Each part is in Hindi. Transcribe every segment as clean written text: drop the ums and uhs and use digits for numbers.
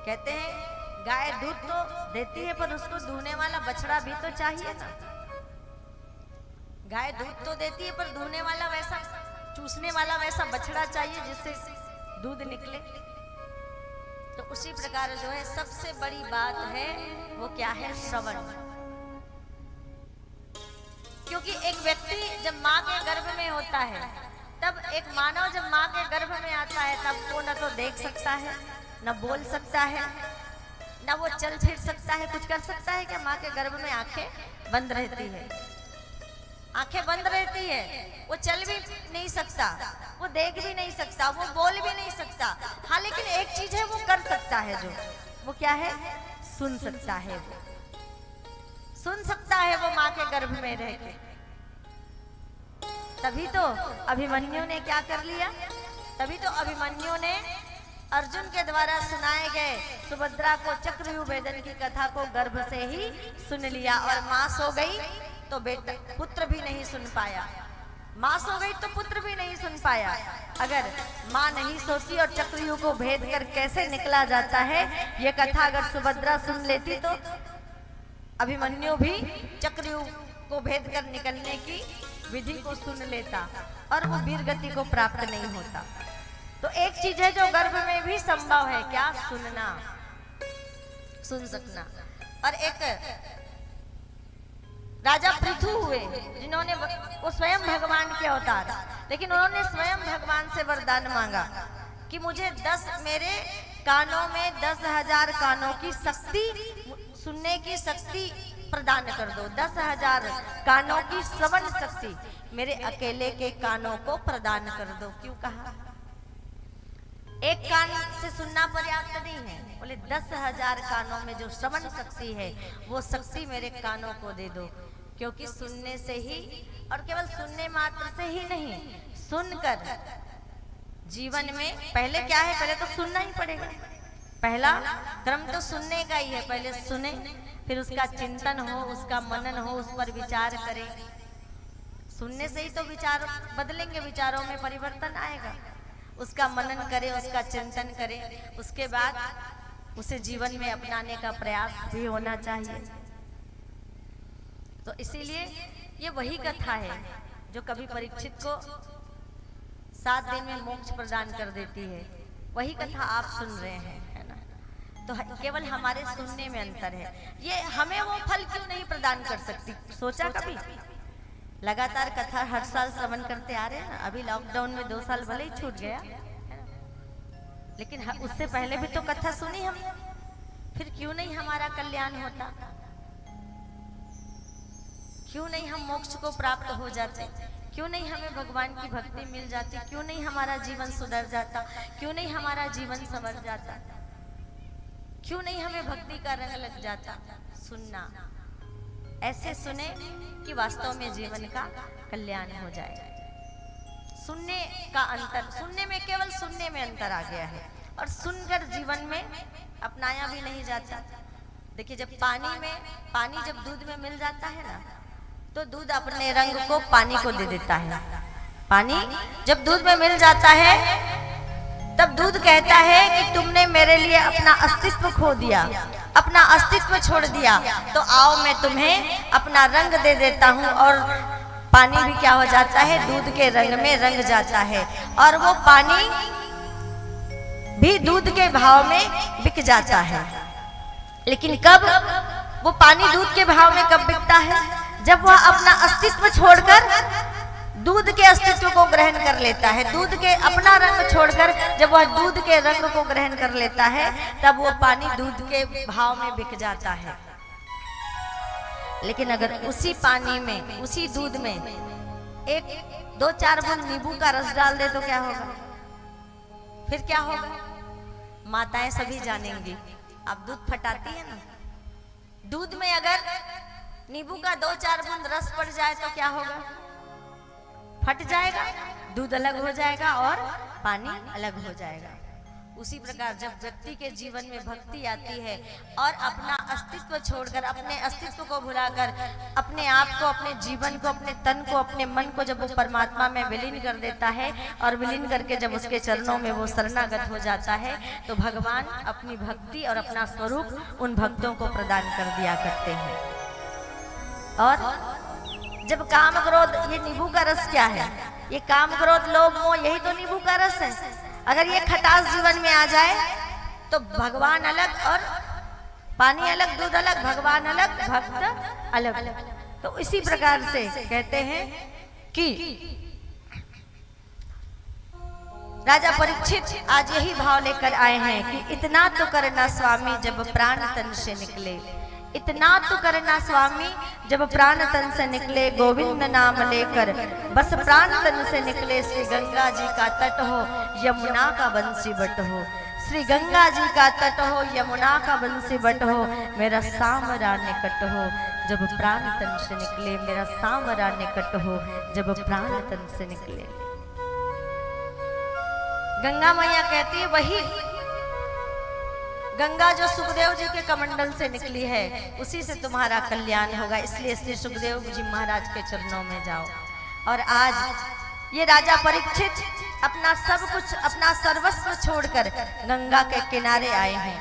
कहते हैं गाय दूध तो देती है पर उसको दूहने वाला बछड़ा भी तो चाहिए ना। गाय दूध तो देती है पर दूहने वाला वैसा, चूसने वाला वैसा बछड़ा चाहिए जिससे दूध निकले। तो उसी प्रकार जो है सबसे बड़ी बात है वो क्या है, श्रवण। क्योंकि एक व्यक्ति जब माँ के गर्भ में होता है, तब एक मानव जब माँ के गर्भ में आता है, तब वो न तो देख सकता है, न बोल सकता है, न वो चल फिर सकता है, कुछ कर सकता है क्या? माँ के गर्भ में आंखें बंद रहती है, आंखें बंद रहती है, वो चल भी नहीं सकता, वो देख भी नहीं सकता, वो बोल भी नहीं सकता। हाँ, लेकिन एक चीज है वो कर सकता है, जो वो क्या है, सुन सकता है। वो सुन सकता है, वो माँ के गर्भ में रह के। तभी तो अभिमन्यु ने क्या कर लिया, तभी तो अभिमन्यु ने अर्जुन के द्वारा सुनाए गए सुभद्रा को चक्रव्यूह भेदन की कथा को गर्भ से ही सुन लिया। और मां सो गई तो बेटा पुत्र भी नहीं सुन पाया, मां सो गई तो पुत्र भी नहीं सुन पाया। अगर मां नहीं सोती और चक्रव्यूह को भेद कर कैसे निकला जाता है, ये कथा अगर सुभद्रा सुन लेती तो अभिमन्यु भी चक्रव्यूह को भेद कर निकलने की विधि को सुन लेता और वो वीर गति को प्राप्त नहीं होता। तो एक चीज है जो गर्भ में भी संभव है, क्या? सुनना, सुन सकना। और एक राजा पृथु हुए जिन्होंने, वो स्वयं भगवान के अवतार, लेकिन उन्होंने स्वयं भगवान से वरदान मांगा कि मुझे मेरे कानों में 10,000 कानों की शक्ति, सुनने की शक्ति प्रदान कर दो। 10,000 कानों की श्रवण शक्ति मेरे अकेले के कानों को प्रदान कर दो। क्यों कहा? एक कान से सुनना पर्याप्त नहीं है, बोले 10,000 कानों में जो श्रवण शक्ति है वो शक्ति मेरे कानों को दे दो। क्योंकि सुनने से ही, और केवल सुनने मात्र से ही नहीं, सुनकर जीवन में पहले क्या है, पहले तो सुनना ही पड़ेगा। पहला क्रम तो सुनने का ही है, पहले सुने, फिर उसका चिंतन हो, उसका मनन हो, उस पर विचार करें। सुनने से ही तो विचार बदलेंगे, विचारों में परिवर्तन आएगा। उसका मनन करें, उसका चिंतन करें, उसके बाद उसे जीवन में अपनाने का प्रयास भी होना चाहिए। तो इसीलिए ये वही कथा है जो कभी परीक्षित को 7 दिन में मोक्ष प्रदान कर देती है। वही कथा आप सुन रहे हैं, है ना? तो केवल हमारे सुनने में अंतर है। ये हमें वो फल क्यों नहीं प्रदान कर सकती? सोचा कभी? लगातार कथा हर साल श्रवण करते आ रहे हैं ना। अभी लॉकडाउन में 2 साल भले ही छूट गया, लेकिन उससे पहले भी तो कथा सुनी हम। फिर क्यों नहीं हमारा कल्याण होता? क्यों नहीं हम मोक्ष को प्राप्त हो जाते? क्यों नहीं हमें भगवान की भक्ति मिल जाती? क्यों नहीं हमारा जीवन सुधर जाता? क्यों नहीं हमारा जीवन संवर जाता? क्यों नहीं हमें भक्ति का रंग लग जाता? सुनना, ऐसे सुने कि वास्तव में जीवन का कल्याण हो जाए। सुनने का अंतर, सुनने में, केवल सुनने में अंतर आ गया है, और सुनकर जीवन में अपनाया भी नहीं जाता। देखिए, जब पानी जब दूध में मिल जाता है ना, तो दूध अपने रंग को पानी को दे देता है। पानी जब दूध में मिल जाता है, तब दूध कहता है कि तुमने मेरे लिए अपना अस्तित्व खो दिया, अपना अस्तित्व छोड़ दिया, तो आओ मैं तुम्हें अपना रंग दे देता हूँ। और पानी भी क्या हो जाता है, दूध के रंग में रंग जाता है, और वो पानी भी दूध के भाव में बिक जाता है। लेकिन कब वो पानी दूध के भाव में कब बिकता है? जब वह अपना अस्तित्व छोड़कर दूध के अस्तित्व को ग्रहण कर लेता है। दूध के अपना रंग छोड़कर जब वह दूध के रंग को ग्रहण कर लेता है, तब वो पानी दूध के भाव में बिक जाता है। लेकिन अगर उसी पानी में, उसी दूध में 1-2-4 बूंद नींबू का रस डाल दे तो क्या होगा? फिर क्या होगा? माताएं सभी जानेंगी। आप दूध फटाती है ना, दूध में अगर नींबू का 2-4 बूंद रस पड़ जाए तो क्या होगा? फट जाएगा, दूध अलग हो जाएगा और पानी अलग हो जाएगा। उसी प्रकार जब व्यक्ति के जीवन में भक्ति आती है और अपना अस्तित्व छोड़कर, अपने अस्तित्व को भुलाकर, अपने आप को, अपने जीवन को, अपने तन को, अपने मन को जब वो परमात्मा में विलीन कर देता है और विलीन करके जब उसके चरणों में वो शरणागत हो जाता है, तो भगवान अपनी भक्ति और अपना स्वरूप उन भक्तों को प्रदान कर दिया करते हैं। और जब काम क्रोध, ये नींबू का रस क्या है? ये काम क्रोध लोभ मोह, यही तो नींबू का रस है। अगर ये खटास जीवन में आ जाए तो भगवान अलग और पानी अलग, दूध अलग, भगवान अलग, भक्त अलग। तो इसी प्रकार से कहते हैं कि राजा परीक्षित आज यही भाव लेकर आए हैं कि इतना तो करना स्वामी जब प्राण तन से निकले, इतना तो करना स्वामी जब प्राण तन से निकले, गोविंद नाम लेकर बस प्राण तन से निकले। श्री गंगा जी का तट हो, यमुना का बंसी बट हो, श्री गंगा जी का तट हो, यमुना का बंसी बट हो, मेरा सांवरा निकट हो जब प्राण तन से निकले, मेरा सांवरा निकट हो जब प्राण तन से निकले। गंगा मैया कहती है वही गंगा जो सुखदेव जी के कमंडल से निकली है, उसी से तुम्हारा कल्याण होगा। इसलिए श्री सुखदेव जी महाराज के चरणों में जाओ। और आज ये राजा परीक्षित अपना सब कुछ, अपना सर्वस्व छोड़कर गंगा के किनारे आए हैं।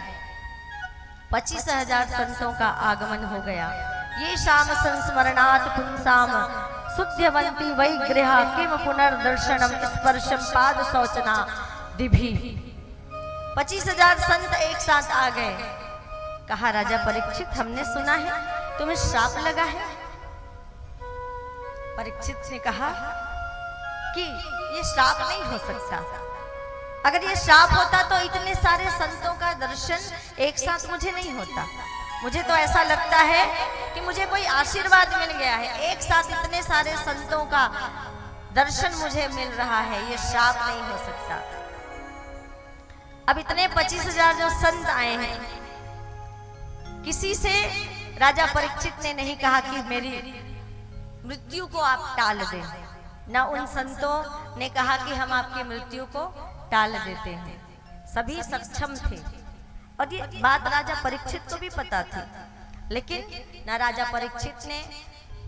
25,000 संतों का आगमन हो गया। ये शाम संस्मरणात् पुंसाम शुद्धवंती वैग्रहा किम पुनर्दर्शनम स्पर्शम पाद शौचना दिभि। 25,000 संत एक साथ आ गए। कहा राजा परीक्षित, हमने सुना है तुम्हें श्राप लगा है। परीक्षित ने कहा कि ये श्राप नहीं हो सकता। अगर ये श्राप होता तो इतने सारे संतों का दर्शन एक साथ मुझे नहीं होता। मुझे तो ऐसा लगता है कि मुझे कोई आशीर्वाद मिल गया है, एक साथ इतने सारे संतों का दर्शन मुझे मिल रहा है, ये श्राप नहीं हो सकता। अब इतने 25,000 जो संत आए हैं, किसी से राजा परीक्षित ने नहीं कहा कि मेरी मृत्यु को आप टाल दें, ना उन संतों ने कहा कि हम आपकी मृत्यु को टाल देते हैं। सभी सक्षम थे और ये बात राजा परीक्षित को भी पता थी, लेकिन ना राजा परीक्षित ने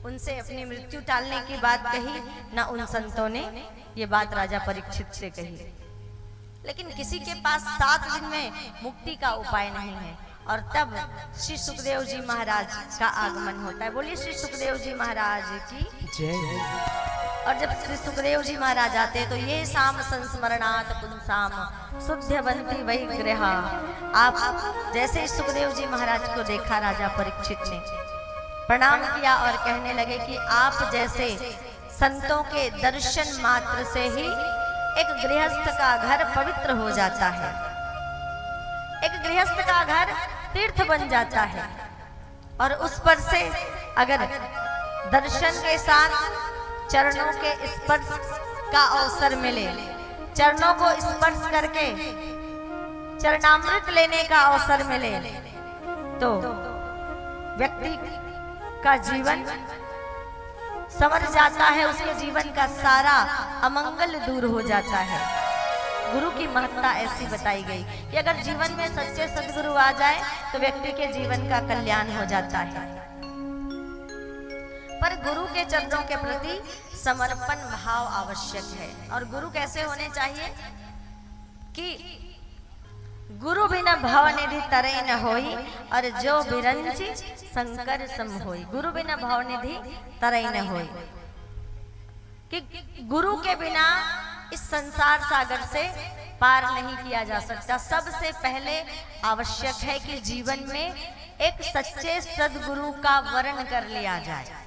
उनसे अपनी मृत्यु टालने की बात कही, ना उन संतों ने ये बात राजा परीक्षित से कही। लेकिन किसी के पास 7 दिन में मुक्ति का उपाय नहीं है। और तब श्री सुखदेव जी महाराज का आगमन होता है। बोलिए श्री सुखदेव जी महाराज की जय। और जब श्री सुखदेव जी महाराज आते हैं तो ये शाम संस्मरणात् पुंसाम शुद्धवंती वैग्रहा। आप जैसे सुखदेव जी महाराज को देखा, राजा परीक्षित ने प्रणाम किया और कहने लगे कि आप जैसे संतों के दर्शन मात्र से ही एक गृहस्थ का घर पवित्र हो जाता है, एक गृहस्थ का घर तीर्थ बन जाता है। और उस पर से अगर दर्शन के साथ चरणों के स्पर्श का अवसर मिले, चरणों को स्पर्श करके चरणामृत लेने का अवसर मिले, तो व्यक्ति का जीवन समझ जाता है, उसके जीवन का सारा अमंगल दूर हो जाता है। गुरु की महत्ता ऐसी बताई गई कि अगर जीवन में सच्चे सद्गुरु आ जाए तो व्यक्ति के जीवन का कल्याण हो जाता है। पर गुरु के चरणों के प्रति समर्पण भाव आवश्यक है। और गुरु कैसे होने चाहिए कि गुरु बिना भव निधि तरई न होई, और जो बिरंची शंकर सम होई। गुरु बिना भव निधि तरई न होई, कि गुरु के बिना इस संसार सागर से पार नहीं किया जा सकता। सबसे पहले आवश्यक है कि जीवन में एक सच्चे सद्गुरु का वर्ण कर लिया जाए।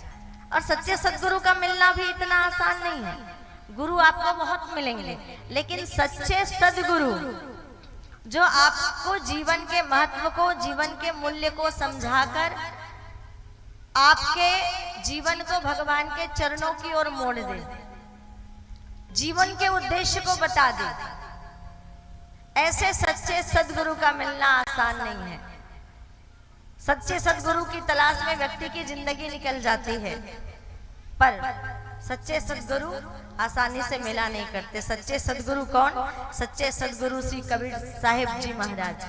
और सच्चे सद्गुरु का मिलना भी इतना आसान नहीं है। गुरु आपको बहुत मिलेंगे, लेकिन सच्चे सद्गुरु जो आपको जीवन के महत्व को, जीवन के मूल्य को समझाकर आपके जीवन को भगवान के चरणों की ओर मोड़ दे, जीवन के उद्देश्य को बता दे, ऐसे सच्चे सद्गुरु का मिलना आसान नहीं है। सच्चे सद्गुरु की तलाश में व्यक्ति की जिंदगी निकल जाती है, पर सच्चे सद्गुरु आसानी से मेला नहीं करते। सच्चे सदगुरु कौन? सच्चे सदगुरु श्री कबीर साहिब जी महाराज,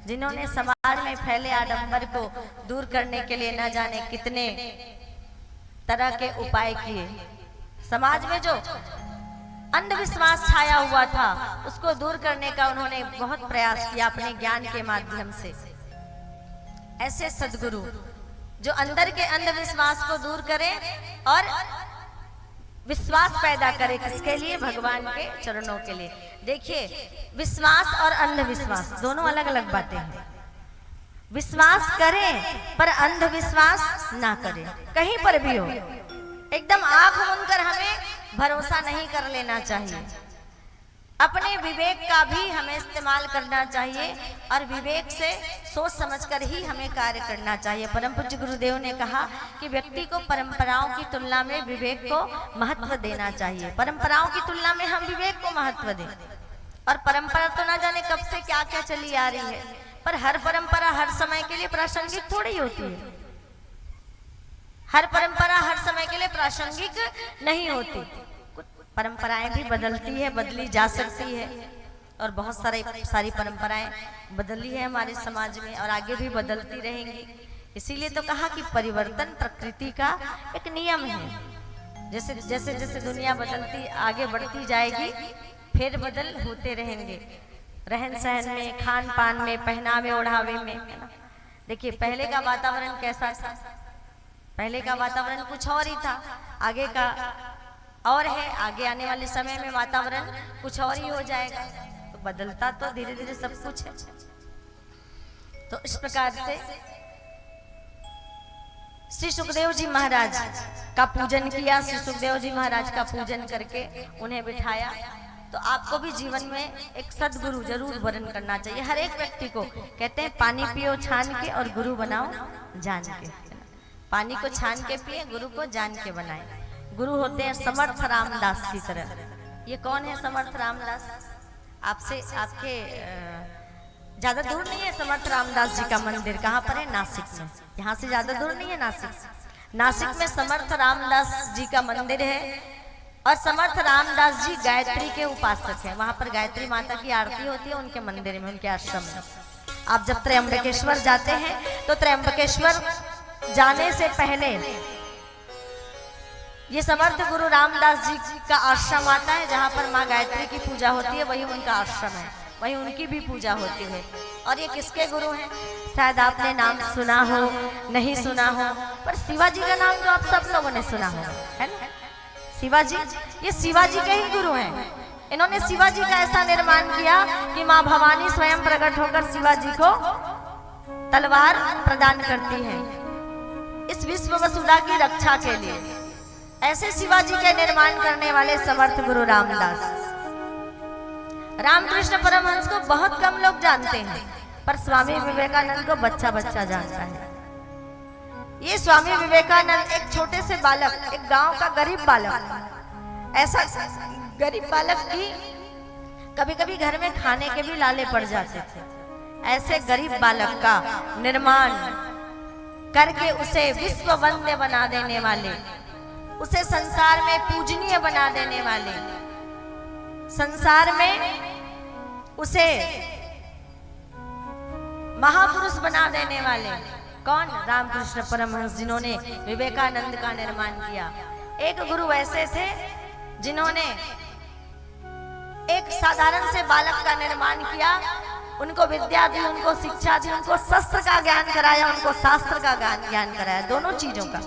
जिन्होंने समाज में फैले आडंबर को दूर करने के लिए न जाने कितने तरह के उपाय किए। समाज में जो अंधविश्वास छाया हुआ था उसको दूर करने का उन्होंने बहुत प्रयास किया अपने ज्ञान के माध्यम से। ऐसे सदगुरु जो अंदर के अंधविश्वास को दूर करें और विश्वास पैदा करे, किसके लिए? भगवान के चरणों के लिए। देखिए, विश्वास और अंधविश्वास दोनों अलग अलग बातें हैं। विश्वास करें पर अंधविश्वास ना करें, कहीं पर भी हो। एकदम आंख मूंद कर हमें भरोसा नहीं कर लेना चाहिए। अपने विवेक का भी हमें इस्तेमाल करना चाहिए और विवेक से सोच समझकर ही हमें कार्य करना चाहिए। परम पूज्य गुरुदेव ने कहा कि व्यक्ति को परंपराओं की तुलना में विवेक को महत्व देना चाहिए। परंपराओं की तुलना में हम विवेक को महत्व दें। और परंपरा तो ना जाने कब से क्या क्या चली आ रही है, पर हर परंपरा हर समय के लिए प्रासंगिक थोड़ी होती है। हर परंपरा हर समय के लिए प्रासंगिक नहीं होती। परंपराएं भी बदलती है, बदली जा सकती है, और बहुत सारी परंपराएं बदली है हमारे समाज में और आगे भी बदलती रहेंगी। इसीलिए तो कहा कि परिवर्तन प्रकृति का एक नियम है। जैसे जैसे जैसे दुनिया बदलती आगे बढ़ती जाएगी, फिर बदल होते रहेंगे, रहन सहन में, खान पान में, पहनावे ओढ़ावे में, है ना। देखिए, पहले का वातावरण कैसा था? पहले का वातावरण कुछ और ही था, आगे का और है। आगे आने वाले समय में वातावरण कुछ और ही हो जाएगा। तो बदलता तो धीरे धीरे सब कुछ है। तो इस प्रकार से श्री सुखदेव जी महाराज का पूजन किया। श्री सुखदेव जी महाराज का पूजन करके उन्हें बिठाया। तो आपको भी जीवन में एक सदगुरु जरूर वर्ण करना चाहिए। हर एक व्यक्ति को कहते हैं पानी पियो छान के और गुरु बनाओ जान के। पानी को छान के पिए, गुरु को जान के बनाए। गुरु होते हैं समर्थ रामदास की तरह। ये कौन है समर्थ रामदास? आपसे आपके ज्यादा दूर नहीं है समर्थ रामदास जी का मंदिर। कहाँ पर है? नासिक में। यहाँ से ज्यादा दूर नहीं है नासिक। नासिक में समर्थ रामदास जी का मंदिर है और समर्थ रामदास जी गायत्री के उपासक हैं। वहां पर गायत्री माता की आरती होती है उनके मंदिर में, उनके आश्रम में। आप जब त्र्यंबकेश्वर जाते हैं तो त्र्यंबकेश्वर जाने से पहले ये समर्थ गुरु रामदास जी का आश्रम आता है, जहाँ पर माँ गायत्री की पूजा होती है। वही उनका आश्रम है, वही उनकी भी पूजा होती है। और ये किसके गुरु हैं? शायद आपने नाम सुना हो, नहीं सुना हो, पर शिवाजी का नाम तो आप सब लोगों ने सुना हो, है ना। शिवाजी, ये शिवाजी के ही गुरु हैं। इन्होंने शिवाजी का ऐसा निर्माण किया कि माँ भवानी स्वयं प्रकट होकर शिवाजी को तलवार प्रदान करती है इस विश्व वसुधा की रक्षा के लिए। ऐसे शिवाजी के निर्माण करने वाले समर्थ गुरु रामदास। रामकृष्ण परमहंस को बहुत कम लोग जानते हैं, पर स्वामी विवेकानंद को बच्चा बच्चा जानता है। ये स्वामी विवेकानंद एक छोटे से बालक, एक गांव का गरीब बालक, ऐसा गरीब बालक की कभी कभी घर में खाने के भी लाले पड़ जाते थे। ऐसे गरीब बालक का निर्माण करके उसे विश्व वंद्य बना देने वाले, उसे संसार में पूजनीय बना देने वाले, संसार में उसे महापुरुष बना देने वाले कौन? रामकृष्ण परमहंस, जिन्होंने विवेकानंद का निर्माण किया। एक गुरु ऐसे थे जिन्होंने एक साधारण से बालक का निर्माण किया, उनको विद्या दी, उनको शिक्षा दी, उनको शस्त्र का ज्ञान कराया, उनको शास्त्र का ज्ञान कराया। दोनों चीजों का,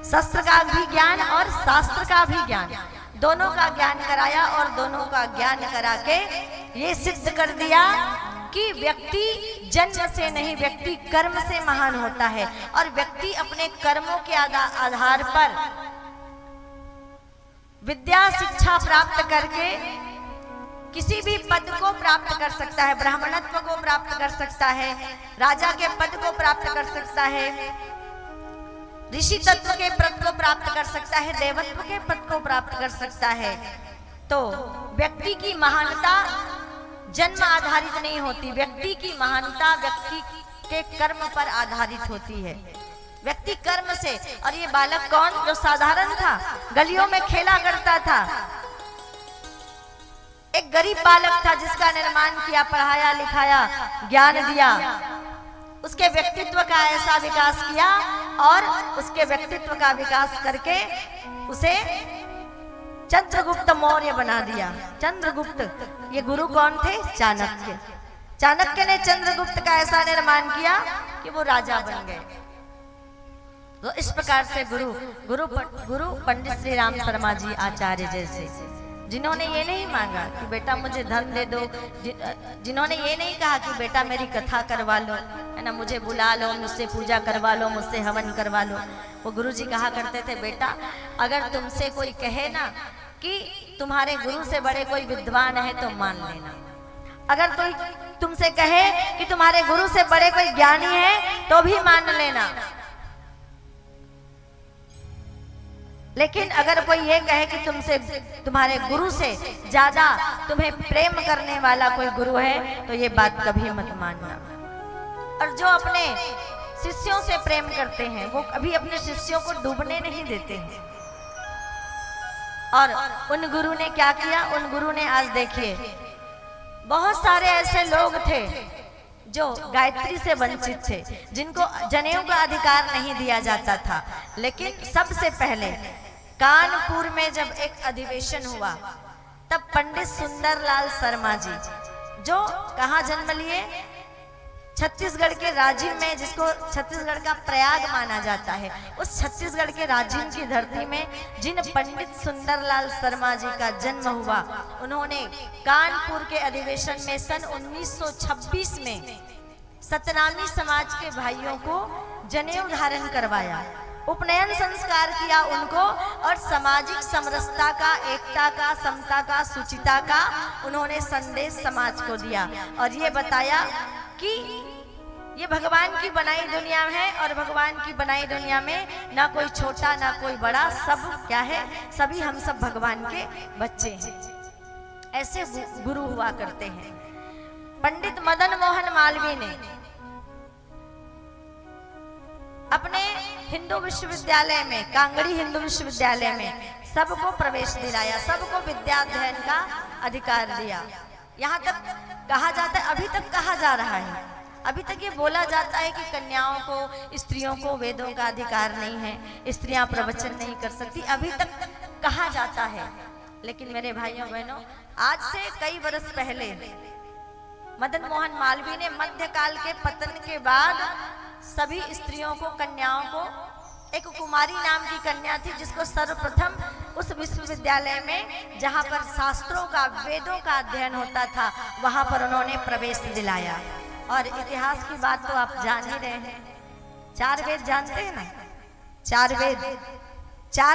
शस्त्र का भी ज्ञान और शास्त्र का भी ज्ञान, दोनों का ज्ञान कराया। और दोनों का ज्ञान करा के ये सिद्ध कर दिया कि व्यक्ति जन्म से नहीं, व्यक्ति कर्म से महान होता है। और व्यक्ति अपने कर्मों के आधार पर विद्या शिक्षा प्राप्त करके किसी भी पद को प्राप्त कर सकता है। ब्राह्मणत्व को प्राप्त कर सकता है, राजा के पद को प्राप्त कर सकता है, ऋषि तत्व के पद को प्राप्त कर सकता है, देवत्व के पद को प्राप्त कर सकता है। तो व्यक्ति की महानता जन्म आधारित नहीं होती, व्यक्ति की महानता व्यक्ति के कर्म पर आधारित होती है, व्यक्ति कर्म से। और ये बालक कौन? जो साधारण था, गलियों में खेला करता था, एक गरीब बालक था जिसका निर्माण किया, पढ़ाया लिखाया, ज्ञान दिया, उसके व्यक्तित्व का ऐसा विकास किया और उसके व्यक्तित्व का विकास करके उसे चंद्रगुप्त मौर्य बना दिया। चंद्रगुप्त, ये गुरु कौन थे? चाणक्य। चाणक्य ने चंद्रगुप्त का ऐसा निर्माण किया कि वो राजा बन गए। तो इस प्रकार से गुरु पंडित श्री राम शर्मा जी आचार्य जैसे, जिन्होंने ये नहीं मांगा कि बेटा मुझे धन दे दो, जिन्होंने ये नहीं कहा कि बेटा मेरी कथा करवा लो, है ना, मुझे बुला लो, मुझसे पूजा करवा लो, मुझसे हवन करवा लो। वो गुरु जी कहा करते थे, बेटा अगर तुमसे कोई कहे ना कि तुम्हारे गुरु से बड़े कोई विद्वान है तो मान लेना, अगर कोई तुमसे कहे कि तुम्हारे गुरु से बड़े कोई ज्ञानी है तो भी मान लेना, लेकिन अगर कोई ये कहे कि तुमसे तुम्हारे गुरु से ज्यादा तुम्हें प्रेम करने वाला कोई गुरु है तो ये बात कभी मत मानना। और जो अपने शिष्यों से प्रेम करते हैं वो कभी अपने शिष्यों को डूबने नहीं देते हैं। और उन गुरु ने क्या किया? उन गुरु ने आज देखिए बहुत सारे ऐसे लोग थे जो गायत्री से वंचित थे, जिनको जनेऊ का अधिकार नहीं दिया जाता था, लेकिन सबसे पहले कानपुर में जब एक अधिवेशन हुआ तब पंडित सुंदरलाल शर्मा जी, जो कहाँ जन्म लिए? छत्तीसगढ़ के राजिम में, जिसको छत्तीसगढ़ का प्रयाग माना जाता है, उस छत्तीसगढ़ के राजिम की धरती में जिन पंडित सुंदरलाल शर्मा जी का जन्म हुआ, उन्होंने कानपुर के अधिवेशन में सन 1926 में सतनामी समाज के भाइयों को जनेऊ धारण करवाया, उपनयन संस्कार किया उनको, और सामाजिक समरसता का, एकता का, समता का, सुचिता का उन्होंने संदेश समाज को दिया और ये बताया कि ये भगवान की बनाई दुनिया है और भगवान की बनाई दुनिया में ना कोई छोटा ना कोई बड़ा, सब क्या है? सभी हम सब भगवान के बच्चे हैं। ऐसे गुरु हुआ करते हैं। पंडित मदन मोहन मालवीय ने अपने हिंदू विश्वविद्यालय में, कांगड़ी हिंदू विश्वविद्यालय में सबको प्रवेश दिलाया, सबको विद्याध्ययन का अधिकार दिया। यहाँ तक कहा जाता है, अभी तक कहा जा रहा है, अभी तक ये बोला जाता है कि कन्याओं को, स्त्रियों को वेदों का अधिकार नहीं है, स्त्रियां प्रवचन नहीं कर सकती, अभी तक कहा जाता है। लेकिन मेरे भाइयों बहनों, आज से कई वर्ष पहले मदन मोहन मालवीय ने मध्यकाल के पतन के बाद सभी स्त्रियों को, कन्याओं को, एक कुमारी नाम की कन्या थी जिसको सर्वप्रथम उस विश्वविद्यालय में जहां पर शास्त्रों का, वेदों का अध्ययन होता था, वहां पर उन्होंने प्रवेश दिलाया। और इतिहास की बात तो आप जान ही रहे हैं, 4 वेद जानते हैं ना? 4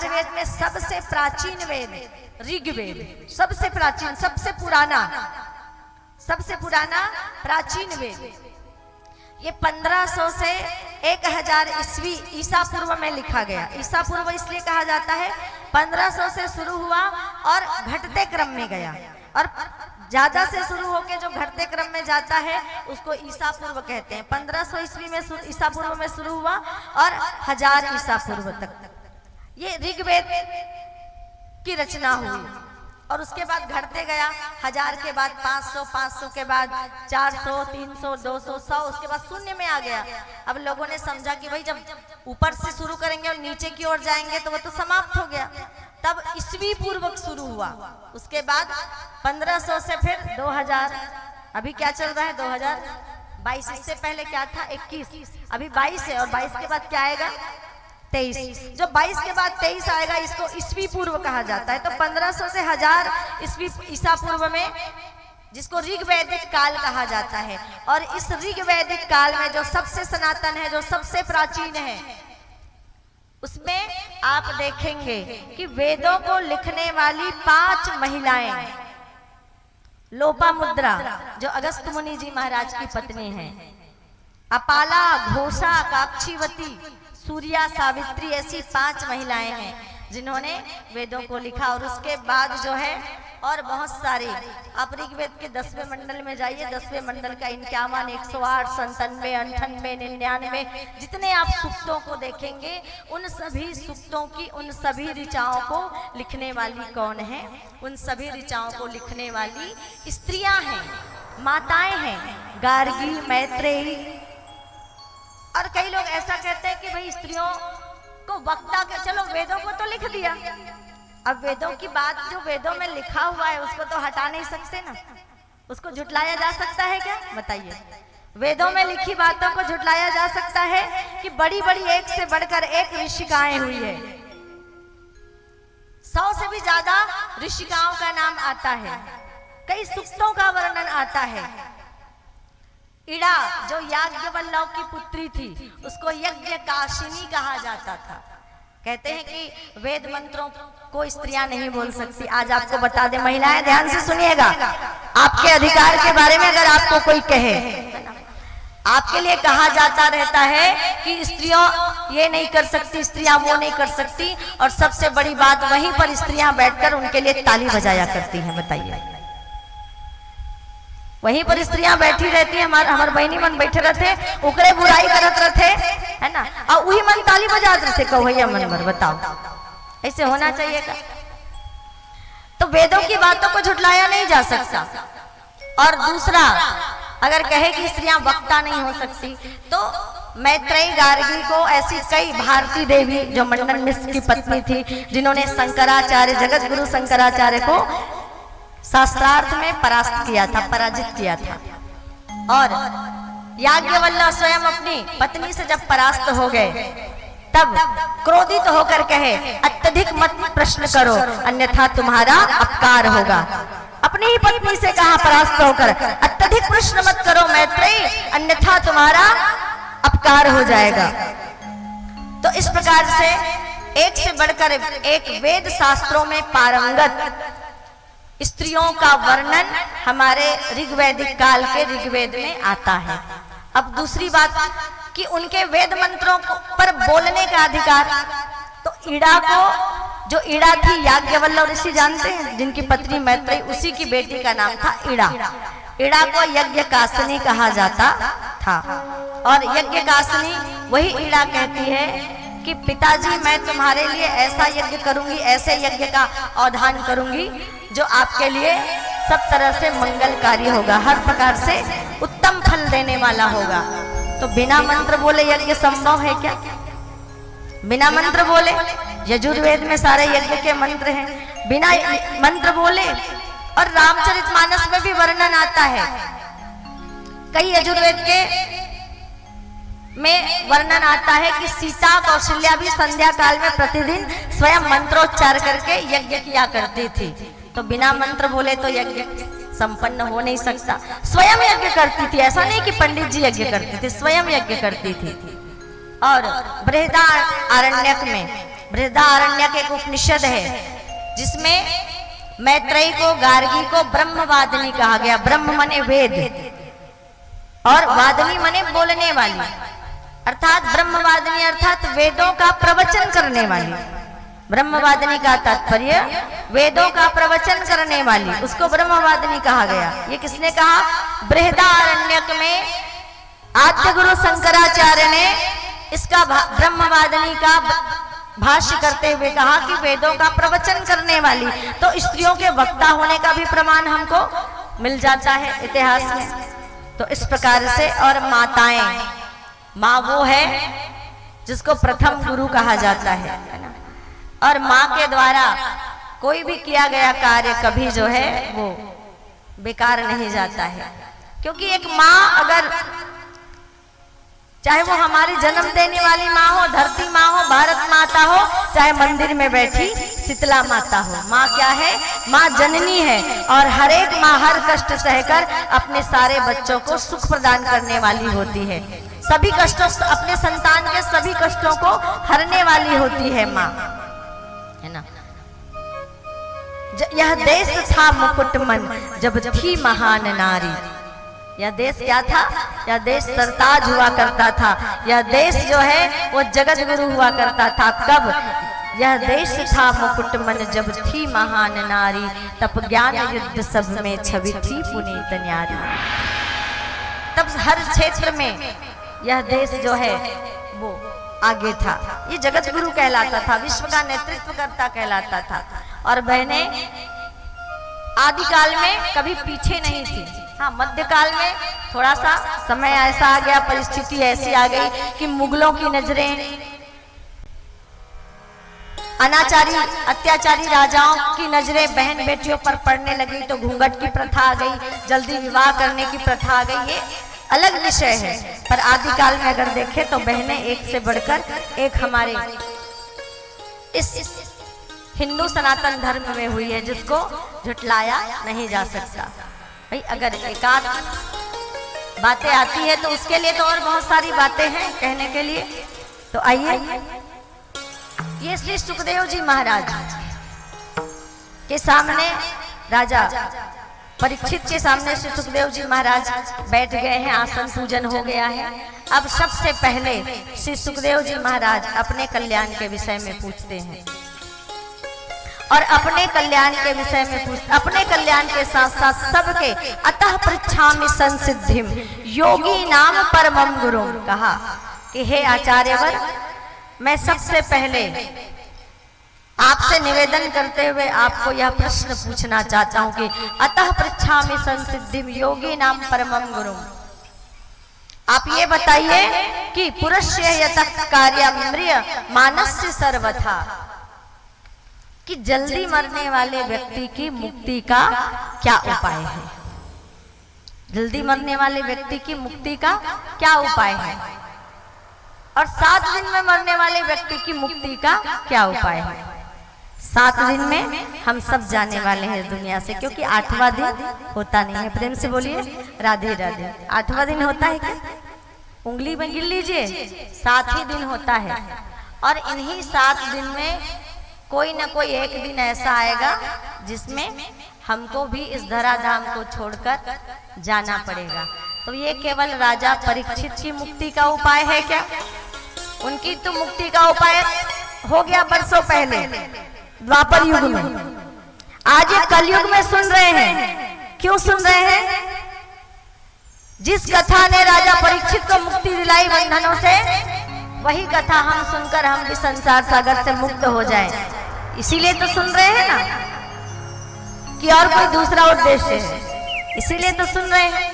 वेद में सबसे प्राचीन वेद ऋग्वेद, सबसे प्राचीन, सबसे पुराना प्राचीन वेद, ये 1500 से 1000 ईस्वी ईसा पूर्व में लिखा गया। ईसा पूर्व इसलिए कहा जाता है, 1500 से शुरू हुआ और घटते क्रम में गया, और ज्यादा से शुरू होके जो घटते क्रम में जाता है उसको ईसा पूर्व कहते हैं। 1500 ईस्वी में ईसा पूर्व में शुरू हुआ और 1000 ईसा पूर्व तक ये ऋग्वेद की रचना हुई, और उसके बाद घटते गया। 1000 के बाद 500, 500 के बाद 400, 300, 200, 100, उसके बाद शून्य में आ गया। अब लोगों ने समझा कि भाई जब ऊपर से शुरू करेंगे और नीचे की ओर जाएंगे तो वो तो समाप्त हो गया। तब ईस्वी पूर्वक शुरू हुआ, उसके बाद 1500 से फिर 2000, अभी क्या चल रहा है? 2022। इससे पहले क्या था? 21, अभी 22 है, और 22 के बाद क्या आएगा? 23। जो 22 के बाद 23 आएगा इसको ईस्वी पूर्व कहा जाता है। तो 1500 से 1000 ईस्वी ईसा पूर्व में, जिसको ऋग्वैदिक काल कहा जाता है। और इस ऋग्वैदिक काल में जो सबसे सनातन है, जो सबसे प्राचीन है, उसमें आप देखेंगे कि वेदों को लिखने वाली 5 महिलाएं, लोपामुद्रा जो अगस्त मुनि जी महाराज की पत्नी है, अपाला, घोषा, काक्षीवती, सूर्या, सावित्री, ऐसी 5 महिलाएं हैं जिन्होंने वेदों को लिखा। और उसके बाद जो है और बहुत सारे। आप ऋग्वेद के 10वें मंडल में जाइए, 10वें मंडल का 51, 108, 97, 98, 99 जितने आप सूक्तों को देखेंगे, उन सभी सूक्तों की उन सभी ऋचाओं को लिखने वाली कौन है? उन सभी ऋचाओं को लिखने वाली स्त्रियां हैं, माताएं हैं, गार्गी, मैत्रेयी। और कई लोग ऐसा कहते हैं कि भाई स्त्रियों को वक्ता के, चलो वेदों को तो लिख दिया, अब वेदों की बात जो वेदों में लिखा हुआ है उसको तो हटा नहीं सकते ना, उसको झुटलाया जा सकता है क्या? बताइए। वेदों में लिखी बातों को झुटलाया जा सकता है कि बड़ी बड़ी एक से बढ़कर एक ऋषिकाएं हुई है, 100 से भी ज्यादा ऋषिकाओं का नाम आता है, कई सूक्तों का वर्णन आता है। इड़ा जो याज्ञवल्लभ की पुत्री थी, उसको यज्ञ काशिनी कहा जाता था। कहते हैं कि वेद मंत्रों को स्त्रियां नहीं बोल सकती। आज आपको बता दें, महिलाएं ध्यान से सुनिएगा, आपके अधिकार के बारे में अगर आपको कोई कहे, आपके लिए कहा जाता रहता है कि स्त्रियों ये नहीं कर सकती, स्त्रियां वो नहीं कर सकती, और सबसे बड़ी बात वहीं पर स्त्रियां बैठकर उनके लिए ताली बजाया करती हैं। बताइए, वहीं पर स्त्रियां बैठी रहती है, हमारे बहनी मन बैठे रहते, उकरे बुराई करत रहते, है ना, और वही मन ताली बजाते रहते, कौहैया मन भर। बताओ, ऐसे होना चाहिए का? तो वेदों की बातों को झुटलाया नहीं जा सकता। और दूसरा, अगर कहे कि स्त्रियां वक्ता नहीं हो सकती, तो मैत्रेयी, गार्गी को ऐसी कई, भारती देवी जो मंडन मिश्र की पत्नी थी, जिन्होंने शंकराचार्य, जगत गुरु शंकराचार्य को शास्त्रार्थ में परास्त किया था, पराजित किया था। और याज्ञवल्क्य स्वयं अपनी पत्नी से जब परास्त हो गए, तब क्रोधित होकर कहे, अत्यधिक मत प्रश्न करो अन्यथा तुम्हारा अपकार होगा। अपनी ही पत्नी से कहा परास्त होकर, अत्यधिक प्रश्न मत करो मैत्रेयी, अन्यथा तुम्हारा अपकार हो जाएगा। तो इस प्रकार से एक से बढ़कर एक वेद शास्त्रों में पारंगत स्त्रियों का वर्णन हमारे ऋग्वैदिक काल के ऋग्वेद में आता है। अब दूसरी बात कि उनके वेद मंत्रों पर बोलने का अधिकार, तो ईड़ा को, जो ईड़ा थी, याज्ञवल्क्य ऋषि जानते हैं, जिनकी पत्नी मैत्रेयी, उसी की बेटी का नाम था ईड़ा। ईड़ा को यज्ञ काशिनी कहा जाता था। और यज्ञ काशिनी वही ईड़ा कहती है कि पिताजी, मैं तुम्हारे लिए ऐसा यज्ञ करूंगी, ऐसे यज्ञ का आधान करूंगी जो आपके लिए सब तरह से मंगलकारी होगा, हर प्रकार से उत्तम फल देने वाला होगा। तो बिना मंत्र बोले यज्ञ संभव है क्या? बिना मंत्र बोले, यजुर्वेद में सारे यज्ञ के मंत्र हैं, बिना मंत्र बोले। और रामचरितमानस में भी वर्णन आता है, कई यजुर्वेद के में वर्णन आता है कि सीता, कौशल्या भी संध्या काल में प्रतिदिन स्वयं मंत्रोच्चार करके यज्ञ किया करती थी। तो बिना मंत्र बोले तो यज्ञ संपन्न हो नहीं सकता। स्वयं यज्ञ करती थी, ऐसा नहीं कि पंडित जी यज्ञ करते थे, स्वयं यज्ञ करती थी। और बृहदारण्यक में, बृहदारण्यक एक उपनिषद है जिसमें मैत्रेयी को, गार्गी को ब्रह्मवादिनी कहा गया। ब्रह्म मने वेद और वादिनी मने बोलने वाली, अर्थात ब्रह्मवादिनी अर्थात वेदों का प्रवचन करने वाली। ब्रह्मवादिनी का तात्पर्य वेदों का प्रवचन करने वाली, उसको ब्रह्मवादिनी कहा गया। ये किसने कहा? बृहदारण्यक में आद्य गुरु शंकराचार्य ने इसका ब्रह्मवादिनी का भाष्य करते हुए कहा कि वेदों का प्रवचन करने वाली। तो स्त्रियों के वक्ता होने का भी प्रमाण हमको मिल जाता है इतिहास में। तो इस प्रकार से, और माताएं, माँ वो है जिसको प्रथम गुरु कहा जाता है ना, और माँ के द्वारा कोई भी किया गया कार्य कभी जो है वो बेकार नहीं जाता है। क्योंकि एक माँ, अगर चाहे वो हमारी जन्म देने वाली माँ हो, धरती माँ हो, भारत माता हो, चाहे मंदिर में बैठी शीतला माता हो, माँ क्या है? माँ जननी है। और हर एक माँ हर कष्ट सहकर अपने सारे बच्चों को सुख प्रदान करने वाली होती है। सभी कष्टों, अपने संतान के सभी कष्टों को हरने वाली होती है माँ, है ना। यह देश था मुकुटमन जब थी महान नारी। यह देश क्या था? यह देश सरताज हुआ करता था। यह देश जो है वो जगत गुरु हुआ करता था। कब? यह देश था मुकुट मन जब थी महान नारी, तब ज्ञान युद्ध सब में छवि थी पुनीत न्यारी। तब हर क्षेत्र में यह देश जो है वो आगे था। ये जगत गुरु कहलाता था, विश्व का नेतृत्व करता कहलाता था। और बहनें आदिकाल में कभी पीछे नहीं थी। हाँ, मध्यकाल में थोड़ा सा समय ऐसा आ गया, परिस्थिति ऐसी आ गई कि मुगलों की नजरें अनाचारी अत्याचारी राजाओं की नजरें बहन बेटियों पर पड़ने लगी, तो घूंघट की प्रथा आ गई, जल्दी विवाह करने की प्रथा आ गई। ये अलग विषय है, पर आदिकाल में अगर देखें तो बहनें एक से बढ़कर एक हमारे इस हिंदू सनातन धर्म में हुई है, जिसको झुटलाया नहीं जा सकता। भाई अगर एकाध बातें आती है तो उसके लिए तो और बहुत सारी बातें हैं कहने के लिए। तो आइए, ये श्री सुखदेव जी महाराज के सामने राजा परीक्षित के सामने श्री सुखदेव जी महाराज बैठ गए हैं, आसन पूजन हो गया है। अब सबसे पहले श्री सुखदेव जी महाराज अपने कल्याण के विषय में पूछते हैं, और अपने कल्याण के विषय में अपने कल्याण के साथ साथ सबके अतः पृच्छामि संसिद्धिम योगी नाम परमम गुरु, कहा कि हे आचार्यवर, मैं सबसे पहले आपसे निवेदन करते हुए आपको यह प्रश्न पूछना चाहता हूं कि अतः पृच्छामि संसिद्धिम योगी नाम परमम गुरु, आप ये बताइए कि पुरुष्य यतः कार्यम्रिय मानस्य सर्वथा, कि जल्दी मरने वाले व्यक्ति की मुक्ति का क्या उपाय है। जल्दी मरने वाले व्यक्ति की मुक्ति का क्या उपाय है, और 7 दिन में मरने वाले व्यक्ति की मुक्ति का क्या उपाय है। 7 दिन में हम सब जाने वाले हैं दुनिया से, क्योंकि 8वां दिन होता नहीं है। प्रेम से बोलिए राधे राधे। 8वां दिन होता है क्या? उंगली में गिन लीजिए, 7 ही दिन होता है। और इन्हीं 7 दिन में कोई न कोई एक दिन ऐसा आएगा जिसमें हमको भी इस धराधाम को छोड़कर जाना पड़ेगा। तो ये केवल राजा परीक्षित की मुक्ति का उपाय है क्या? उनकी तो मुक्ति का उपाय हो गया बरसों पहले द्वापर युग में। आज ये कलयुग में सुन रहे हैं। क्यों सुन रहे हैं? जिस कथा ने राजा परीक्षित को मुक्ति दिलाई बंधनों से, वही कथा हम सुनकर हम भी संसार सागर से मुक्त हो जाए, इसीलिए तो सुन रहे हैं ना, कि और कोई दूसरा उद्देश्य है। इसीलिए तो सुन रहे हैं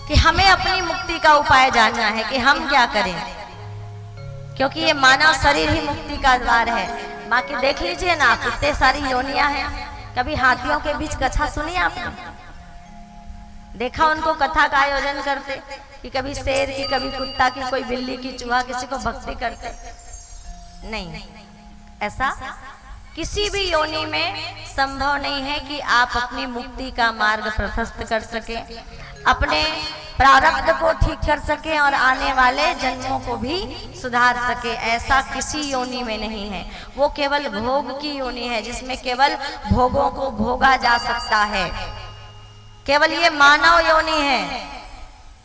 कि हमें अपनी मुक्ति का उपाय जानना है कि हम क्या करें, क्योंकि ये मानव शरीर ही मुक्ति का द्वार है। बाकी देख लीजिए ना, कितने सारी योनियां हैं। कभी हाथियों के बीच कथा सुनी आपने? देखा उनको कथा का आयोजन करते, कि कभी शेर की, कभी कुत्ता की, कोई बिल्ली की, चूहा, किसी को भक्ति करते? नहीं, ऐसा किसी भी योनि में संभव नहीं है कि आप अपनी मुक्ति का मार्ग प्रशस्त कर सके, अपने प्रारब्ध को ठीक कर सके और आने वाले जन्मों को भी सुधार सके। ऐसा किसी योनि में नहीं है। वो केवल भोग की योनि है, जिसमें केवल भोगों को भोगा जा सकता है। केवल ये मानव योनि है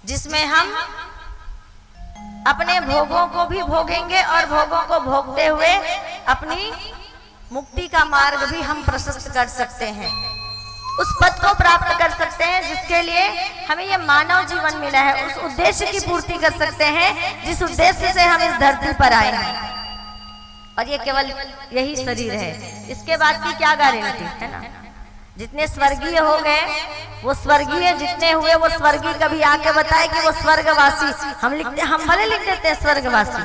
जिसमें हम अपने भोगों को भी भोगेंगे और भोगों को भोगते हुए अपनी मुक्ति का मार्ग भी हम प्रशस्त कर सकते हैं, उस पद को प्राप्त कर सकते हैं जिसके लिए हमें ये मानव जीवन मिला है। उस उद्देश्य की पूर्ति कर सकते हैं जिस उद्देश्य से हम इस धरती पर आए हैं, और ये केवल यही शरीर है। इसके बाद की क्या गारंटी है ना। जितने स्वर्गीय हो गए वो स्वर्गीय, जितने हुए वो स्वर्गीय कभी आके बताए कि वो स्वर्गवासी। हम भले लिख देते हैं स्वर्गवासी,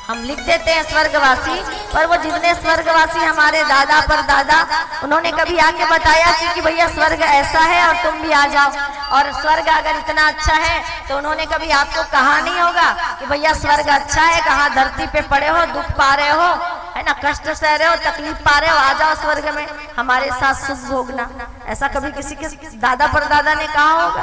हम लिख देते हैं स्वर्गवासी, पर वो जितने स्वर्गवासी हमारे दादा पर दादा, उन्होंने कभी आके बताया कि भैया स्वर्ग ऐसा है और तुम भी आ जाओ। और स्वर्ग अगर इतना अच्छा है तो उन्होंने कभी आपको कहा नहीं होगा कि भैया स्वर्ग अच्छा है, कहाँ धरती पे पड़े हो, दुख पा रहे हो, है ना, कष्ट सह रहे हो, तकलीफ पा रहे हो, आ जाओ स्वर्ग में हमारे साथ सुख भोगना। ऐसा कभी किसी के दादा पर दादा ने कहा होगा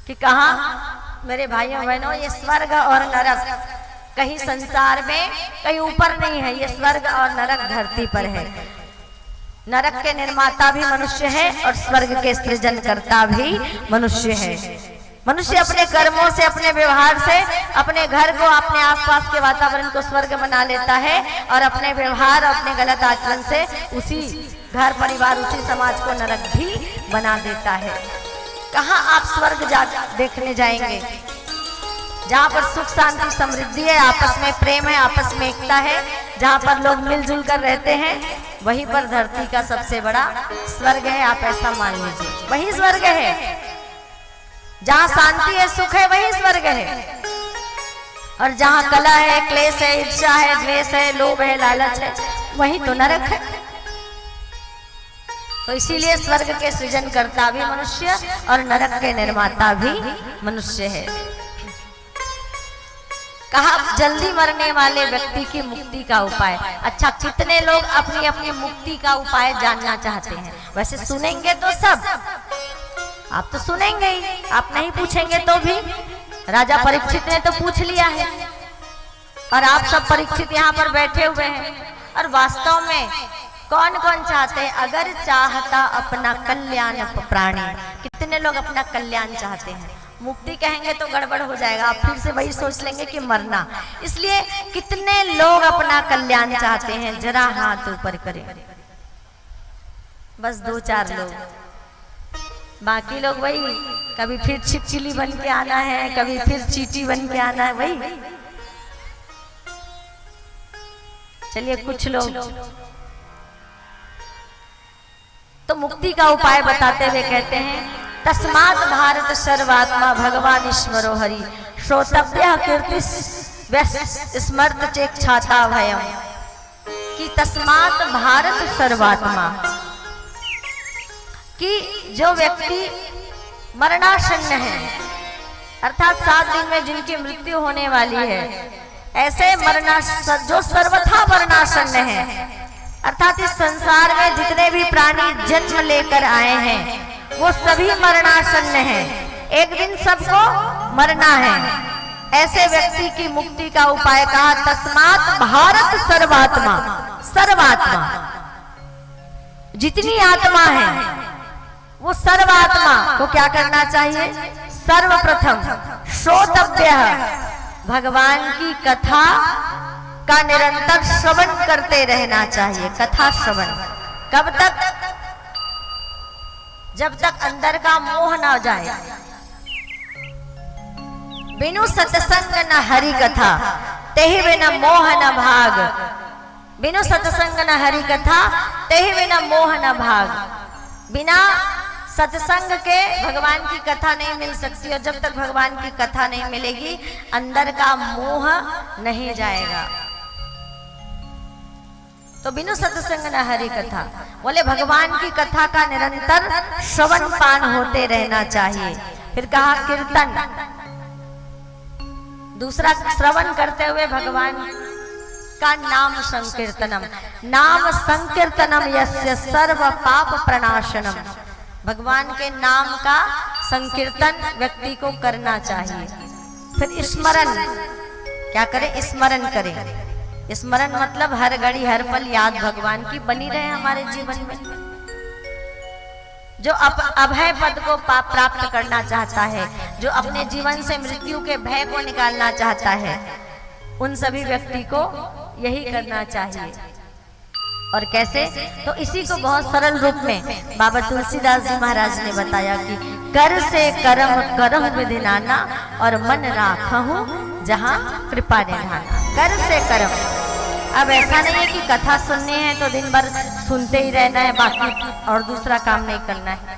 कि कहाँ? मेरे भाइयों बहनों, ये स्वर्ग और नरक कहीं संसार में कहीं ऊपर नहीं है, ये स्वर्ग और नरक धरती पर है। नरक के निर्माता भी मनुष्य है और स्वर्ग के सृजनकर्ता भी मनुष्य है। मनुष्य अपने कर्मों से, अपने व्यवहार से अपने घर को, अपने आसपास के वातावरण को स्वर्ग बना लेता है और अपने व्यवहार, अपने गलत आचरण से उसी घर परिवार, उसी समाज को नरक भी बना देता है। कहाँ आप स्वर्ग देखने जाएंगे? जहाँ पर सुख शांति समृद्धि है, आपस में प्रेम है, आपस में एकता है, जहाँ पर लोग मिलजुल कर रहते हैं, वहीं पर धरती का सबसे बड़ा स्वर्ग है। आप ऐसा मान लीजिए, वही स्वर्ग है। जहाँ शांति है, सुख है, वही स्वर्ग है। और जहाँ कला है, क्लेश है, ईर्ष्या है, द्वेष है, लोभ है, लालच है, वही तो नरक है। तो इसीलिए स्वर्ग के सृजन करता भी मनुष्य और नरक के निर्माता भी मनुष्य है। कहा जल्दी मरने वाले व्यक्ति की मुक्ति का उपाय। अच्छा, कितने लोग अपनी अपनी मुक्ति का उपाय जानना चाहते हैं? वैसे सुनेंगे तो सब, आप तो सुनेंगे ही, आप नहीं पूछेंगे तो भी। राजा परीक्षित ने तो पूछ लिया है और आप सब परीक्षित यहाँ पर बैठे हुए हैं। और वास्तव में कौन कौन चाहते हैं? अगर चाहता अपना कल्याण प्राणी, कितने लोग अपना कल्याण चाहते हैं? मुक्ति कहेंगे तो गड़बड़ हो जाएगा, आप फिर से वही सोच लेंगे कि मरना। इसलिए कितने लोग अपना कल्याण चाहते हैं? जरा हाथ ऊपर करें। बस 2-4 लोग, बाकी लोग वही कभी फिर छिपचिली बन के आना है, कभी फिर चींटी बन के आना है, वही। चलिए कुछ लोग तो मुक्ति का उपाय बताते हुए कहते हैं, तस्मात् भारत सर्वात्मा भगवान ईश्वरो हरि श्रोतव्य कीर्ति स्मर्त चेक्षाता भयम। कि तस्मात् भारत सर्वात्मा, कि जो व्यक्ति मरणासन्न है, अर्थात 7 दिन में जिनकी मृत्यु होने वाली है, ऐसे जो सर्वथा मरणासन्न है, अर्थात इस संसार में जितने भी प्राणी जन्म लेकर आए हैं वो सभी मरणासन्न हैं, एक दिन सबको मरना है। ऐसे व्यक्ति की मुक्ति का उपाय कहा, तस्मात् भारत सर्वात्मा। सर्वात्मा, जितनी आत्मा है वो सर्वात्मा को क्या करना चाहिए? सर्वप्रथम श्रोतव्य, भगवान की कथा का निरंतर श्रवण करते रहना चाहिए। कथा श्रवण कब तक? जब तक अंदर का मोह ना जाए। बिनु सत्संग न हरि कथा, तेहि बिना मोह न भाग। बिनु सत्संग न हरि कथा, तेहि बिना मोह न भाग। बिना सत्संग के भगवान की कथा नहीं मिल सकती, और जब तक भगवान की कथा नहीं मिलेगी अंदर का मोह नहीं जाएगा। तो बिनु सत्संग न हरि कथा, बोले भगवान की कथा का निरंतर श्रवण पान होते रहना चाहिए। फिर कहा कीर्तन, दूसरा श्रवण करते हुए भगवान का नाम संकीर्तनम। नाम संकीर्तनम यस्य सर्व पाप प्रणाशनम। भगवान के नाम का संकीर्तन व्यक्ति को करना चाहिए। फिर स्मरण, क्या करें? स्मरण करें। स्मरण मतलब हर घड़ी हर पल याद भगवान की बनी रहे हमारे जीवन में। जो अभय पद को प्राप्त करना चाहता है, जो अपने जीवन से मृत्यु के भय को निकालना चाहता है, उन सभी व्यक्ति को यही करना चाहिए। और कैसे? तो इसी को बहुत सरल रूप में बाबा तुलसीदास जी महाराज ने बताया कि कर से कर्म करहु विधि नाना, और मन राखहु जहाँ कृपा निधाना। कर से कर्म, अब ऐसा नहीं है कि कथा सुननी है तो दिन भर सुनते ही रहना है, बाकी और दूसरा काम नहीं करना है।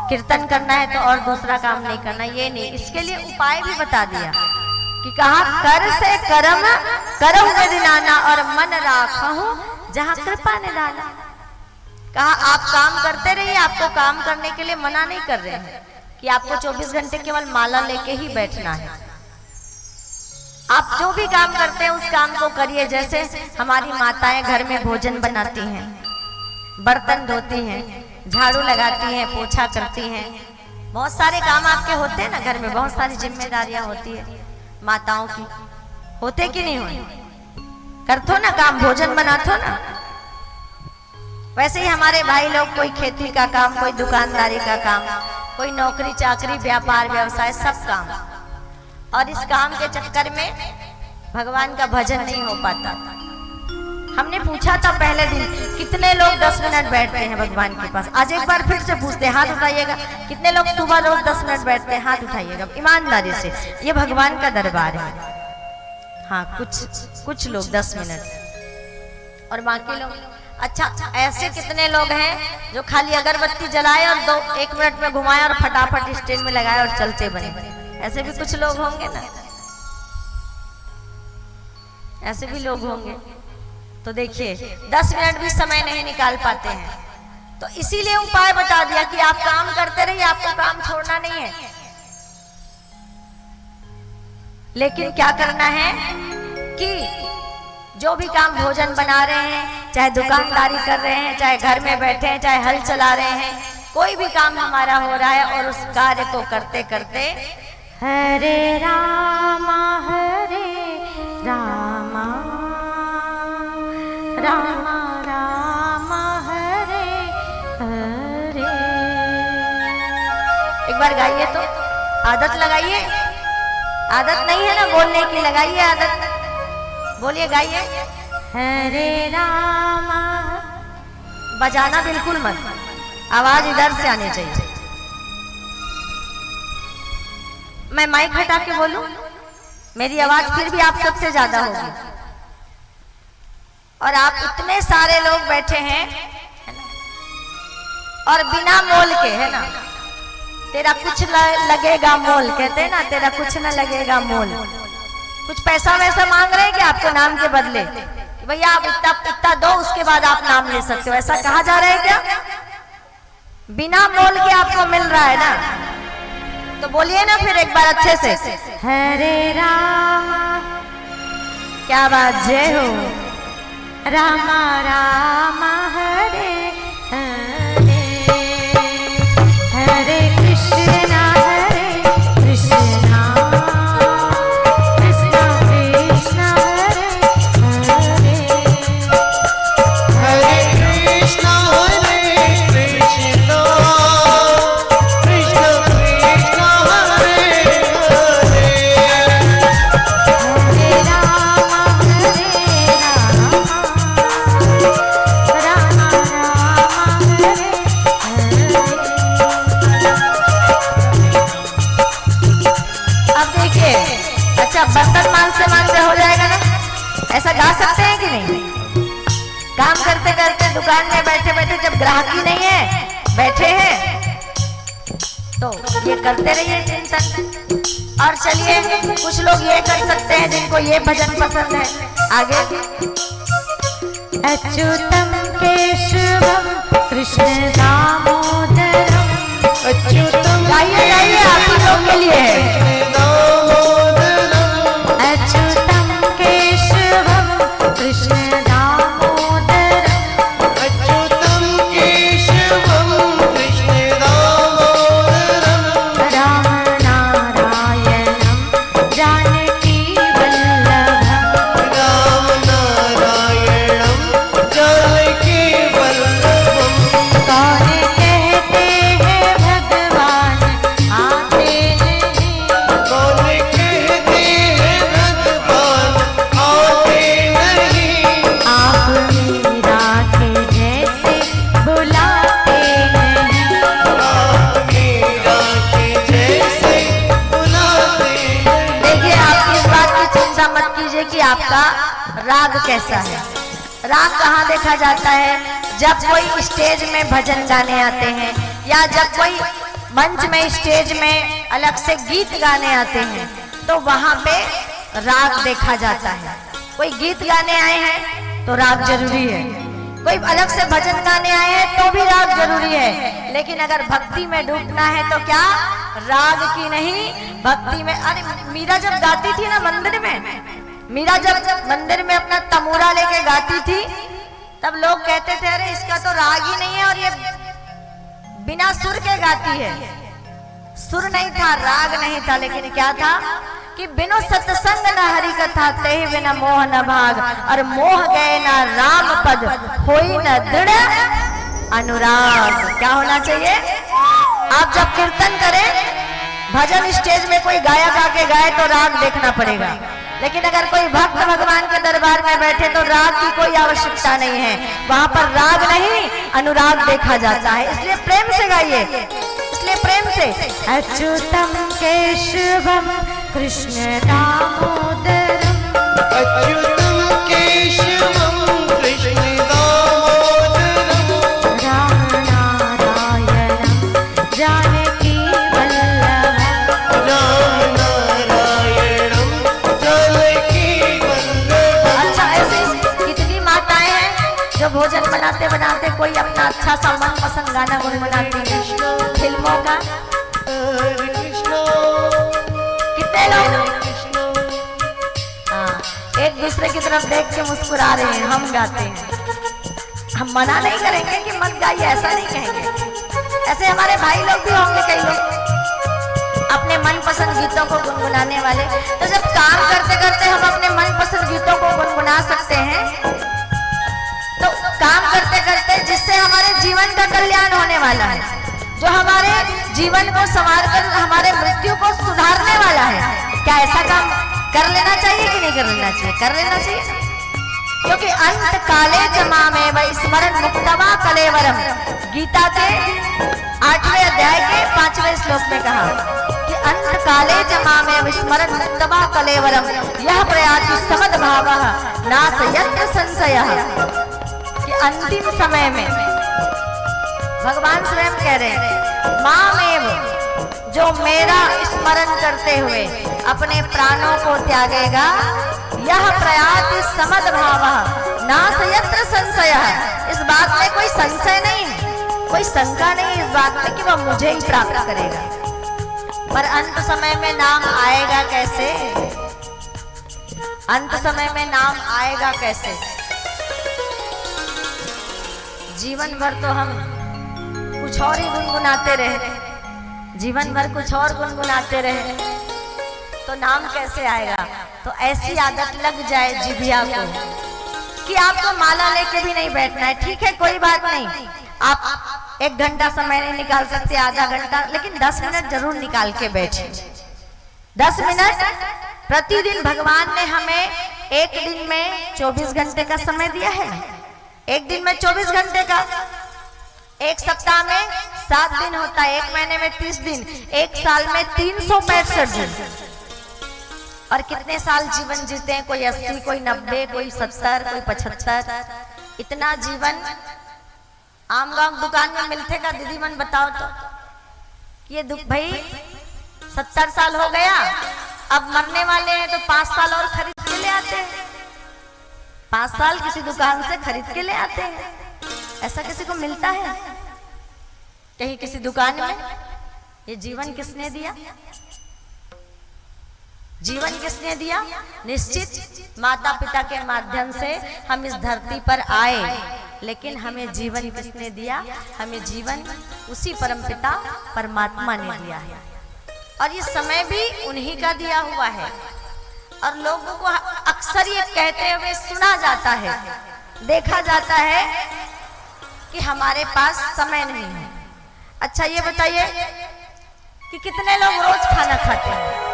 कीर्तन करना है तो और दूसरा काम नहीं करना, ये नहीं। इसके लिए उपाय भी बता दिया कि कहा कर से कर्म करहु विधि नाना, और मन राखहु जहाँ कृपा निधाना। कहा आप काम करते रहिए, आपको काम करने के लिए मना नहीं कर रहे हैं कि आपको 24 घंटे केवल माला लेके ही बैठना है। आप जो भी काम करते हैं उस काम को करिए। जैसे हमारी माताएं घर में भोजन बनाती हैं, बर्तन धोती हैं, झाड़ू लगाती हैं, पोछा करती हैं, बहुत सारे काम आपके होते हैं ना घर में, बहुत सारी जिम्मेदारियां होती है माताओं की। होते कि नहीं होते? करतो ना काम, भोजन बनातो ना। वैसे ही हमारे भाई लोग कोई खेती का काम, कोई दुकानदारी का काम, कोई नौकरी चाकरी व्यापार व्यवसाय सब काम, और इस काम के चक्कर में भगवान का भजन नहीं हो पाता। हमने पूछा था पहले दिन कितने लोग 10 मिनट बैठते हैं भगवान के पास। आज एक बार फिर से पूछते हैं, हाथ उठाइएगा। कितने लोग सुबह रोज 10 मिनट बैठते हैं? हाथ उठाइएगा ईमानदारी से। ये भगवान का दरबार है। हाँ, कुछ लोग 10 मिनट, और बाकी लोग अच्छा। ऐसे कितने लोग हैं जो खाली अगरबत्ती जलाए और 1 मिनट में घुमाए और फटाफट स्टैंड में लगाए और चलते बने? ऐसे भी कुछ लोग होंगे ना, ऐसे भी लोग होंगे। तो देखिए 10 मिनट भी समय नहीं निकाल पाते हैं। तो इसीलिए उपाय बता दिया कि आप काम करते रहिए, आपको काम छोड़ना नहीं है। लेकिन क्या करना है कि जो भी काम, भोजन बना रहे हैं, चाहे दुकानदारी कर रहे हैं, चाहे घर में बैठे हैं, चाहे हल चला रहे हैं, कोई भी काम हमारा हो रहा है और उस कार्य को करते करते हरे रामा रामा रामा हरे हरे। एक बार गाइए तो, आदत लगाइए। आदत नहीं है ना बोलने की, लगाइए आदत। बोलिए, गाइए हरे रामा। बजाना बिल्कुल मत, आवाज इधर से आनी चाहिए। मैं माइक हटा के बोलूं, मेरी आवाज फिर भी आप सबसे ज्यादा होगी। और आप इतने सारे लोग बैठे हैं और बिना मोल के, है ना, तेरा कुछ लगेगा मोल, कहते हैं ना, तेरा कुछ न लगेगा मोल। कुछ पैसा वैसा मांग रहे हैं कि आपको नाम के बदले, भैया आप इतना दो, उसके बाद आप नाम ले सकते हो, ऐसा कहा जा रहा है क्या? बिना मोल के आपको मिल रहा है ना। तो बोलिए ना फिर एक बार अच्छे से, हरे रामा। क्या बात, जय हो। रामा रामा हरे हरे, हरे कृष्णा कृष्णा कृष्णा कृष्णा हरे हरे, हरे कृष्णा कृष्णा कृष्णा कृष्णा हरे हरे, हरे रामा रामा रामा हरे हरे। अब देखिए, अच्छा बर्तन मांजते हो जाएगा ना, ऐसा गा सकते हैं कि नहीं? काम करते करते दुकान में बैठे बैठे, जब ग्राहकी नहीं है, बैठे हैं, तो ये करते रहिए चिंतन। और चलिए कुछ लोग ये कर सकते हैं जिनको ये भजन पसंद है। आगे, अच्युतम केशवम कृष्ण दामोदरम। अच्युतम गाइए गाइए, आप ही लोग के लिए है। दामोदरम, अच्युतम केशवम कृष्ण दामोदरम, अच्युतम केशवम कृष्ण दामोदरम, राम नारायणम जानकी वल्लभम। राम नारायणम जानकी वल्लभम। कौन कहते हैं भगवान आते नहीं, कौन कहते हैं भगवान आते नहीं, आप मीरा के जैसे बुलाते नहीं। आप मीरा के जैसे बुलाते हैं। देखिए, आप इस बात की चिंता मत कीजिए कि आपका राग कैसा है। राग कहाँ देखा जाता है? जब कोई स्टेज में भजन गाने आते हैं, या जब कोई मंच में, स्टेज में अलग से गीत गाने आते हैं, तो वहां पे राग देखा जाता है। कोई गीत गाने आए हैं तो राग जरूरी है, कोई अलग से भजन गाने आए हैं तो भी राग जरूरी है। लेकिन अगर भक्ति में डूबना है तो क्या, राग की नहीं, भक्ति में। अरे मीरा जब गाती थी ना मंदिर में, मीरा जब मंदिर में अपना तमूरा लेके गाती थी, तब लोग कहते थे अरे इसका तो राग ही नहीं है और ये बिना सुर के गाती है। सुर नहीं था, राग नहीं था, लेकिन क्या था कि बिनु सत्संग न हरि कथा, ते बिना मोह न भाग, और मोह गए न राम पद, होई न दृढ़ अनुराग। क्या होना चाहिए? आप जब कीर्तन करें, भजन स्टेज में कोई गायक आके गाए तो राग देखना पड़ेगा, लेकिन अगर कोई भक्त भगवान के दरबार में बैठे तो राग की कोई आवश्यकता नहीं है, वहां पर राग नहीं अनुराग देखा जाता है। इसलिए प्रेम से गाइए, इसलिए प्रेम से अच्युतम केशवम कृष्ण दामोदरम, अच्युतम केशवम कृष्ण दामोदरम, राम नारायणम जानकी वल्लभम, राम नारायणम जानकी वल्लभम। अच्छा, ऐसे कितनी माताएं हैं जो भोजन बनाते बनाते कोई अपना अच्छा सा मनपसंद गाना गुनगुनाती है फिल्मों का। हरे कृष्णा कितने लोग हाँ, एक दूसरे की तरफ देख के मुस्कुरा रहे हैं, हम गाते हैं। हम मना नहीं करेंगे कि मत गाइए, ऐसा नहीं कहेंगे। ऐसे हमारे भाई लोग भी होंगे, कई लोग अपने मनपसंद गीतों को गुनगुनाने वाले। तो जब काम करते करते हम अपने मनपसंद गीतों को गुनगुना सकते हैं, तो काम करते करते जिससे हमारे जीवन का कल्याण होने वाला है, जो हमारे जीवन को संवार कर हमारे मृत्यु को सुधारने वाला है, क्या ऐसा काम कर लेना चाहिए कि नहीं कर लेना चाहिए? कर लेना चाहिए, क्योंकि अंत काले जमा में वह स्मरण मुक्तवा कलेवरम, गीता के 8वें अध्याय के 5वें श्लोक में कहा कि अंत काले जमा में विस्मरण मुक्तवा कलेवरम यह प्रयाति समद भावः नास यत्र संशयः, कि अंतिम समय में भगवान स्वयं कह रहे हैं मामेव, जो मेरा स्मरण करते हुए अपने प्राणों को त्यागेगा, यह प्रयाति समद भावः नास यत्र संशयः, इस बात में कोई संशय नहीं है, कोई शंका नहीं इस बात में कि वह मुझे ही प्राप्त करेगा। पर अंत समय में नाम आएगा कैसे? अंत समय में नाम आएगा कैसे? जीवन भर तो हम कुछ और ही गुनगुनाते रहे, जीवन भर कुछ और गुनगुनाते रहे, तो नाम कैसे आएगा? तो ऐसी आदत लग जाए जिभिया को कि आपको माला लेके भी नहीं बैठना है। ठीक है, कोई बात नहीं, आप 1 घंटा समय नहीं निकाल सकते, आधा घंटा, लेकिन 10 मिनट जरूर निकाल के बैठे। 10 मिनट प्रतिदिन भगवान ने हमें एक दिन में 24 घंटे का समय दिया है, एक दिन में 24 घंटे का, एक सप्ताह में 7 दिन होता है, एक महीने में 30 दिन, एक साल में 365 दिन। और कितने साल जीवन जीते हैं? कोई 80, कोई 90, कोई 70, कोई 75। इतना जीवन आम गांव दुकान में मिलते का? दीदी मन बताओ तो, ये भाई 70 साल हो गया, अब मरने वाले हैं तो 5 साल और खरीद के ले आते हैं, 5 साल किसी दुकान से खरीद के ले आते हैं। ऐसा किसी को मिलता है कहीं किसी दुकान में? ये जीवन किसने दिया? जीवन किसने दिया? निश्चित माता पिता के माध्यम से हम इस धरती पर आए, लेकिन हमें जीवन किसने दिया? हमें जीवन उसी परमपिता परमात्मा ने दिया है, और ये समय भी उन्हीं का दिया हुआ है। और लोगों को अक्सर ये कहते हुए सुना जाता है, देखा जाता है कि हमारे पास समय नहीं है। अच्छा ये बताइए कि कितने लोग रोज खाना खाते हैं?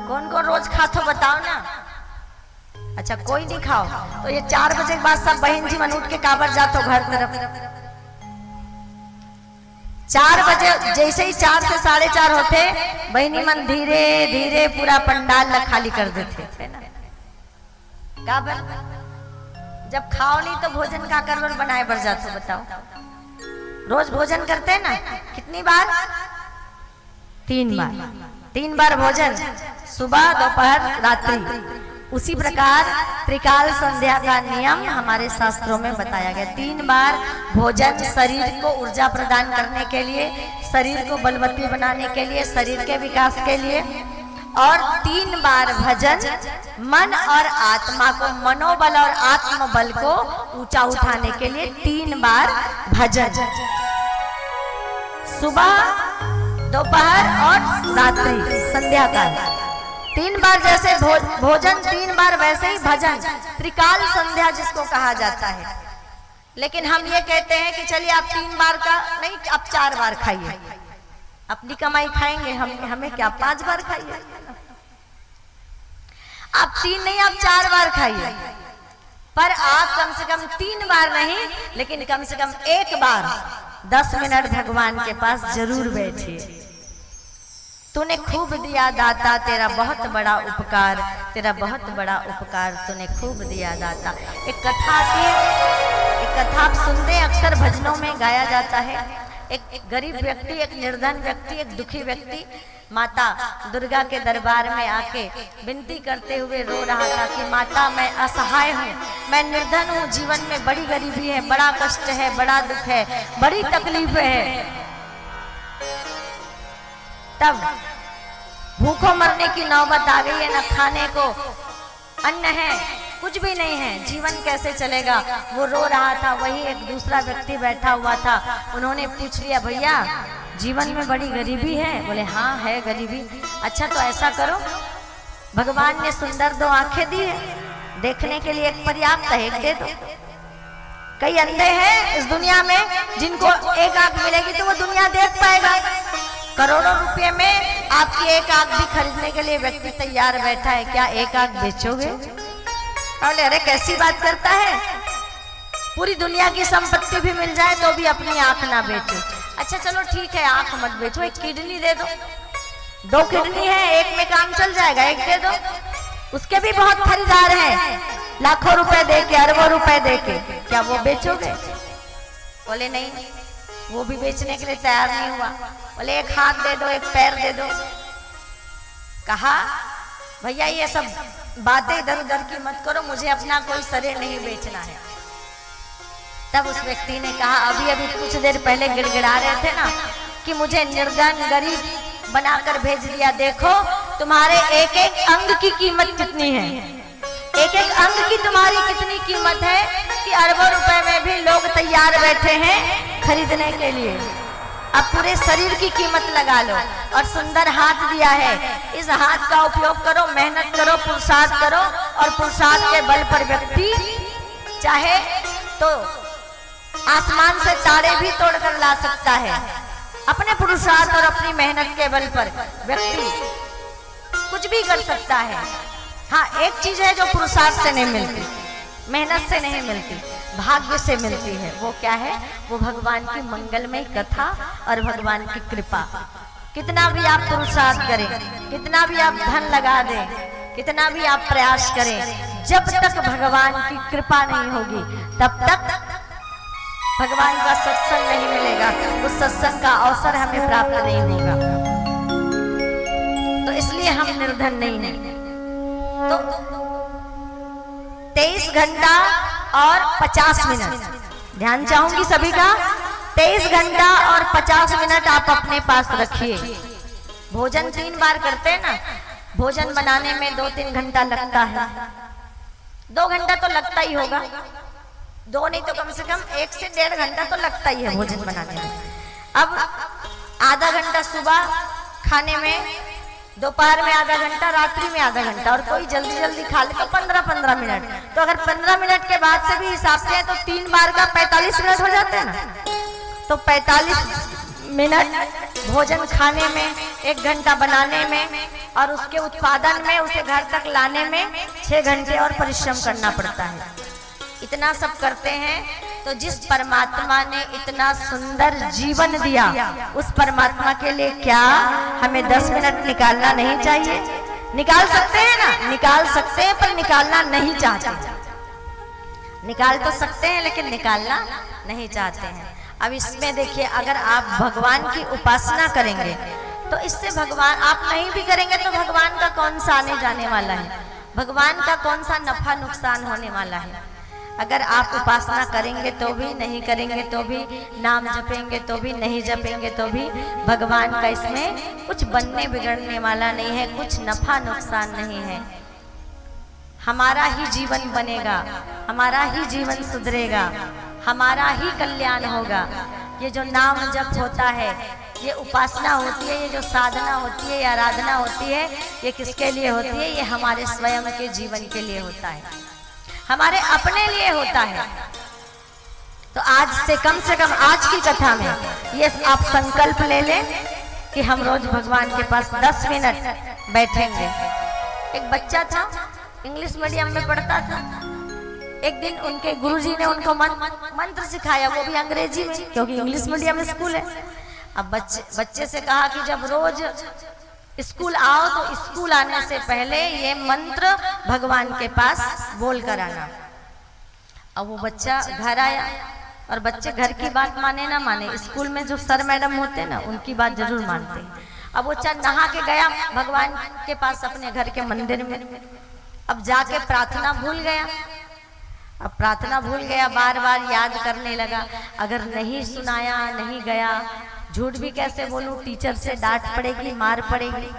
कौन कौन रोज खाते हो बताओ ना। अच्छा कोई नहीं खाओ तो ये 4 बजे के बाद सब बहन जी मन उठ के काबर जातो घर तरफ। 4 बजे जैसे ही 4 से 4:30 होते बहनी मन धीरे धीरे पूरा पंडाल ला खाली कर देते है ना। काबर जब खाओ नहीं तो भोजन का करवर बनाए बर जाते बताओ। रोज भोजन करते हैं ना, कितनी बार? 3 बार। 3 बार भोजन, सुबह दोपहर रात्रि। उसी प्रकार त्रिकाल संध्या का नियम हमारे शास्त्रों में बताया गया। 3 बार भोजन शरीर को ऊर्जा प्रदान करने के लिए, शरीर को बलवती बनाने के लिए, शरीर के विकास के लिए, और 3 बार भजन मन और आत्मा को, मनोबल और आत्मबल को ऊंचा उठाने के लिए 3 बार भजन, सुबह दोपहर और रात्रि संध्या काल। 3 बार जैसे भोजन, 3 बार वैसे ही भजन, त्रिकाल संध्या जिसको कहा जाता है। लेकिन हम ये कहते हैं कि चलिए आप 3 बार का नहीं, आप 4 बार खाइए, अपनी कमाई खाएंगे, हमें क्या 5 बार खाइए। आप 3 नहीं, आप 4 बार खाइए, पर आप कम से कम 3 बार नहीं, लेकिन कम से कम 1 बार 10 मिनट भगवान के पास जरूर बैठिए। तूने खूब दिया दाता, तेरा बहुत बड़ा उपकार, तेरा बहुत बड़ा उपकार, तूने खूब दिया दाता। एक कथा आती है, एक कथा आप सुनते हैं, अक्सर भजनों में गाया जाता है। एक गरीब व्यक्ति, एक निर्धन व्यक्ति, एक दुखी व्यक्ति माता दुर्गा के दरबार में आके विनती करते हुए रो रहा था कि माता मैं असहाय हूँ, मैं निर्धन हूँ, जीवन में बड़ी गरीबी है, बड़ा कष्ट है, बड़ा दुख है, बड़ी तकलीफ है। तब भूखों मरने की नौबत आ गई है, न खाने को अन्न है, कुछ भी नहीं है, जीवन कैसे चलेगा। वो रो रहा था, वही एक दूसरा व्यक्ति बैठा हुआ था। उन्होंने पूछ लिया, भैया जीवन में बड़ी गरीबी है? बोले हाँ है गरीबी। अच्छा तो ऐसा करो, भगवान ने सुंदर 2 आंखें दी है, देखने के लिए एक पर्याप्त है, एक दे दो। कई अंधे हैं इस दुनिया में जिनको एक आंख मिलेगी तो वो दुनिया देख पाएगा। करोड़ों रुपए में आपकी एक आंख भी खरीदने के लिए व्यक्ति तैयार बैठा है, क्या एक आंख बेचोगे? बोले अरे कैसी बात करता है, पूरी दुनिया की संपत्ति भी मिल जाए तो भी अपनी आंख ना बेचो। अच्छा चलो ठीक है, आंख मत बेचो, एक किडनी दे दो, 2 किडनी है, एक में काम चल जाएगा, एक दे दो। उसके भी बहुत खरीदार हैं, लाखों रुपए दे के, अरबों रुपए दे के, क्या वो बेचोगे? बोले नहीं, वो भी बेचने के लिए तैयार नहीं हुआ। बोले एक हाथ दे दो, एक पैर दे दो। कहा भैया ये सब बातें इधर उधर की मत करो, मुझे अपना कोई शरीर नहीं बेचना है। तब उस व्यक्ति ने कहा, अभी अभी कुछ देर पहले गिड़गिड़ा रहे थे ना कि मुझे निर्धन गरीब बनाकर भेज दिया, देखो तुम्हारे एक एक अंग की कीमत कितनी है, एक एक अंग की तुम्हारी कितनी कीमत है कि अरबों रुपए में भी लोग तैयार बैठे हैं खरीदने के लिए। अब पूरे शरीर की कीमत लगा लो। और सुंदर हाथ दिया है, इस हाथ का उपयोग करो, मेहनत करो, पुरुषार्थ करो, और पुरुषार्थ के बल पर व्यक्ति चाहे तो आसमान से तारे भी तोड़कर ला सकता है। अपने पुरुषार्थ और अपनी मेहनत के बल पर व्यक्ति कुछ भी कर सकता है। हाँ एक चीज है जो पुरुषार्थ से नहीं मिलती, मेहनत से नहीं मिलती, भाग्य से मिलती है। वो क्या है? वो भगवान की मंगलमय कथा और भगवान की कृपा। कितना भी आप पुरुषार्थ करें, कितना भी आप धन लगा दें, कितना भी आप प्रयास करें, जब तक भगवान की कृपा नहीं होगी तब तक भगवान का सत्संग नहीं मिलेगा, उस सत्संग का अवसर हमें प्राप्त नहीं होगा। तो इसलिए हम निर्धन नहीं हैं। तो 23 घंटा और 50 मिनट ध्यान चाहूंगी सभी का। 23 घंटा और 50 मिनट आप अपने पास रखिए। भोजन 3 बार करते हैं ना, भोजन बनाने में 2-3 घंटा लगता है, 2 घंटा तो लगता ही होगा, 2 नहीं तो कम से कम 1 से 1.5 घंटा तो लगता ही है भोजन बनाने में। अब आधा घंटा सुबह खाने में, दोपहर में आधा घंटा, रात्रि में आधा घंटा, और कोई जल्दी जल्दी खा ले तो 15-15 मिनट। तो अगर 15 मिनट के बाद से भी हिसाब से तो 3 बार का 45 मिनट हो जाते हैं ना। तो 45 मिनट भोजन खाने में, 1 घंटा बनाने में, और उसके उत्पादन में, उसे घर तक लाने में 6 घंटे और परिश्रम करना पड़ता है। इतना सब करते हैं तो जिस परमात्मा ने इतना सुंदर जीवन दिया, उस परमात्मा के लिए क्या हमें 10 मिनट निकालना नहीं चाहिए? निकाल सकते हैं ना, निकाल सकते हैं, पर निकालना नहीं चाहते। निकाल तो सकते हैं लेकिन निकालना नहीं चाहते हैं। अब इसमें देखिए, अगर आप भगवान की उपासना करेंगे तो इससे भगवान, आप नहीं भी करेंगे तो भगवान का कौन सा आने जाने वाला है, भगवान का कौन सा नफा नुकसान होने वाला है। अगर आप उपासना करेंगे तो भी, नहीं करेंगे तो भी, नाम जपेंगे तो भी, नहीं जपेंगे तो भी, भगवान का इसमें कुछ बनने बिगड़ने वाला नहीं है, कुछ नफा नुकसान नहीं है। हमारा ही जीवन बनेगा, हमारा ही जीवन सुधरेगा, हमारा ही कल्याण होगा। ये जो नाम जप होता है, ये उपासना होती है, ये जो साधना होती है, ये आराधना होती है, ये किसके लिए होती है? ये हमारे स्वयं के जीवन के लिए होता है, हमारे अपने लिए होता है। तो आज से कम आज की कथा में ये आप संकल्प ले लें कि हम रोज भगवान के पास 10 मिनट बैठेंगे। एक बच्चा था, इंग्लिश मीडियम में पढ़ता था। एक दिन उनके गुरुजी ने उनको मंत्र सिखाया, वो भी अंग्रेजी में, क्योंकि इंग्लिश मीडियम स्कूल है। अब बच्चे से कहा कि जब रोज स्कूल आओ तो स्कूल आने से पहले ये मंत्र भगवान के पास बोल कर आना। अब वो बच्चा घर आया, और बच्चे घर की बात माने ना माने, स्कूल में जो सर मैडम होते ना उनकी बात जरूर मानते हैं। अब वो चल नहा के गया भगवान के पास अपने घर के मंदिर में। अब जाके प्रार्थना भूल गया। अब प्रार्थना भूल गया, बार बार याद करने लगा, अगर नहीं सुनाया नहीं गया, झूठ भी कैसे बोलूं, टीचर से डांट पड़ेगी, मार पड़ेगी।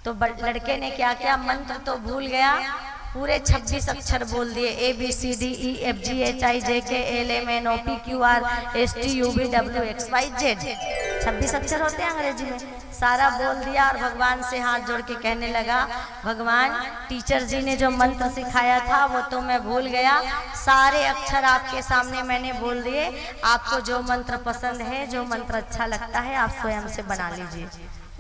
तो लड़के ने क्या किया, मंत्र तो भूल गया, पूरे 26 अक्षर बोल दिए, ABCDEFGHIJKLMNOPQRSTUVWXYZ। 26 अक्षर होते हैं अंग्रेजी में, सारा बोल दिया और भगवान से हाथ जोड़ के कहने लगा, भगवान टीचर जी ने जो मंत्र सिखाया था वो तो मैं भूल गया, सारे अक्षर आपके सामने मैंने बोल दिए। आपको जो मंत्र पसंद है, जो मंत्र अच्छा लगता है, आप स्वयं से बना लीजिए।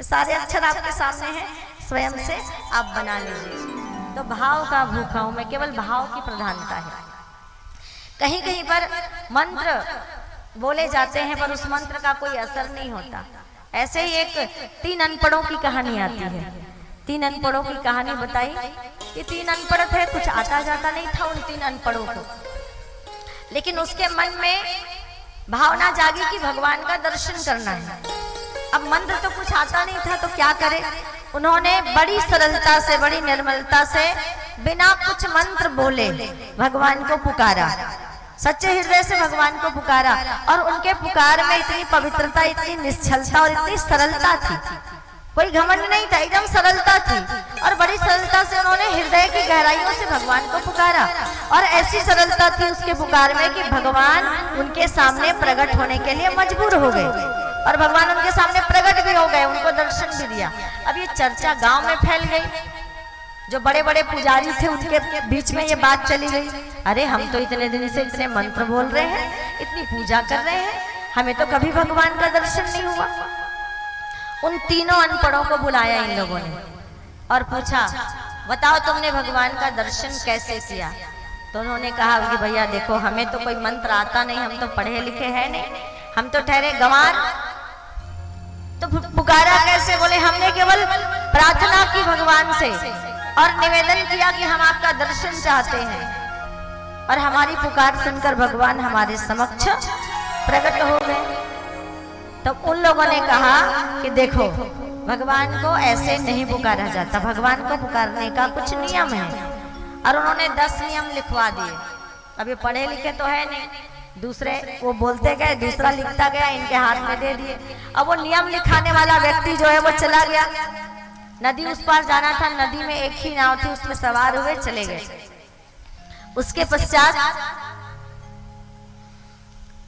सारे अक्षर आपके सामने हैं, स्वयं से आप बना लीजिए। तो भाव का भूखा हूं मैं, केवल भाव की प्रधानता है। कहीं कहीं पर मंत्र बोले जाते हैं पर उस मंत्र का कोई असर नहीं होता। ऐसे ही एक 3 अनपढ़ों की कहानी आती है। 3 अनपढ़ों की कहानी बताई कि 3 अनपढ़ थे, कुछ आता जाता नहीं था उन 3 अनपढ़ों को, लेकिन उसके मन में भावना जागी कि भगवान का दर्शन करना है। अब मंत्र तो कुछ आता नहीं था, तो क्या करे, उन्होंने बड़ी सरलता से, बड़ी निर्मलता से, बिना कुछ मंत्र बोले भगवान को पुकारा, सच्चे हृदय से भगवान को पुकारा। और उनके पुकार में इतनी पवित्रता, इतनी निश्चलता और इतनी सरलता थी, कोई घमंड नहीं था, एकदम सरलता थी। और बड़ी सरलता से उन्होंने हृदय की गहराइयों से भगवान को पुकारा, और ऐसी सरलता थी उसके पुकार में कि भगवान उनके सामने प्रकट होने के लिए मजबूर हो गए, और भगवान उनके सामने प्रकट भी हो गए, उनको दर्शन भी दिया। अब ये चर्चा गांव में फैल गई, जो बड़े बड़े पुजारी थे उनके बीच में ये बात चली गई, अरे हम तो इतने दिन से इतने मंत्र बोल रहे हैं, इतनी पूजा कर रहे हैं, हमें तो कभी भगवान का दर्शन नहीं हुआ। उन तीनों अनपढ़ों को बुलाया इन लोगों ने और पूछा, बताओ तुमने भगवान का दर्शन कैसे किया। तो उन्होंने कहा कि भैया देखो, हमें तो कोई मंत्र आता नहीं, हम तो पढ़े लिखे हैं नहीं, हम तो ठहरे गंवार। तो पुकारा कैसे, बोले हमने केवल प्रार्थना की भगवान से और निवेदन किया कि हम आपका दर्शन चाहते हैं, और हमारी पुकार सुनकर भगवान हमारे समक्ष प्रकट हो गए। तो उन लोगों ने कहा कि देखो, भगवान को ऐसे नहीं पुकारा जाता, भगवान को पुकारने का कुछ नियम है। और उन्होंने 10 नियम लिखवा दिए। अब ये पढ़े लिखे तो है नहीं, दूसरे वो बोलते गए, दूसरा लिखता गया, इनके हाथ में दे दिए। अब वो नियम लिखाने वाला व्यक्ति जो है वो चला गया, नदी उस पार जाना था, नदी में एक ही नाव थी, उसमें सवार हुए चले गए। उसके पश्चात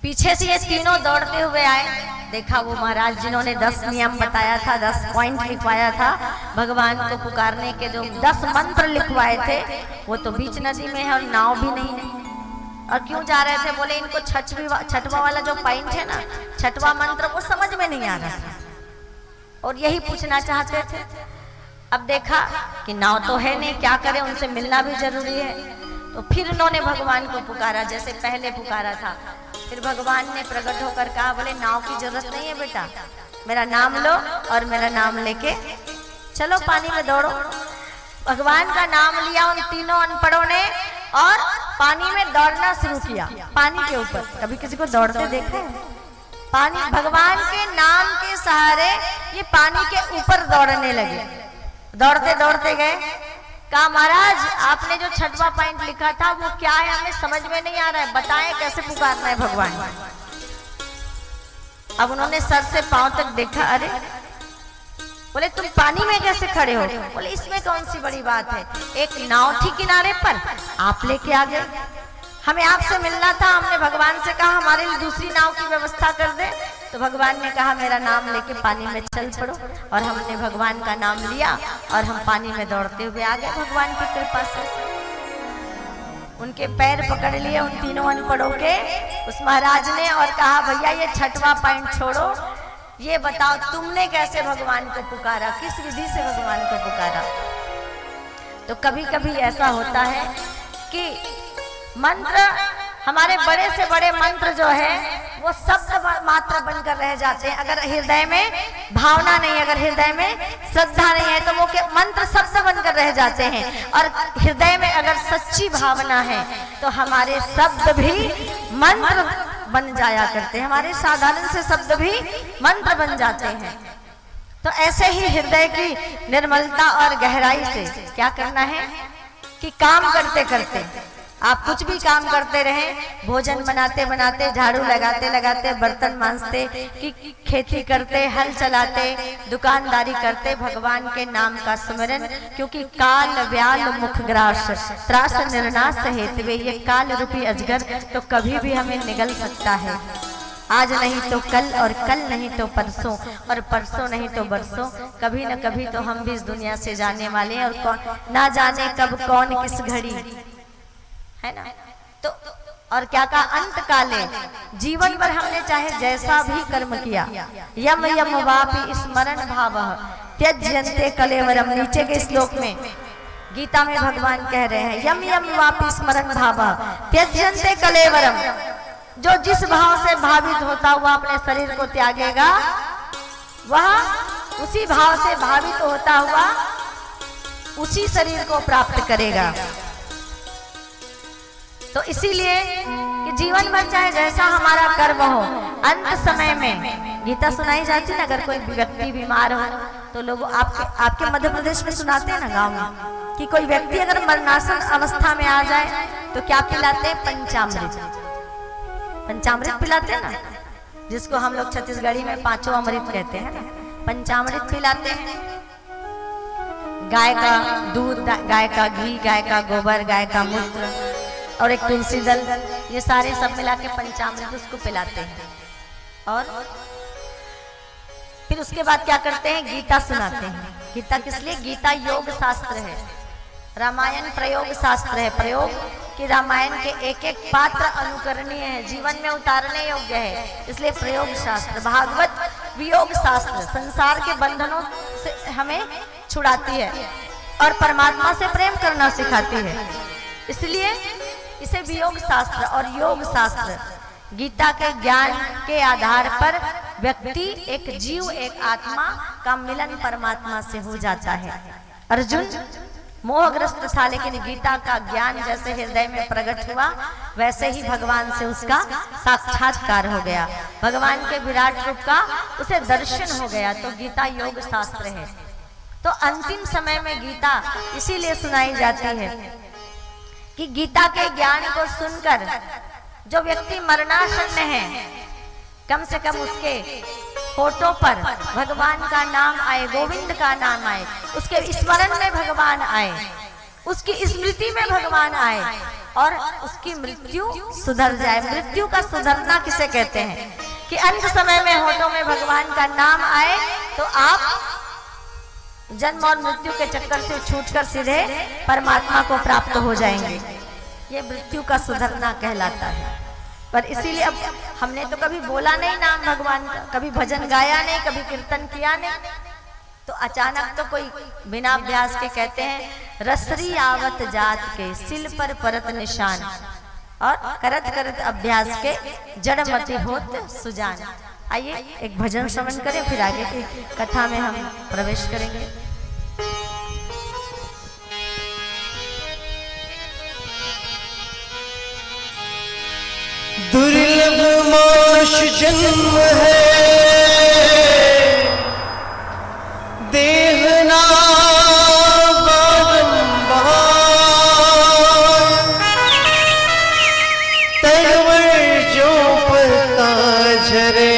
पीछे से ये तीनों दौड़ते हुए आए, देखा वो महाराज जिन्होंने 10 नियम बताया था, 10 पॉइंट लिखवाया था, भगवान को पुकारने के जो 10 मंत्र लिखवाए थे, वो तो बीच नदी में है और नाव भी नहीं है। और क्यों जा रहे थे, बोले इनको छठवा वाला जो पॉइंट है ना, छठवा मंत्र, वो समझ में नहीं आ रहा था और यही पूछना चाहते थे। अब देखा कि नाव तो है नहीं, क्या करें, उनसे मिलना भी जरूरी है। तो फिर उन्होंने भगवान को पुकारा जैसे पहले पुकारा था। फिर भगवान ने प्रकट होकर कहा, बोले नाव की जरूरत नहीं है बेटा, मेरा नाम लो और मेरा नाम लेके चलो पानी में दौड़ो। भगवान का नाम लिया उन तीनों अनपढ़ों ने और पानी में दौड़ना शुरू किया, पानी के ऊपर। कभी किसी को दौड़ते देखा है? पानी, भगवान के नाम के सहारे ये पानी के ऊपर दौड़ने लगे। दौड़ते दौड़ते गए, कहा महाराज आपने जो 6वां पॉइंट लिखा था वो क्या है, हमें समझ में नहीं आ रहा है, बताएं कैसे पुकारना है भगवान। अब उन्होंने सर से पांव तक देखा, अरे, बोले तुम पानी में कैसे खड़े हो? बोले इसमें कौन सी बड़ी बात है, एक नाव थी किनारे पर, आप लेके आ गए, हमें आपसे मिलना था, हमने भगवान से कहा हमारे लिए दूसरी नाव की व्यवस्था कर दे। तो भगवान ने कहा मेरा नाम लेके पानी में चल पड़ो, और हमने भगवान का नाम लिया और हम पानी में दौड़ते हुए आ गए भगवान की कृपा से। उनके पैर पकड़ लिए उन तीनों अनपढ़ों के उस महाराज ने और कहा भैया ये छठवां पॉइंट छोड़ो, ये बताओ तुमने कैसे भगवान को पुकारा, किस विधि से भगवान को पुकारा। तो कभी कभी ऐसा होता है कि मंत्र, हमारे बड़े से बड़े मंत्र जो है वो शब्द मात्र बनकर रह जाते हैं। अगर हृदय में भावना नहीं, अगर हृदय में श्रद्धा नहीं है तो वो मंत्र शब्द बनकर रह जाते हैं। और हृदय में अगर सच्ची भावना है तो हमारे शब्द भी मंत्र बन जाया करते हैं, हमारे साधारण से शब्द भी मंत्र बन जाते हैं। तो ऐसे ही हृदय की निर्मलता और गहराई से क्या करना है कि काम करते करते आप कुछ भी काम करते रहें, भोजन बनाते बनाते, झाड़ू लगाते लगाते, बर्तन मांजते, कि खेती करते, हल चलाते, दुकानदारी करते, भगवान के नाम का स्मरण, क्योंकि काल व्याल मुख ग्रास त्रास निर्नाश हेतवे, ये काल रूपी अजगर तो कभी भी हमें निगल सकता है। आज नहीं तो कल और कल नहीं तो परसों और परसों नहीं तो बरसों, कभी न कभी तो हम भी इस दुनिया से जाने वाले हैं। और ना जाने कब कौन किस घड़ी, है ना। तो और क्या कहा, अंत काले, जीवन भर हमने चाहे जैसा भी कर्म किया, यम यम वापि स्मरण भाव त्यज्यन्ते कलेवरम। नीचे के श्लोक में गीता में भगवान कह रहे हैं यम यम वापि स्मरण भाव त्यज्यन्ते कलेवरम। जो जिस भाव से भावित होता हुआ अपने शरीर को त्यागेगा, वह उसी भाव से भावित होता हुआ उसी शरीर को प्राप्त करेगा। तो इसीलिए कि जीवन भर चाहे जैसा हमारा कर्म हो, अंत समय में गीता सुनाई जाती है ना। अगर कोई व्यक्ति बीमार हो तो लोग आपके मध्य प्रदेश में सुनाते हैं ना गांव में, कि कोई व्यक्ति अगर मरणासन अवस्था में आ जाए तो क्या पिलाते हैं, पंचामृत। पंचामृत पिलाते हैं ना, जिसको हम लोग छत्तीसगढ़ी में पांचों अमृत कहते हैं ना। पंचामृत पिलाते हैं, गाय का दूध, गाय का घी, गाय का गोबर, गाय का मूत्र और एक तुलसी दल, ये सारे सब मिला के पंचामृत उसको पिलाते हैं। और फिर उसके बाद क्या करते हैं, गीता सुनाते हैं। गीता किस लिए, गीता योग शास्त्र है, रामायण प्रयोग शास्त्र है। प्रयोग कि रामायण के एक एक पात्र अनुकरणीय है, जीवन में उतारने योग्य है, इसलिए प्रयोग शास्त्र। भागवत वियोग शास्त्र संसार के बंधनों से हमें छुड़ाती है और परमात्मा से प्रेम करना सिखाती है, इसलिए इसे वियोग शास्त्र और योग शास्त्र। गीता के ज्ञान के आधार पर व्यक्ति, एक जीव, एक आत्मा का मिलन परमात्मा से हो जाता है। अर्जुन मोहग्रस्त था, लेकिन गीता का ज्ञान जैसे हृदय में प्रकट हुआ वैसे ही भगवान से उसका साक्षात्कार हो गया, भगवान के विराट रूप का उसे दर्शन हो गया। तो गीता योग शास्त्र है। तो अंतिम समय में गीता इसीलिए सुनाई जाती है कि गीता के ज्ञान को सुनकर जो व्यक्ति मरणासन्न है, कम से कम उसके होठों पर भगवान का नाम आए, गोविंद का नाम आए, उसके स्मरण में भगवान आए, उसकी स्मृति में भगवान आए और उसकी मृत्यु सुधर जाए। मृत्यु का सुधरना किसे कहते हैं, कि अंत समय में होठों में भगवान का नाम आए तो आप जन्म और मृत्यु के चक्कर से छूटकर सीधे परमात्मा को प्राप्त हो जाएंगे। ये मृत्यु का सुधरना कहलाता है। पर इसीलिए अब हमने तो कभी बोला नहीं नाम भगवान का, कभी भजन गाया नहीं, कभी कीर्तन किया नहीं, तो अचानक तो कोई बिना अभ्यास के कहते हैं रसरी आवत जात के सिल पर परत निशान, और करत करत अभ्यास के जड़मति होत सुजान। आइए एक भजन श्रवण करें, फिर आगे की कथा में हम प्रवेश करेंगे। दुर्लभ माश जन्म है देहना बारंबार, तड़वर जो पता झरे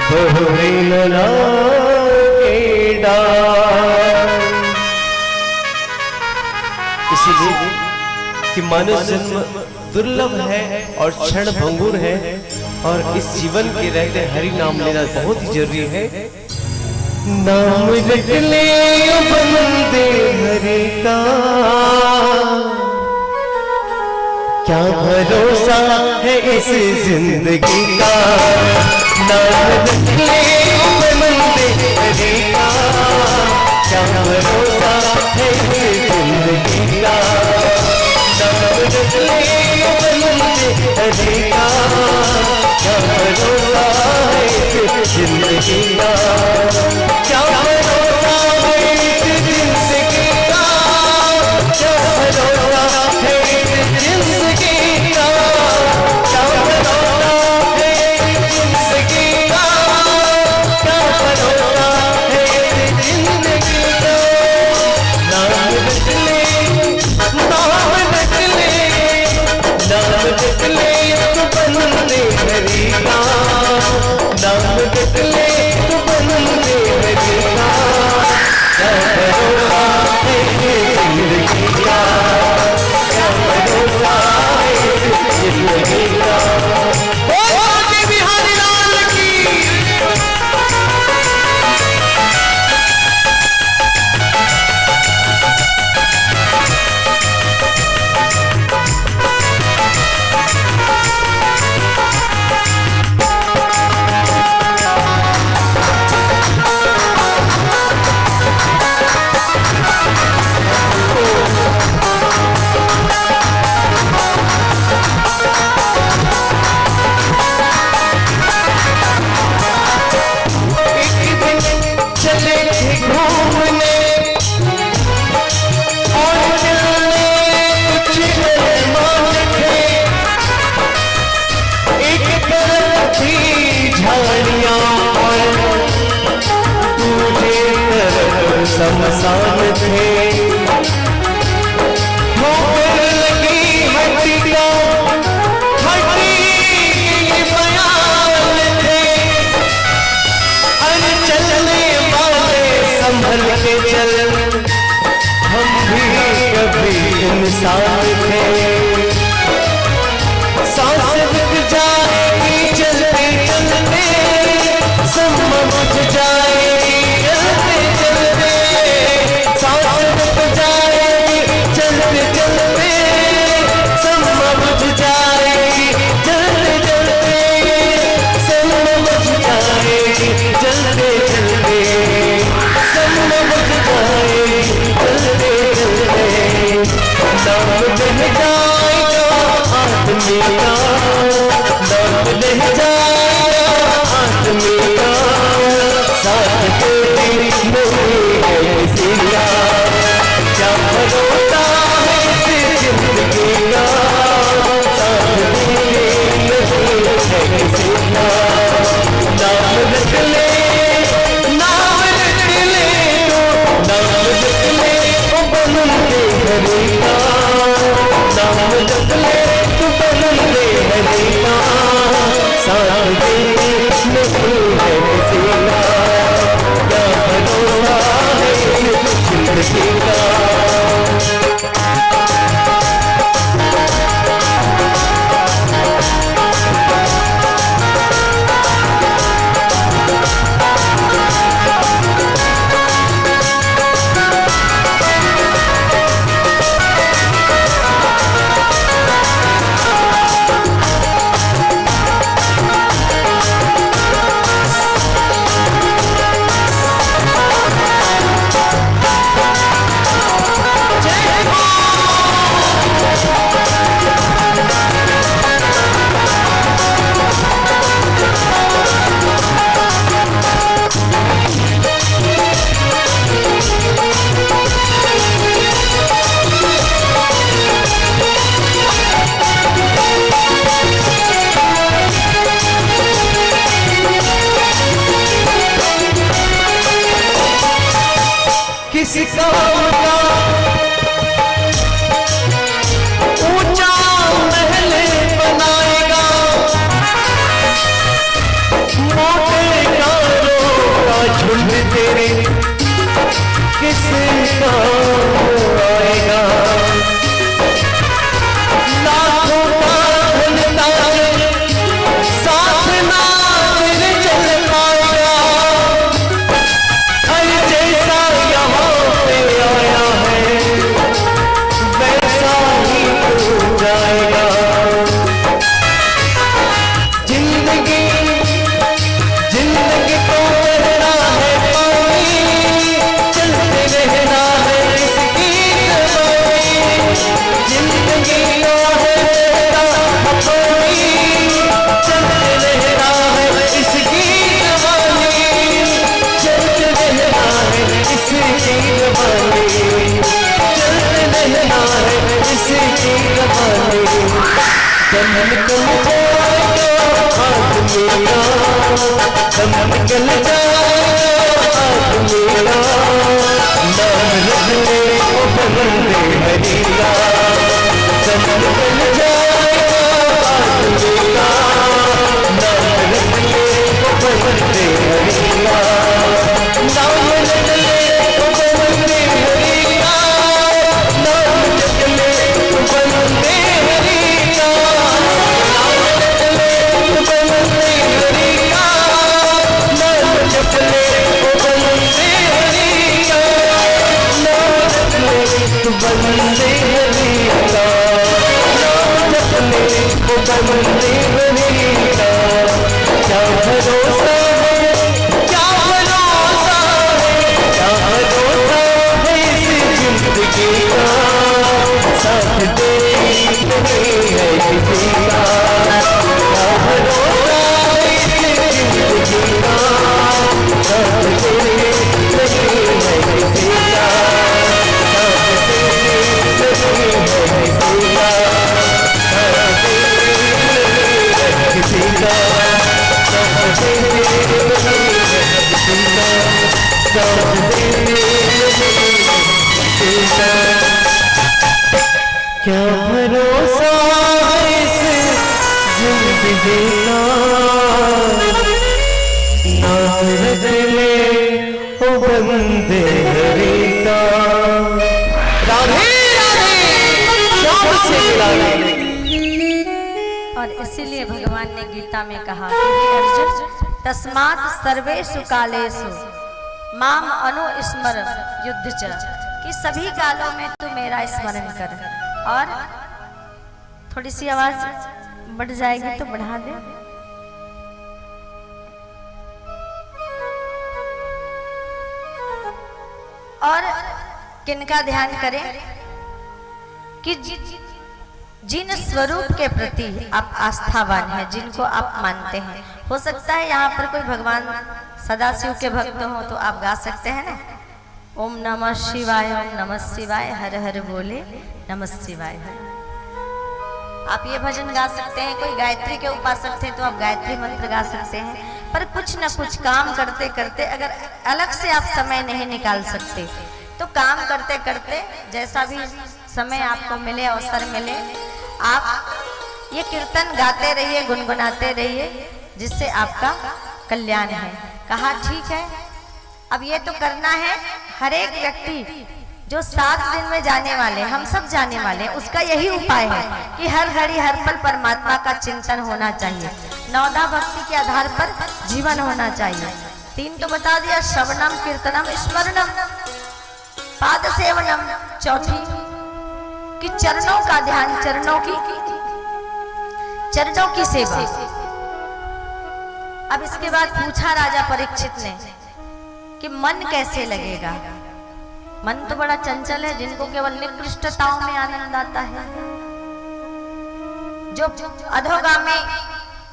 बहुरे लला के डार। इसीलिए कि मानव जन्म दुर्लभ है और क्षण भंगुर है, और इस जीवन के रहते हरि नाम लेना बहुत ही जरूरी है। नाम रट ले बंदे हरि का, क्या भरोसा है इस जिंदगी का, नाम निकले बंदे हरि का। क्या भरोसा है इस जिंदगी का, नाम निकले बंदे हरि का। क्या भरोसा है इस जिंदगी का, क्या भरोसा है इस जिंदगी का, क्या भरोसा है इस जिंदगी का, क्या भरोसा है इस जिंदगी का, क्या भरोसा है इस जिंदगी का। नाम निकले नाम निकले नाम निकले तो बंदे हरि का, नाम निकले तो बंदे हरि का। क्या भरोसा है इस जिंदगी का, क्या भरोसा है इस जिंदगी का। बिहारी लाल की चले थे घूमने और चलने कुछ अरमान थे। एक तरफ थी झाड़ियां और दूसरी तरफ शमशान थे। ठोकर लगी हड्डी को हड्डी के बयान थे। चलने वाले संभल के चल, हम भी कभी इंसान थे। सांस रुक जाएगी चलते चलते, समझ जाएगी चलते चलते। सांस रुक जाएगी चलते चलते, समझ जाएगी चलते चलते, समझ जाएगी चलते चलते, समझ जाएगी चलते चलते। नाम बह जाएगा आदमी का, नाम बह जाएगा आदमी का। साथ तेरी नहीं है किसी का, क्या भरोसा है इस जिंदगी का। साथ तेरी नहीं है किसी का। नाम निकले नाम निकले तो नाम निकले तो बंदे हरि का, नाम निकले तो बंदे हरि का। साथ तेरी नहीं है किसी का, क्या भरोसा है इस जिंदगी का। किसी काम का ऊंचा महल बनाएगा, मोटे कारों का झुंड तेरे किस काम आएगा। लाखों का धन तारे साथ ना तेरे चल पाएगा। हर जैसा यहाँ पे आया है वैसा ही हो जाएगा। कमाने, चलते रहना है इसकी कमाने। दम निकल जाए हाथ मेरा, दम निकल जाए हाथ मेरा, नाम रख ले ओ बंदे हरि का। दम निकल जाए हाथ मेरा, नाम रख ले ओ बंदे हरि का, नाम रख ले ओ बंदे हरि का, नाम रख ले ओ बंदे हरि का, नाम रख ले ओ बंदे हरि का, नाम रख ले ओ बंदे हरि का, नाम रख ले ओ बंदे हरि का, नाम रख ले ओ बंदे हरि का। क्या भरोसा है, क्या भरोसा है, क्या भरोसा है इस जिंदगी का, साथ दे नहीं है किसी का। क्या भरोसा है इस जिंदगी का, साथ दे नहीं है किसी का, साथ दे नहीं है किसी का, साथ दे नहीं है किसी का, क्या भरोसा है इस जिंदगी का, नाम रख ले ओ बंदे हरि का। राधे राधे, श्याम से राधे। और इसीलिए भगवान ने गीता में कहा कि हे अर्जुन, तस्मात् सर्वेषु कालेषु माम अनुस्मर युद्ध च, कि सभी कालों में तू मेरा स्मरण कर। और थोड़ी सी आवाज बढ़ जाएगी तो बढ़ा दे। और किनका ध्यान करें कि जिन स्वरूप के प्रति आप आस्थावान हैं, जिनको आप मानते हैं। हो सकता है यहाँ पर कोई भगवान सदाशिव के भक्त हो तो आप गा सकते हैं ना, ओम नमः शिवाय, ओम नमः शिवाय, हर हर बोले नमः शिवाय। आप ये भजन गा सकते हैं। कोई गायत्री के उपासक थे तो आप गायत्री मंत्र गा सकते हैं। पर कुछ न कुछ काम करते करते अगर अलग से आप समय नहीं निकाल सकते तो काम करते करते जैसा भी समय आपको मिले, अवसर मिले, आप ये कीर्तन गाते रहिए, गुनगुनाते रहिए, जिससे आपका कल्याण है। कहा ठीक है, अब ये तो करना है। हर एक व्यक्ति जो 7 दिन में जाने वाले, हम सब जाने वाले, उसका यही उपाय है कि हर घड़ी हर पल परमात्मा का चिंतन होना चाहिए। नवदा भक्ति के आधार पर जीवन होना चाहिए। 3 तो बता दिया, श्रवणम, कीर्तनम, स्मरणम, पाद सेवनम। चौथी कि चरणों का ध्यान, चरणों की सेवा। अब इसके बाद पूछा राजा परीक्षित ने कि मन कैसे लगेगा। मन तो बड़ा चंचल है, जिनको केवल निकृष्टताओं में आनंद आता है, जो अधोगामी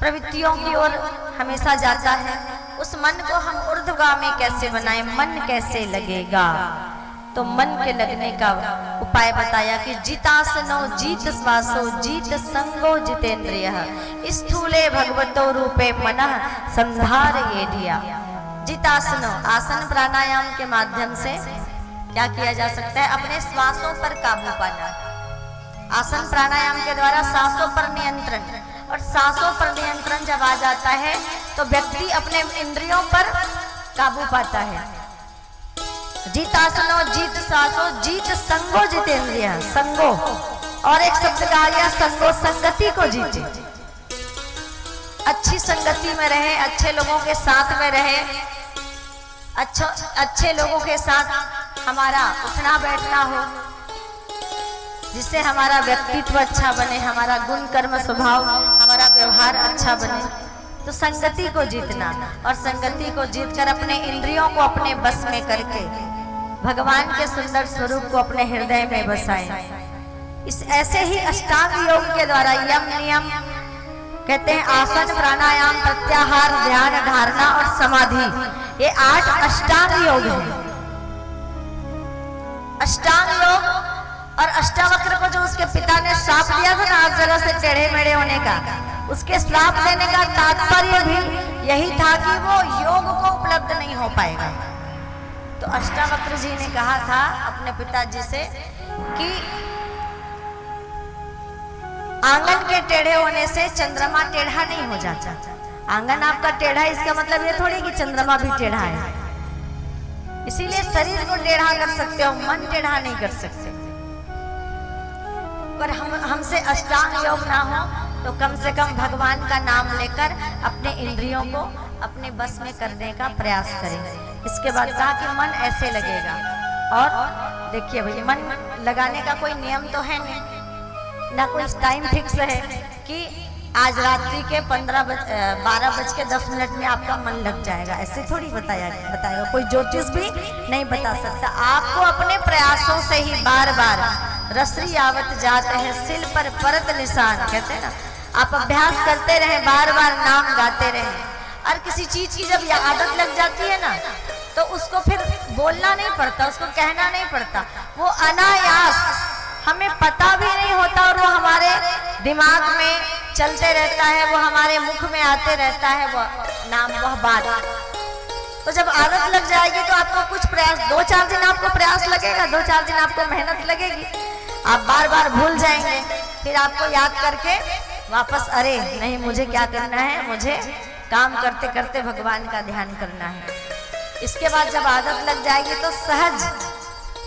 प्रवृत्तियों की ओर हमेशा जाता है, उस मन को हम ऊर्ध्वगामी कैसे बनाएं, मन कैसे लगेगा। तो मन के लगने का उपाय बताया कि जितासनो जीत श्वासो जीत संगो जितेंद्रियः स्थूले भगवतो रूपे मनः संधार ये दिया। जितासनो, आसन प्राणायाम के माध्यम से क्या किया जा सकता है, अपने श्वासों पर काबू पाना। आसन प्राणायाम के द्वारा सांसों पर नियंत्रण, और सांसों पर नियंत्रण जब आ जाता है तो व्यक्ति अपने इंद्रियों पर काबू पाता है। जीतासनो जीत श्वासो जीत संगो जितेंद्रिय, संगो, और एक शब्द कहा गया संगो, संगति को जीते। अच्छी संगति में रहे, अच्छे लोगों के साथ में रहे, अच्छे लोगों के साथ हमारा उठना बैठना हो, जिससे हमारा व्यक्तित्व अच्छा बने, हमारा गुण कर्म स्वभाव, हमारा व्यवहार अच्छा बने। तो संगति को जीतना, और संगति को जीतकर अपने इंद्रियों को अपने बस में करके भगवान के सुंदर स्वरूप को अपने हृदय में बसाएं। इस ऐसे ही अष्टांग योग के द्वारा यम नियम कहते हैं, आसन प्राणायाम प्रत्याहार ध्यान धारणा और समाधि, ये 8 अष्टांग योग हैं। अष्टांग योग और अष्टावक्र को जो उसके पिता ने श्राप दिया था ना हर जगह से टेढ़े मेढ़े होने का, उसके श्राप देने का तात्पर्य भी यही था कि वो योग को उपलब्ध नहीं हो पाएगा। तो अष्टावक्र जी ने कहा था अपने पिताजी से कि आंगन के टेढ़े होने से चंद्रमा टेढ़ा नहीं हो जाता। आंगन आपका टेढ़ा है इसका मतलब ये थोड़ी कि चंद्रमा भी टेढ़ा है। इसीलिए शरीर को टेढ़ा कर सकते हो, मन टेढ़ा नहीं कर सकते। पर हमसे अष्टांग योग ना हो तो कम से कम भगवान का नाम लेकर अपने इंद्रियों को अपने बस में करने का प्रयास करें। इसके बाद कहा कि मन ऐसे लगेगा। और देखिए भैया, मन लगाने का कोई नियम तो है नहीं, ना कोई टाइम फिक्स है कि आज रात्रि के 12:10 में आपका मन लग जाएगा, ऐसे थोड़ी बताएगा कोई ज्योतिष भी नहीं बता सकता। आपको अपने प्रयासों से ही बार बार रसरी आवत जाते हैं सिल पर परत निशान, कहते हैं ना, आप अभ्यास करते रहें, बार बार नाम गाते रहें। और किसी चीज की जब ये आदत लग जाती है ना तो उसको फिर बोलना नहीं पड़ता, उसको कहना नहीं पड़ता, वो अनायास हमें पता भी नहीं होता और वो हमारे दिमाग में चलते रहता है, वो हमारे मुख में आते रहता है, वो नाम, वह बात। तो जब आदत लग जाएगी तो आपको कुछ प्रयास, 2-4 दिन आपको प्रयास लगेगा, 2-4 दिन आपको मेहनत लगेगी, आप बार बार भूल जाएंगे, फिर आपको याद करके वापस, अरे नहीं मुझे क्या करना है, मुझे काम करते करते भगवान का ध्यान करना है। इसके बाद जब आदत लग जाएगी तो सहज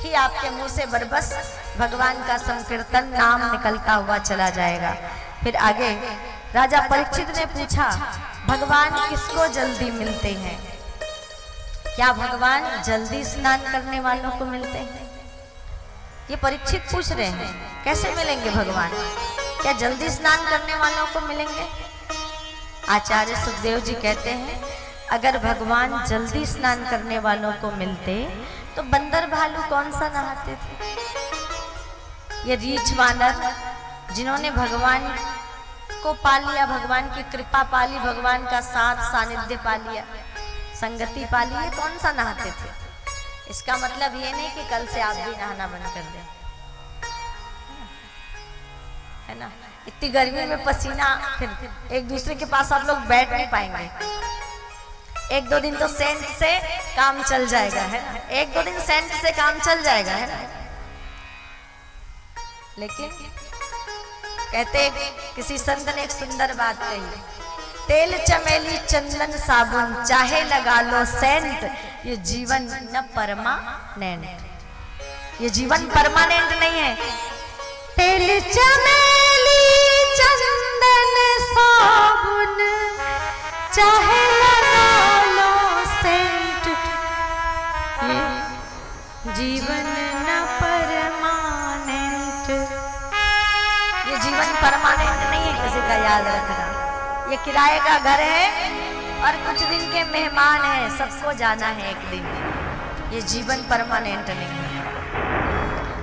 ही आपके मुंह से बरबस भगवान का संकीर्तन नाम निकलता हुआ चला जाएगा। फिर आगे राजा परीक्षित ने पूछा, भगवान किसको जल्दी मिलते हैं? क्या भगवान जल्दी स्नान करने वालों को मिलते हैं? ये परीक्षित पूछ रहे हैं, कैसे मिलेंगे भगवान? क्या जल्दी स्नान करने वालों को मिलेंगे? आचार्य सुखदेव जी कहते हैं, अगर भगवान जल्दी स्नान करने वालों को मिलते तो बंदर भालू कौन सा नहाते थे? ये रीछ वानर जिन्होंने भगवान को पा लिया, भगवान की कृपा पा ली, भगवान का साथ सानिध्य पा लिया, संगति पा ली, कौन सा नहाते थे? इसका मतलब ये नहीं कि कल से आप भी नहाना बंद कर दें, है ना। इतनी गर्मी में पसीना, फिर एक दूसरे के पास आप लोग बैठ नहीं पाएंगे। 1-2 दिन तो सेंट से काम चल जाएगा, है ना, 1-2 दिन सेंट से काम चल जाएगा, है ना। लेकिन कहते किसी संत ने एक सुंदर बात कही, तेल चमेली चंदन साबुन चाहे लगा लो सेंट, ये जीवन न परमानेंट, ये जीवन परमानेंट नहीं है। तेल चमेली चंदन साबुन चाहे लगा लो सेंट, ये जीवन न परमानेंट, ये जीवन परमानेंट नहीं है, किसी का याद रखना। ये किराए का घर है और कुछ दिन के मेहमान हैं, सबको जाना है एक दिन, ये जीवन परमानेंट नहीं है।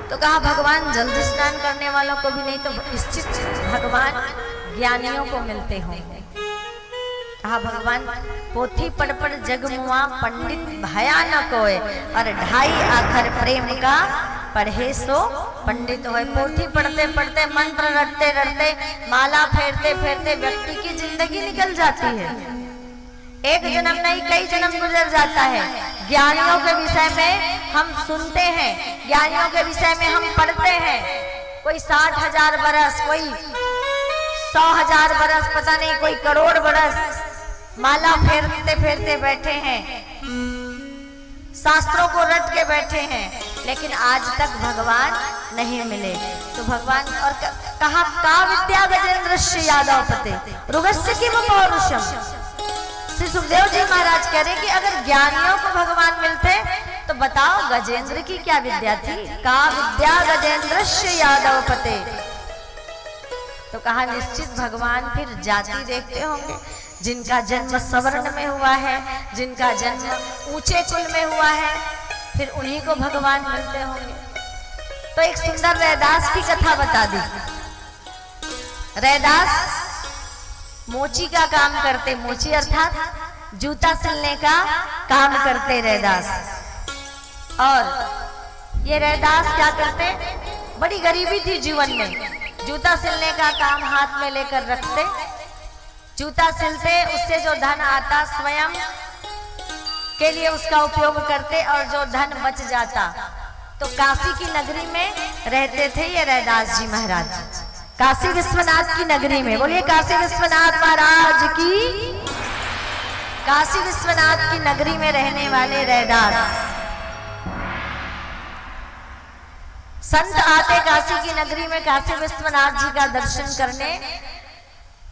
तो कहा भगवान जल्दी स्नान करने वालों को भी नहीं तो निश्चित भगवान ज्ञानियों को मिलते होंगे। कहा भगवान पोथी पढ़ पढ़ जगमुआ पंडित भयानक होए और 2.5 आखर प्रेम का पढ़े सो पंडित होए। पोथी पढ़ते पढ़ते मंत्र रटते रटते माला फेरते फेरते व्यक्ति की जिंदगी निकल जाती है, एक जन्म नहीं कई जन्म गुजर जाता है। ज्ञानियों के विषय में हम सुनते हैं, ज्ञानियों के विषय में हम पढ़ते हैं, कोई 60,000 बरस, कोई 100,000 बरस, पता नहीं कोई करोड़ बरस माला फेरते फेरते बैठे हैं, शास्त्रों को रट के बैठे हैं, लेकिन आज तक भगवान नहीं मिले। तो भगवान और कहा का विद्या गजेंद्रस्य यादव पते रुगस्य किम पौरुषम। श्री सुखदेव जी महाराज कह रहे कि अगर ज्ञानियों को भगवान मिलते तो बताओ गजेंद्र की क्या विद्या थी? का विद्या गजेंद्रस्य यादव पते। तो कहा निश्चित भगवान फिर जाति देखते होंगे, जिनका जन्म सवर्ण में हुआ है, जिनका जन्म ऊंचे कुल में हुआ है, फिर उन्हीं को भगवान मिलते होंगे। तो एक सुंदर रैदास की कथा बता दी। रैदास मोची का काम करते, मोची अर्थात जूता सिलने का काम करते रैदास। और ये रैदास क्या करते, बड़ी गरीबी थी जीवन में, जूता सिलने का काम हाथ में लेकर रखते, जूता सिलते, उससे जो धन आता स्वयं के लिए उसका उपयोग करते, और जो धन बच जाता तो काशी की नगरी में रहते थे ये रैदास जी महाराज। काशी विश्वनाथ की नगरी में, बोलिए काशी विश्वनाथ महाराज की। काशी विश्वनाथ की नगरी में रहने वाले रैदास संत आते काशी की नगरी में काशी विश्वनाथ जी का दर्शन करने,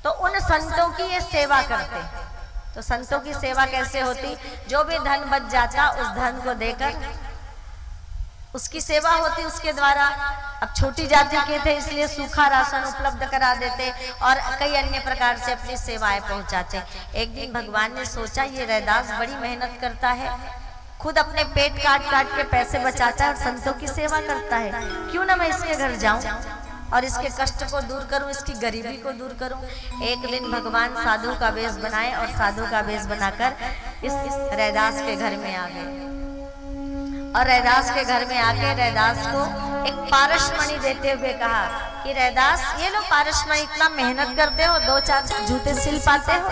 तो उन संतों की ये सेवा करते। तो संतों की सेवा कैसे होती, जो भी धन बच जाता उस धन को देकर उसकी सेवा होती उसके द्वारा। अब छोटी जाति के थे इसलिए सूखा राशन उपलब्ध करा देते और कई अन्य प्रकार से अपनी सेवाएं पहुंचाते। एक दिन भगवान ने सोचा ये रैदास बड़ी मेहनत करता है, खुद अपने पेट काट काट के पैसे बचाता है और संतों की सेवा करता है, क्यों ना मैं इसके घर जाऊं और इसके कष्ट को दूर करूं, इसकी गरीबी को दूर करूं। एक दिन भगवान साधु का वेश बनाए और साधु का वेश बनाकर इस रैदास के घर में आ गए, और रैदास के घर में आके रैदास को एक पारसमणि देते हुए कहा कि रैदास ये लो पारसमणि, इतना मेहनत करते हो, 2-4 जूते सिल पाते हो,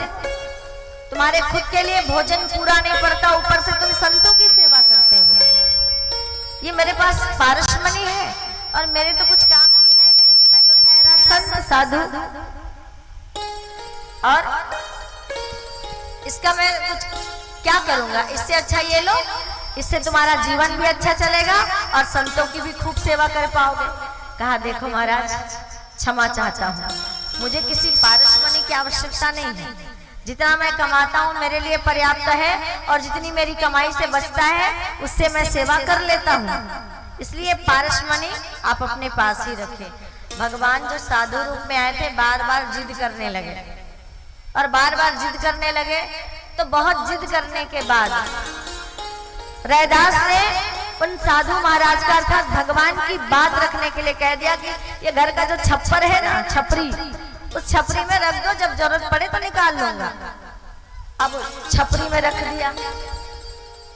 तुम्हारे खुद के लिए भोजन पूरा नहीं पड़ता, ऊपर से तुम संतों की सेवा करते हो। ये मेरे पास पारसमणि है और मेरे तो कुछ काम की है नहीं, मैं तो ठहरा संत साधु, और इसका मैं कुछ क्या करूंगा, इससे अच्छा ये लो, इससे तुम्हारा जीवन भी अच्छा चलेगा और संतों की भी खूब सेवा कर पाओगे। कहा देखो महाराज क्षमा चाहता हूँ, मुझे किसी पारसमणि की आवश्यकता नहीं है, जितना मैं कमाता हूँ मेरे लिए पर्याप्त है और जितनी मेरी कमाई से बचता है उससे मैं सेवा कर लेता हूँ, इसलिए पारसमणि आप अपने पास ही रखें। भगवान जो साधु रूप में आए थे बार बार जिद करने लगे, और बार बार जिद करने लगे, तो बहुत जिद करने के बाद रैदास ने उन साधु महाराज का अर्थात भगवान की बात रखने के लिए कह दिया कि ये घर का जो छप्पर है ना, छपरी, उस छपरी में रख दो, जब जरूरत पड़े तो निकाल लूंगा। अब छपरी में रख दिया,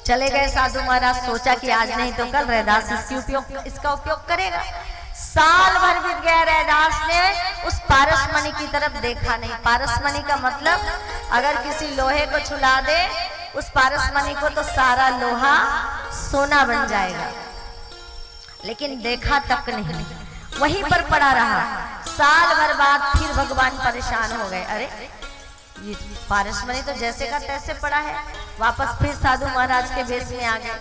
चले गए साधु महाराज। सोचा कि आज नहीं तो कल रैदास इसका उपयोग करेगा। साल भर बीत गया, रैदास ने उस पारसमणि की तरफ देखा नहीं। पारसमणि का मतलब अगर किसी लोहे को छुला दे उस पारसमणि को तो सारा लोहा सोना बन जाएगा, लेकिन देखा तक नहीं, वहीं पर पड़ा रहा। साल भर बाद फिर भगवान परेशान हो गए, अरे ये पारसमणि तो जैसे का तैसे पड़ा है। वापस फिर साधु महाराज के वेश में आ गए।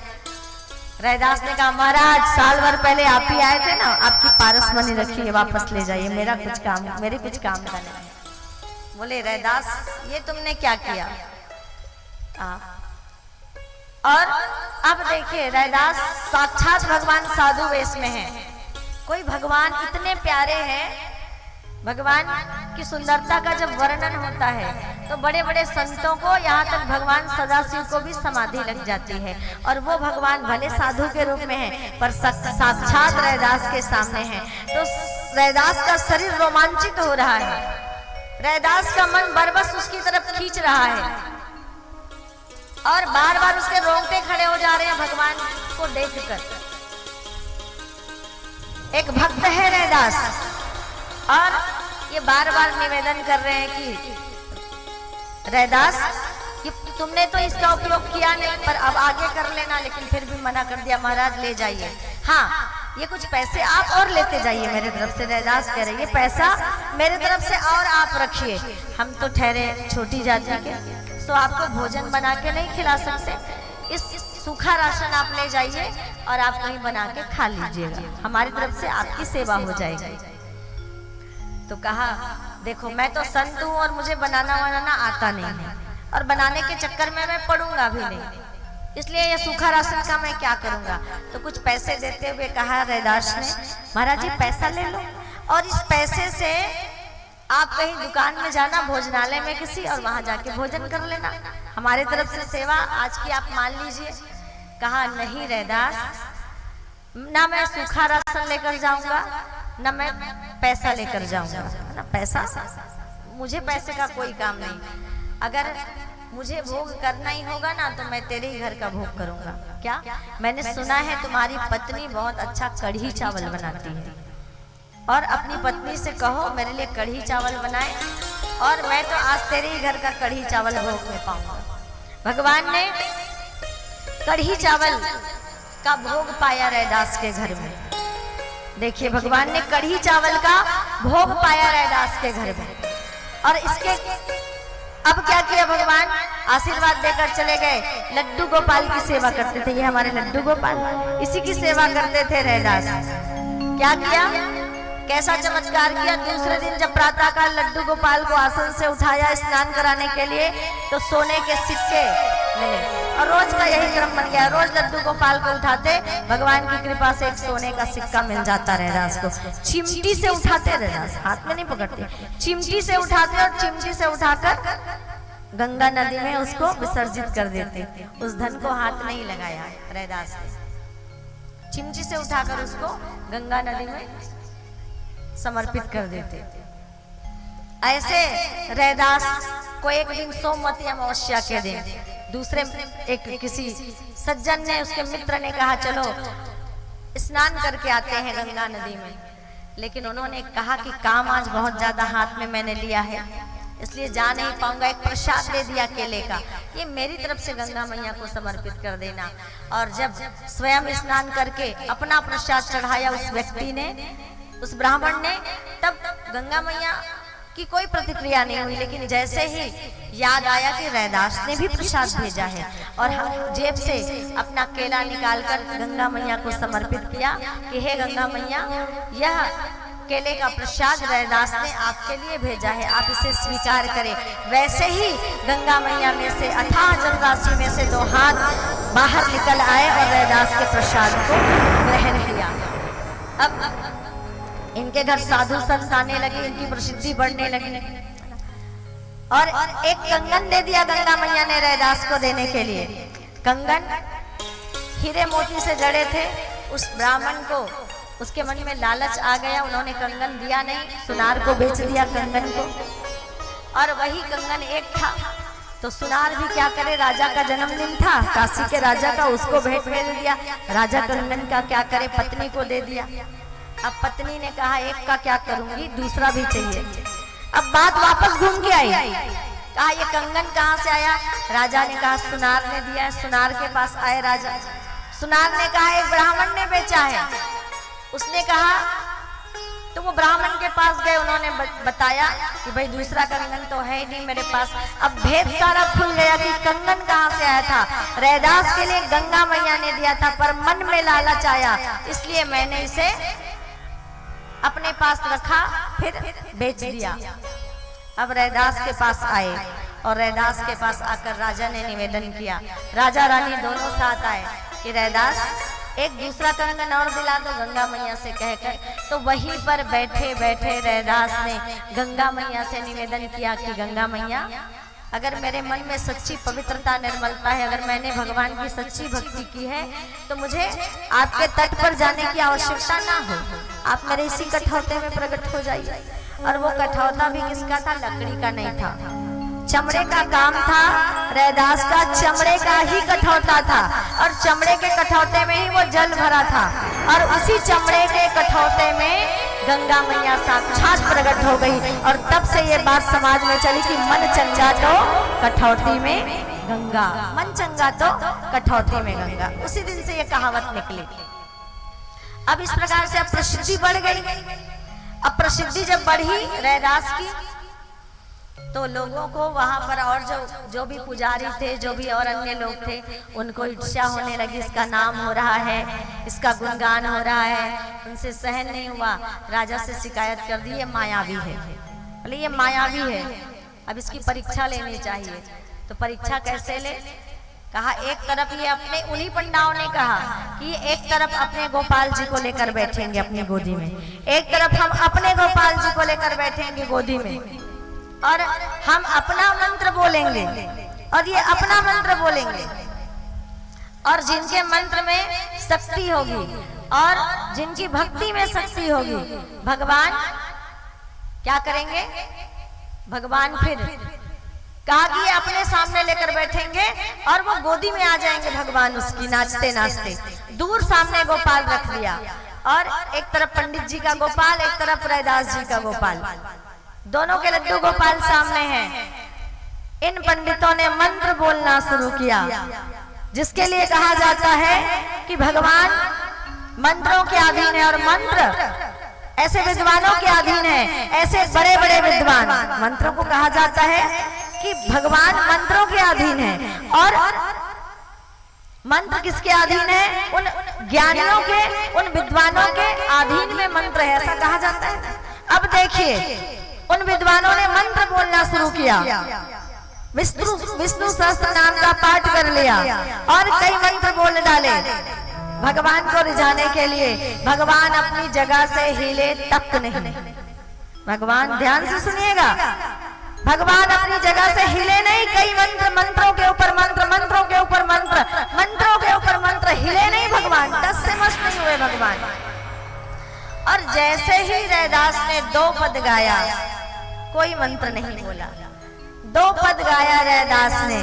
रैदास ने कहा महाराज साल भर पहले आप ही आए थे ना, आपकी पारसमणि रखी है, वापस ले जाइए, मेरे कुछ काम का नहीं। बोले रैदास ये तुमने क्या किया? और अब देखिए रैदास साक्षात भगवान साधु वेश में है। कोई भगवान इतने प्यारे हैं, भगवान की सुंदरता का जब वर्णन होता है तो बड़े बड़े संतों को, यहाँ तक भगवान सदाशिव को भी समाधि लग जाती है, और वो भगवान भले साधु के रूप में है पर साक्षात रैदास के सामने है। तो रैदास का शरीर रोमांचित हो रहा है, रैदास का मन बरबस उसकी तरफ खींच रहा है, और बार बार उसके रोंगटे खड़े हो जा रहे हैं भगवान को देखकर। एक भक्त है रैदास, और ये बार बार निवेदन कर रहे हैं कि रैदास कि तुमने तो इसका उपयोग किया नहीं, पर अब आगे कर लेना। लेकिन फिर भी मना कर दिया, महाराज ले जाइए, हाँ ये कुछ पैसे आप और लेते जाइए मेरे तरफ से। रैदास कह रहे ये पैसा मेरे तरफ से और आप रखिए, हम तो ठहरे छोटी जाति के, तो आपको भोजन बना के नहीं खिला सकते, इस सूखा राशन आप ले जाइए और आप कहीं बना के खा लीजिएगा, हमारी तरफ से आपकी सेवा हो जाएगी। तो कहा देखो मैं तो संत हूँ और मुझे बनाना आता नहीं है, और बनाने के चक्कर में मैं पढ़ूंगा भी नहीं, इसलिए ये सूखा राशन का मैं क्या करूंगा। तो कुछ पैसे देते हुए कहा रैदास ने महाराज जी पैसा ले लो, और इस पैसे से आप कहीं दुकान में जाना भोजनालय में किसी, और वहां जाके भोजन कर लेना, हमारे तरफ से सेवा आज की आप मान लीजिए। कहा नहीं रैदास, ना मैं सूखा राशन लेकर जाऊंगा ना मैं पैसा लेकर जाऊंगा ना, पैसा मुझे पैसे का कोई काम नहीं। अगर मुझे भोग करना ही होगा ना तो मैं तेरे ही घर का भोग करूंगा। क्या? मैंने सुना है तुम्हारी पत्नी बहुत अच्छा कढ़ी चावल बनाती है, और अपनी पत्नी से कहो मेरे लिए कढ़ी चावल बनाए, और मैं तो आज तेरे ही घर का कढ़ी चावल भोग में पाऊंगा। भगवान ने कढ़ी चावल का भोग पाया रैदास के घर में। देखिए, भगवान ने कढ़ी चावल का भोग पाया रैदास के घर में, और इसके अब क्या किया भगवान? आशीर्वाद देकर चले गए। लड्डू गोपाल की सेवा करते थे, ये हमारे लड्डू गोपाल, इसी की सेवा करते थे रैदास। क्या किया? कैसा चमत्कार किया? दूसरे दिन जब प्रातःकाल लड्डू गोपाल को आसन से उठाया स्नान कराने के लिए, तो सोने के सिक्के मिले, और रोज का यही क्रम बन गया। रोज लड्डू गोपाल को उठाते, भगवान की कृपा से एक सोने का सिक्का मिल जाता रैदास को। चिमटी से उठाते रैदास, हाथ में नहीं पकड़ते, चिमटी से उठाते, और चिमटी से उठाकर गंगा नदी में उसको विसर्जित कर देते। उस धन को हाथ नहीं लगाया रैदास ने, चिमटी से उठाकर उसको गंगा नदी में समर्पित कर देते। ऐसे रैदास को एक दिन सोमवती अमावस्या के दिन दूसरे एक किसी सज्जन ने, उसके मित्र ने कहा चलो स्नान करके आते हैं गंगा नदी में। लेकिन उन्होंने कहा कि काम आज बहुत ज्यादा हाथ में मैंने लिया है, इसलिए जा नहीं पाऊंगा। एक प्रसाद दे दिया केले का, ये मेरी तरफ से गंगा मैया को समर्पित कर देना। और जब स्वयं स्नान करके अपना प्रसाद चढ़ाया उस व्यक्ति ने, उस ब्राह्मण ने, तब गंगा मैया की कोई प्रतिक्रिया नहीं हुई। लेकिन जैसे ही याद आया कि रैदास ने भी प्रसाद भेजा है, और हम जेब से अपना केला निकालकर गंगा मैया को समर्पित किया कि हे गंगा मैया, यह केले का प्रसाद रैदास ने आपके लिए भेजा है, आप इसे स्वीकार करें। वैसे ही गंगा मैया में से अथाह जलराशि में से 2 हाथ बाहर निकल आए और रैदास के प्रसाद को ग्रहण किया। अब इनके घर साधु संत आने लगे, इनकी प्रसिद्धि बढ़ने लगी, और एक कंगन दे दिया गंगा मैया ने रैदास को देने के लिए। कंगन हीरे मोती से जड़े थे। उस ब्राह्मण को उसके मन में लालच आ गया, उन्होंने कंगन दिया नहीं, सुनार को बेच दिया कंगन को। और वही कंगन एक था, तो सुनार भी क्या करे, राजा का जन्मदिन था काशी के राजा का, उसको भेंट भेज दिया। राजा कंगन का क्या करे, पत्नी को दे दिया। अब पत्नी ने कहा एक का क्या करूंगी, दूसरा भी चाहिए। अब बात वापस घूम के आई, कहा ये कंगन कहाँ से आया? राजा ने कहा सुनार ने दिया है। सुनार के पास आए राजा, सुनार ने कहा एक ब्राह्मण ने बेचा है। उसने कहा तो वो ब्राह्मण के पास गए, उन्होंने बताया कि भाई दूसरा कंगन तो है ही नहीं मेरे पास। अब भेद सारा खुल गया कि कंगन कहाँ से आया था। रैदास के लिए गंगा मैया ने दिया था, पर मन में लालच आया, इसलिए मैंने इसे अपने पास रखा, फिर बेच दिया। अब रैदास के पास आए, और रैदास के पास आकर राजा ने निवेदन किया, राजा रानी दोनों साथ आए कि रैदास एक दूसरा कंगन और दिला दो गंगा मैया से कहकर। तो वहीं पर बैठे बैठे रैदास ने गंगा मैया से निवेदन किया कि गंगा मैया, अगर मेरे मन में सच्ची पवित्रता निर्मलता है, अगर मैंने भगवान की सच्ची भक्ति की है, तो मुझे आपके तट पर जाने की आवश्यकता ना हो, आप मेरे इसी कठौते में प्रकट हो जाइए। और वो कठौता भी किसका था? लकड़ी का नहीं था, चमड़े का काम था। रैदास का चमड़े का ही कठौता था, और चमड़े के कठौते में ही वो जल भरा था, और उसी चमड़े के कठौते में गंगा मैया साक्षात प्रकट हो गई। और तब से ये बात समाज में चली कि मन चंगा तो कठौती में गंगा, मन चंगा तो कठौती में गंगा। उसी दिन से ये कहावत निकली। अब इस प्रकार से अब प्रसिद्धि बढ़ गई। अब प्रसिद्धि जब बढ़ी रैदास की, तो लोगों को वहां पर और जो भी पुजारी थे, जो भी और अन्य लोग थे, उनको ईर्ष्या होने लगी, इसका नाम हो रहा है, इसका गुणगान हो रहा है। उनसे सहन नहीं हुआ, राजा से शिकायत कर दी, ये मायावी है, बोले ये मायावी है, अब इसकी परीक्षा लेनी चाहिए। तो परीक्षा कैसे ले? कहा एक तरफ ये अपने, उन्हीं पंडाओं ने कहा कि एक तरफ अपने गोपाल जी को लेकर बैठेंगे अपनी गोदी में, एक तरफ हम अपने गोपाल जी को लेकर बैठेंगे गोदी में, और हम अपना मंत्र बोलेंगे, और ये अपना मंत्र बोलेंगे, और जिनके मंत्र में शक्ति होगी और जिनकी भक्ति में शक्ति होगी, भगवान क्या करेंगे? भगवान फिर कागी अपने सामने लेकर बैठेंगे और वो गोदी में आ जाएंगे भगवान उसकी, नाचते नाचते। दूर सामने गोपाल रख लिया और एक तरफ पंडित जी का गोपाल, एक तरफ रैदास जी का गोपाल, दोनों के लड्डू गोपाल सामने हैं। इन पंडितों ने मंत्र बोलना शुरू किया, जिसके लिए कहा जाता है कि भगवान मंत्रों के अधीन है। और मंत्र ऐसे विद्वानों के अधीन है, ऐसे बड़े बड़े विद्वान, मंत्रों को कहा जाता है कि भगवान मंत्रों के अधीन है। और मंत्र किसके अधीन है? उन ज्ञानियों के, उन विद्वानों के अधीन में मंत्र है, ऐसा कहा जाता है। अब देखिए, उन विद्वानों ने मंत्र बोलना शुरू किया, विष्णु सहस्त्र नाम का पाठ कर लिया और कई मंत्र बोल डाले भगवान को रिझाने के लिए। भगवान अपनी जगह से हिले तक नहीं। भगवान, ध्यान से सुनिएगा, भगवान अपनी जगह से हिले नहीं। कई मंत्र, मंत्रों के ऊपर मंत्र, मंत्रों के ऊपर मंत्र, मंत्रों के ऊपर मंत्र, हिले नहीं भगवान, टस से मस नहीं हुए भगवान। और जैसे ही रैदास ने 2 पद गाया, कोई मंत्र नहीं बोला। 2 पद गाया रैदास ने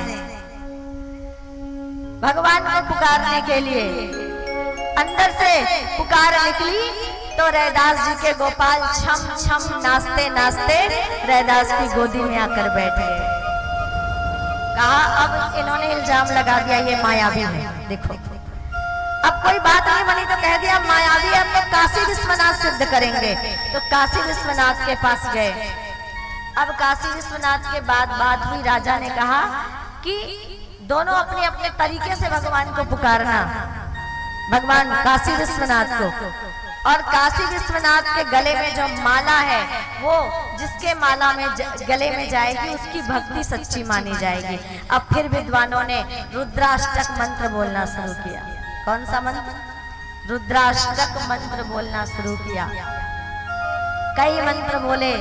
भगवान को पुकारने के लिए। अंदर से पुकार निकली तो रैदास जी के गोपाल छम छम नाचते नाचते रैदास की गोदी में आकर बैठ गए। कहा अब इन्होंने इल्जाम लगा दिया ये मायावी है। देखो, अब कोई बात नहीं बनी तो कह दिया मायावी, अब तो काशी विश्वनाथ सिद्ध करेंगे। तो काशी विश्वनाथ के पास गए। अब काशी विश्वनाथ के बाद बात हुई, राजा ने कहा कि दोनों अपने अपने तरीके से भगवान को पुकारना, भगवान काशी विश्वनाथ को। और काशी विश्वनाथ के गले में जो माला है, वो जिसके माला में गले में जाएगी उसकी भक्ति सच्ची मानी जाएगी। अब फिर विद्वानों ने रुद्राष्टक मंत्र बोलना शुरू किया। कौन सा मंत्र? रुद्राष्टक मंत्र बोलना शुरू किया। कई मंत्र बोले,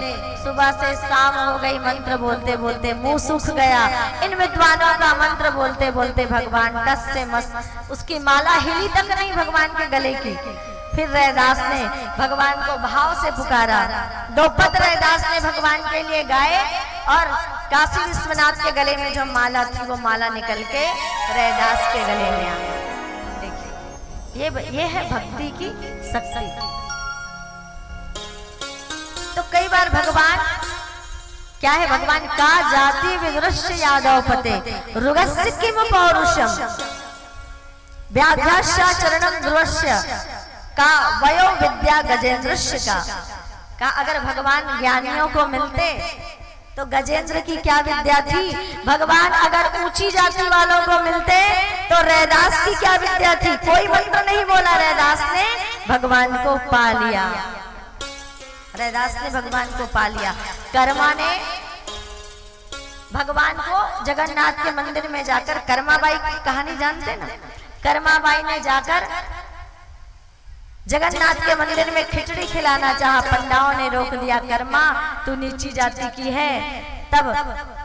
सुबह से शाम हो गई मंत्र बोलते बोलते, मुंह सूख गया। इन विद्वानों का मंत्र बोलते बोलते भगवान टस से मस, उसकी माला हिली तक नहीं भगवान के गले की। फिर रैदास ने भगवान को भाव से पुकारा। 2 पद रैदास ने भगवान के लिए गाए और काशी विश्वनाथ के गले में जो माला थी वो माला निकल के रैदास के गले में आ गई। देखिए, ये है भक्ति की शक्ति। तो कई बार भगवान क्या है? भगवान का जाति विदृश्य यादव पते रुगस्य किम पौरुषम व्याध्यास्य चरणम ध्रुवस्य का वयो विद्या गजेंद्रस्य का अगर भगवान ज्ञानियों को मिलते तो गजेंद्र की क्या विद्या थी? भगवान अगर ऊंची जाति वालों को मिलते तो रैदास की क्या विद्या थी? कोई मंत्र नहीं बोला, रैदास ने भगवान को पा लिया। रैदास ने भगवान को पा लिया। कर्मा ने भगवान को जगन्नाथ के मंदिर में जाकर, कर्माबाई की कहानी जानते ना? कर्माबाई ने जाकर जगन्नाथ के मंदिर में खिचड़ी खिलाना चाहा, पंडाओं ने रोक दिया। कर्मा, तू नीची जाति की है। तब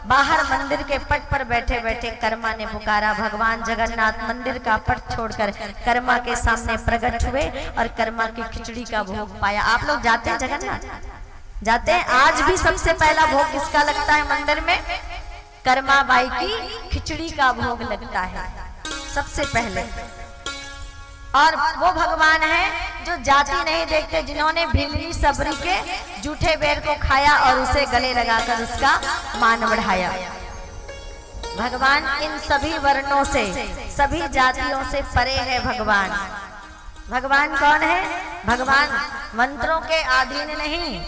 बाहर मंदिर के पट पर बैठे बैठे कर्मा ने पुकारा। भगवान जगन्नाथ मंदिर का पट छोड़कर कर्मा के सामने प्रकट हुए और कर्मा की खिचड़ी का भोग पाया। आप लोग जाते हैं जगन्नाथ? जाते हैं? आज भी सबसे पहला भोग किसका लगता है मंदिर में? कर्मा बाई की खिचड़ी का भोग लगता है सबसे पहले। और वो भगवान है जो जाति नहीं देखते, जिन्होंने भिलनी सबरी के जूठे बेर को खाया और उसे गले लगाकर उसका मान बढ़ाया। भगवान इन सभी वर्णों से, सभी जातियों से परे है भगवान। भगवान कौन है? भगवान मंत्रों के अधीन नहीं,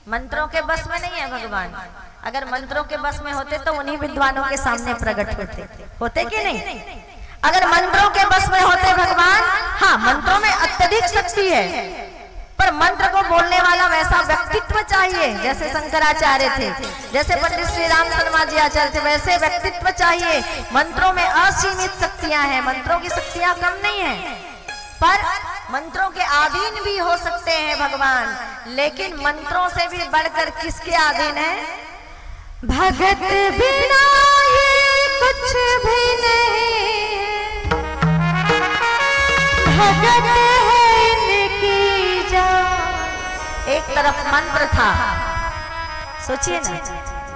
मंत्रों के बस में नहीं है भगवान। अगर मंत्रों के बस में होते तो उन्हीं विद्वानों के सामने प्रकट होते कि नहीं? अगर मंत्रों के बस में होते भगवान, हाँ मंत्रों में अत्यधिक शक्ति है, पर मंत्र को बोलने वाला वैसा व्यक्तित्व चाहिए। जैसे शंकराचार्य थे, जैसे पंडित श्री राम शर्मा जी आचार्य थे, वैसे व्यक्तित्व चाहिए। मंत्रों में असीमित शक्तियां हैं, मंत्रों की शक्तियां कम नहीं है, पर मंत्रों के अधीन भी हो सकते हैं भगवान। लेकिन मंत्रों से भी बढ़कर किसके अधीन है? भगत बिना ये कुछ भी नहीं, भगत है इनकी जान। एक तरफ मंत्र था, सोचिए ना,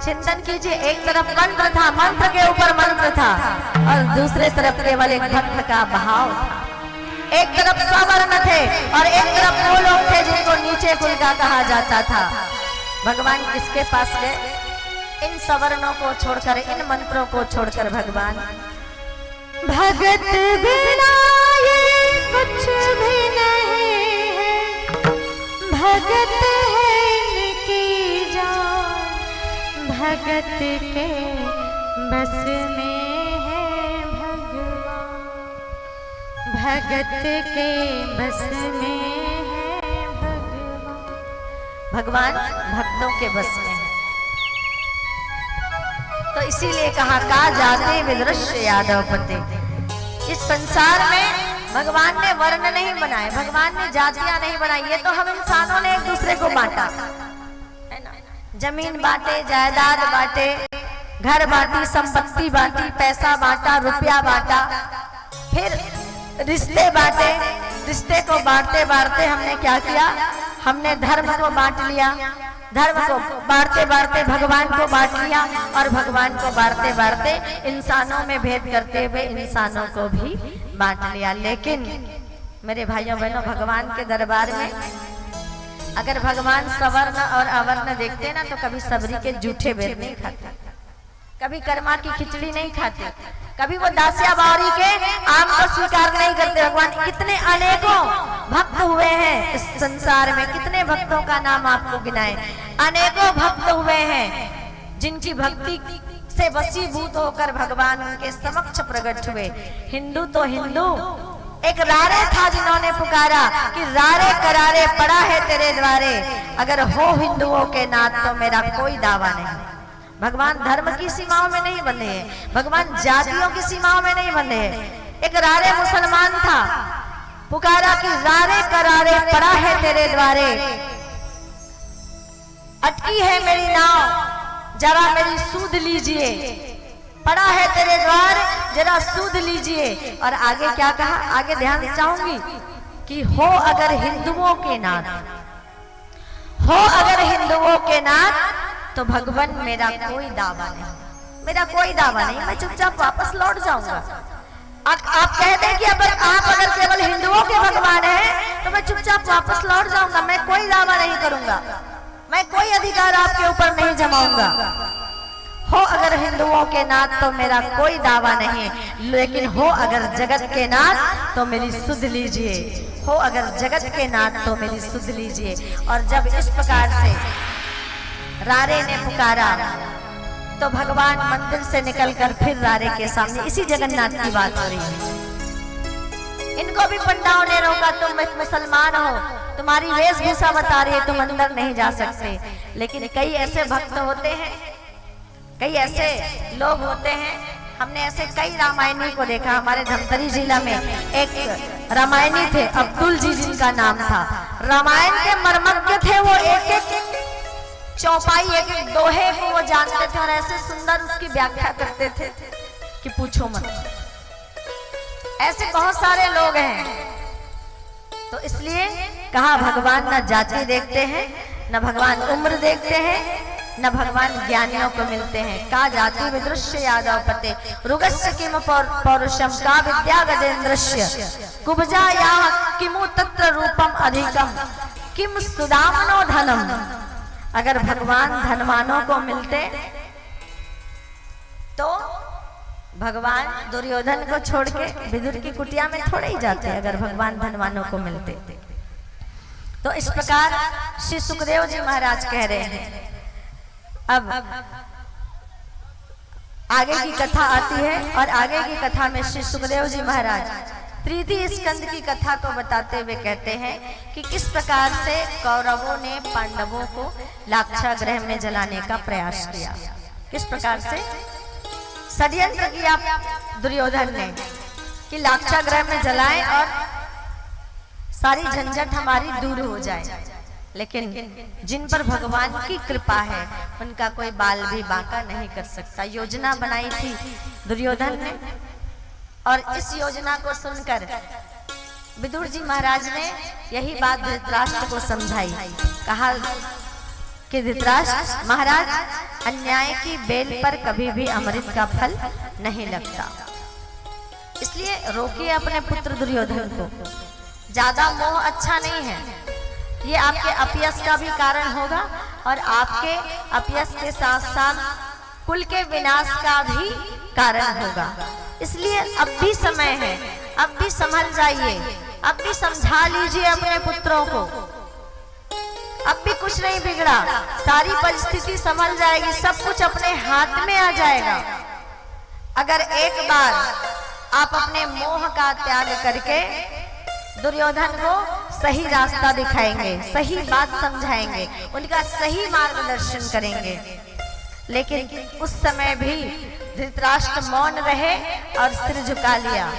चिंतन कीजिए, एक तरफ मंत्र था, मंत्र के ऊपर मंत्र था, और दूसरे तरफ केवल एक भक्त का भाव था। एक तरफ सवर्ण थे और एक तरफ वो लोग थे जिनको नीचे कुल का कहा जाता था। भगवान किसके पास गए? इन सवर्णों को छोड़कर, इन मंत्रों को छोड़कर भगवान भगत बिना ये कुछ भी नहीं है, भगत है इनकी जान, भगत के बस में है भगवान, भगत के बस में है भगवान। भगवान भक्तों के बस में है। तो इसीलिए कहा का जाते विदृश्य यादव पते। इस संसार में भगवान ने वर्ण नहीं बनाए, भगवान ने जातियां नहीं बनाई, ये तो हम इंसानों ने एक दूसरे को बांटा है ना। जमीन बांटे, जायदाद बांटे, घर बांटी, संपत्ति बांटी, पैसा बांटा, रुपया बांटा, फिर रिश्ते बांटे। रिश्ते को बांटते बांटते हमने क्या किया? हमने धर्म को बांट लिया, धर्म को बांटते बांटते भगवान को बांट लिया, और भगवान को बांटते बांटते इंसानों में भेद करते हुए इंसानों को भी बांट लिया। लेकिन मेरे भाइयों बहनों, भगवान के दरबार में अगर भगवान सवर्ण और अवर्ण देखते ना तो कभी सबरी के जूठे बेर नहीं खाते, कभी कर्मा की खिचड़ी नहीं खाते, कभी वो दासिया बावरी के आम को स्वीकार नहीं करते। भगवान कितने अनेकों भक्त हुए हैं इस संसार में, कितने भक्तों का नाम आपको गिनाए। अनेकों भक्त हुए हैं जिनकी भक्ति से वशीभूत होकर भगवान उनके समक्ष प्रकट हुए। हिंदू तो हिंदू, एक रारे था जिन्होंने पुकारा कि रारे करारे पड़ा है तेरे द्वारे, अगर हो हिंदुओं के नाथ तो मेरा कोई दावा नहीं। भगवान धर्म की सीमाओं में नहीं बंधे हैं, भगवान जातियों की सीमाओं में नहीं बंधे हैं। एक रारे मुसलमान था, पुकारा कि रारे करारे पड़ा है तेरे द्वारे, अटकी है मेरी नाव जरा मेरी सूद लीजिए, पड़ा है तेरे द्वार जरा सूद लीजिए। और आगे क्या कहा? आगे ध्यान से चाहूंगी कि हो अगर हिंदुओं के नाथ, हो अगर हिंदुओं के नाथ तो भगवान मेरा कोई दावा नहीं, मेरा कोई दावा नहीं, मैं चुपचाप वापस लौट जाऊंगा। आप कहते हैं कि आप अगर केवल हिंदुओं के भगवान हैं तो मैं चुपचाप वापस लौट जाऊंगा, मैं कोई दावा नहीं करूंगा, मैं कोई अधिकार आपके ऊपर नहीं जमाऊंगा। हो अगर हिंदुओं के नाथ तो मेरा कोई दावा नहीं, लेकिन हो अगर जगत के नाथ तो मेरी सुध लीजिए, हो अगर जगत के नाथ तो मेरी सुध लीजिए। और जब इस प्रकार से रारे ने पुकारा तो भगवान मंदिर से निकलकर फिर रारे के सामने, इसी जगन्नाथ की बात हो रही है, इनको भी पंडाओं ने रोका, तुम मुसलमान हो, तुम्हारी वेशभूषा बता रही है, तुम अंदर नहीं जा सकते। लेकिन कई ऐसे भक्त होते हैं, कई ऐसे लोग होते हैं, हमने ऐसे कई रामायणी को देखा। हमारे धमतरी जिला में एक रामायणी थे, अब्दुल जी जिनका नाम था। रामायण के मर्मज्ञ थे वो, एक एक चौपाई, एक एक दोहे को वो जानते थे और ऐसे सुंदर उसकी व्याख्या करते थे कि पूछो मत। ऐसे बहुत सारे लोग हैं। तो इसलिए कहा भगवान न जाति देखते हैं, न भगवान उम्र देखते हैं, न भगवान ज्ञानियों को मिलते हैं। का जाति विदृश्य यादव पते रुगस्य किम पौरुषम का विद्या गजेंद्रस्य कुब्जा या किमु तत्र रूपम अधिकम किम सुदामनो धनम। अगर भगवान धनवानों को मिलते तो भगवान दुर्योधन को छोड़ के विदुर की कुटिया में थोड़े ही जाते, अगर भगवान धनवानों को मिलते। तो इस प्रकार श्री सुखदेव जी महाराज कह रहे हैं। अब आगे की कथा आती है और आगे की कथा में श्री सुखदेव जी महाराज तृतीय स्कंद की कथा को बताते हुए कहते हैं कि किस प्रकार से कौरवों ने पांडवों को लाक्षागृह में जलाने का प्रयास किया, किस प्रकार से षड्यंत्र किया दुर्योधन ने कि लाक्षागृह में जलाएं और सारी झंझट हमारी दूर हो जाए। लेकिन जिन पर भगवान की कृपा है उनका कोई बाल भी बांका नहीं कर सकता। योजना बनाई थी दुर्योधन ने और इस योजना को सुनकर विदुर जी महाराज ने यही बात धृतराष्ट्र को समझाई। कहा कि धृतराष्ट्र महाराज, अन्याय की बेल पर कभी भी अमृत का फल नहीं लगता, इसलिए रोकिए अपने पुत्र दुर्योधन को। ज्यादा मोह अच्छा नहीं है, ये आपके अपयश का भी कारण होगा और आपके अपयश के साथ साथ कुल के विनाश का भी कारण होगा। इसलिए अब भी समय है, अब भी संभल जाइए, अब भी समझा लीजिए अपने पुत्रों को। अब भी कुछ नहीं बिगड़ा, सारी परिस्थिति संभल जाएगी, सब कुछ अपने हाथ में आ जाएगा। अगर एक बार आप अपने मोह का त्याग करके दुर्योधन को सही रास्ता दिखाएंगे, सही बात समझाएंगे, उनका सही मार्गदर्शन करेंगे। लेकिन उस समय भी धृतराष्ट्र मौन रहे और सिर झुका लिया।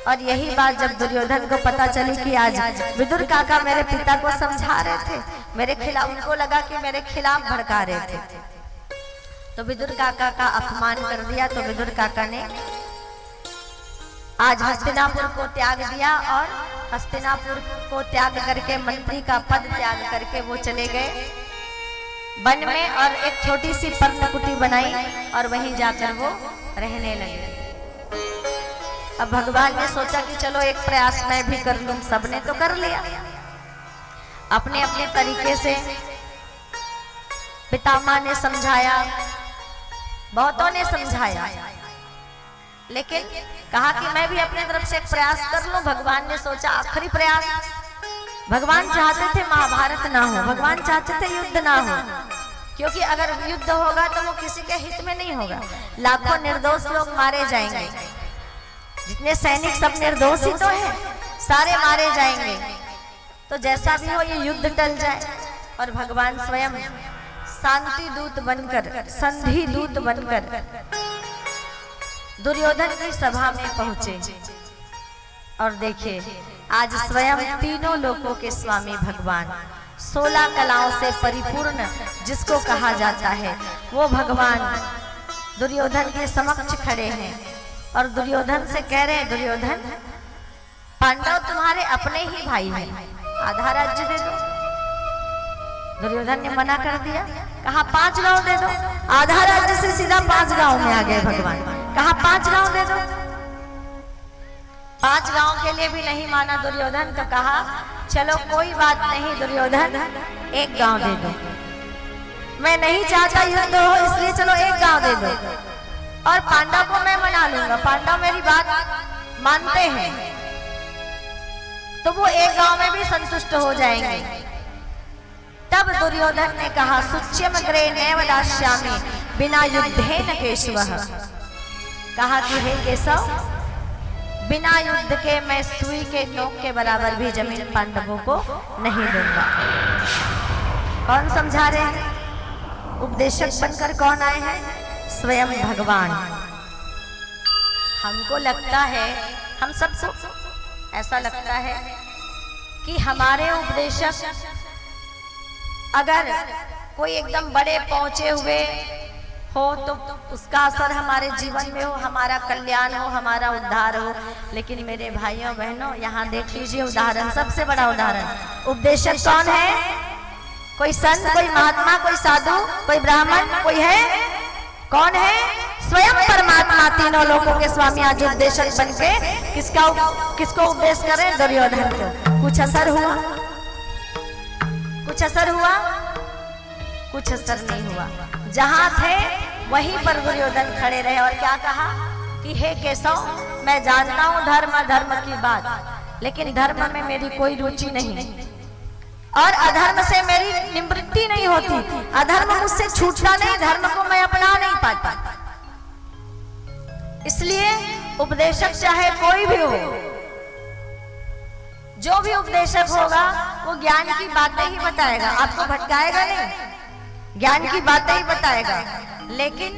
और यही बात जब दुर्योधन को पता चली कि आज विदुर काका मेरे पिता को समझा रहे थे, मेरे खिलाफ, उनको लगा कि मेरे खिलाफ भड़का रहे थे, तो विदुर काका का अपमान कर दिया। तो विदुर काका ने आज हस्तिनापुर को त्याग दिया और हस्तिनापुर को त्याग करके, मंत्री का पद त्याग करके वो चले गए वन में और एक छोटी सी पर्णकुटी बनाई और वहीं जाकर वो रहने लगे। अब भगवान ने सोचा कि चलो एक प्रयास मैं भी कर लूं, सबने तो कर लिया अपने अपने तरीके से। पितामह ने समझाया, बहुतों ने समझाया, लेकिन कहा कि मैं भी अपने तरफ से एक प्रयास कर लूं। भगवान ने सोचा आखिरी प्रयास, भगवान चाहते थे महाभारत ना हो, भगवान चाहते थे युद्ध ना हो, क्योंकि अगर युद्ध होगा तो वो किसी के हित में नहीं होगा, लाखों निर्दोष लोग मारे जाएंगे। जितने सैनिक सब निर्दोष ही तो हैं, सारे मारे जाएंगे। तो जैसा भी हो ये युद्ध टल जाए। और भगवान स्वयं शांति दूत बनकर, संधि दूत बनकर दुर्योधन की सभा में पहुंचे। और देखिए आज स्वयं तीनों लोकों के स्वामी भगवान, 16 कलाओं से परिपूर्ण जिसको कहा जाता है, वो भगवान दुर्योधन के समक्ष खड़े हैं और दुर्योधन से कह रहे हैं, दुर्योधन पांडव तुम्हारे अपने ही भाई हैं, आधा राज्य दे दो। दुर्योधन ने मना कर दिया, कहा 5 गांव दे दो। आधा राज्य से सीधा 5 गांव में आ गए भगवान, कहा 5 गांव दे दो। 5 गांव के लिए भी नहीं माना दुर्योधन, तो कहा चलो कोई बात नहीं दुर्योधन, 1 गांव दे दो। मैं नहीं चाहता युद्ध हो, इसलिए चलो 1 गांव दे दो और पांडव को मैं मना लूंगा, पांडव मेरी बात मानते हैं तो वो 1 गांव में भी संतुष्ट हो जाएंगे। तब दुर्योधन ने कहा सुच्यम अग्रे नैव दास्यामि बिना युद्धेन केशवः, कहा कि हे केशव, बिना युद्ध के मैं सुई के नोक के बराबर भी जमीन पांडवों को नहीं दूंगा। कौन समझा रहे हैं? उपदेशक बनकर कौन आए हैं? स्वयं भगवान। हमको लगता है, हम सबको ऐसा लगता है कि हमारे उपदेशक अगर कोई एकदम बड़े पहुंचे हुए हो तो उसका असर हमारे जीवन में हो, हमारा कल्याण हो, हमारा उद्धार हो। लेकिन मेरे भाइयों बहनों, यहाँ देख लीजिए उदाहरण, सबसे बड़ा उदाहरण। उपदेशक कौन है? कोई संत, कोई महात्मा, कोई साधु, कोई ब्राह्मण, कोई है? कौन है? स्वयं परमात्मा, तीनों लोकों के स्वामी आज उपदेशक बनके किसको उपदेश करें? दुर्योधन को। कुछ असर हुआ? कुछ असर हुआ? कुछ असर नहीं हुआ। जहां थे वहीं पर दुर्योधन खड़े रहे और क्या कहा कि हे केशव, मैं जानता हूं धर्म की बात, लेकिन धर्म में मेरी कोई रुचि नहीं और अधर्म से मेरी निवृत्ति नहीं होती, अधर्म मुझसे छूटता नहीं, धर्म को मैं अपना नहीं पाता। इसलिए उपदेशक चाहे कोई भी हो, जो भी उपदेशक होगा वो ज्ञान की बातें ही बताएगा, आपको भटकाएगा नहीं, ज्ञान की बातें ही बताएगा। लेकिन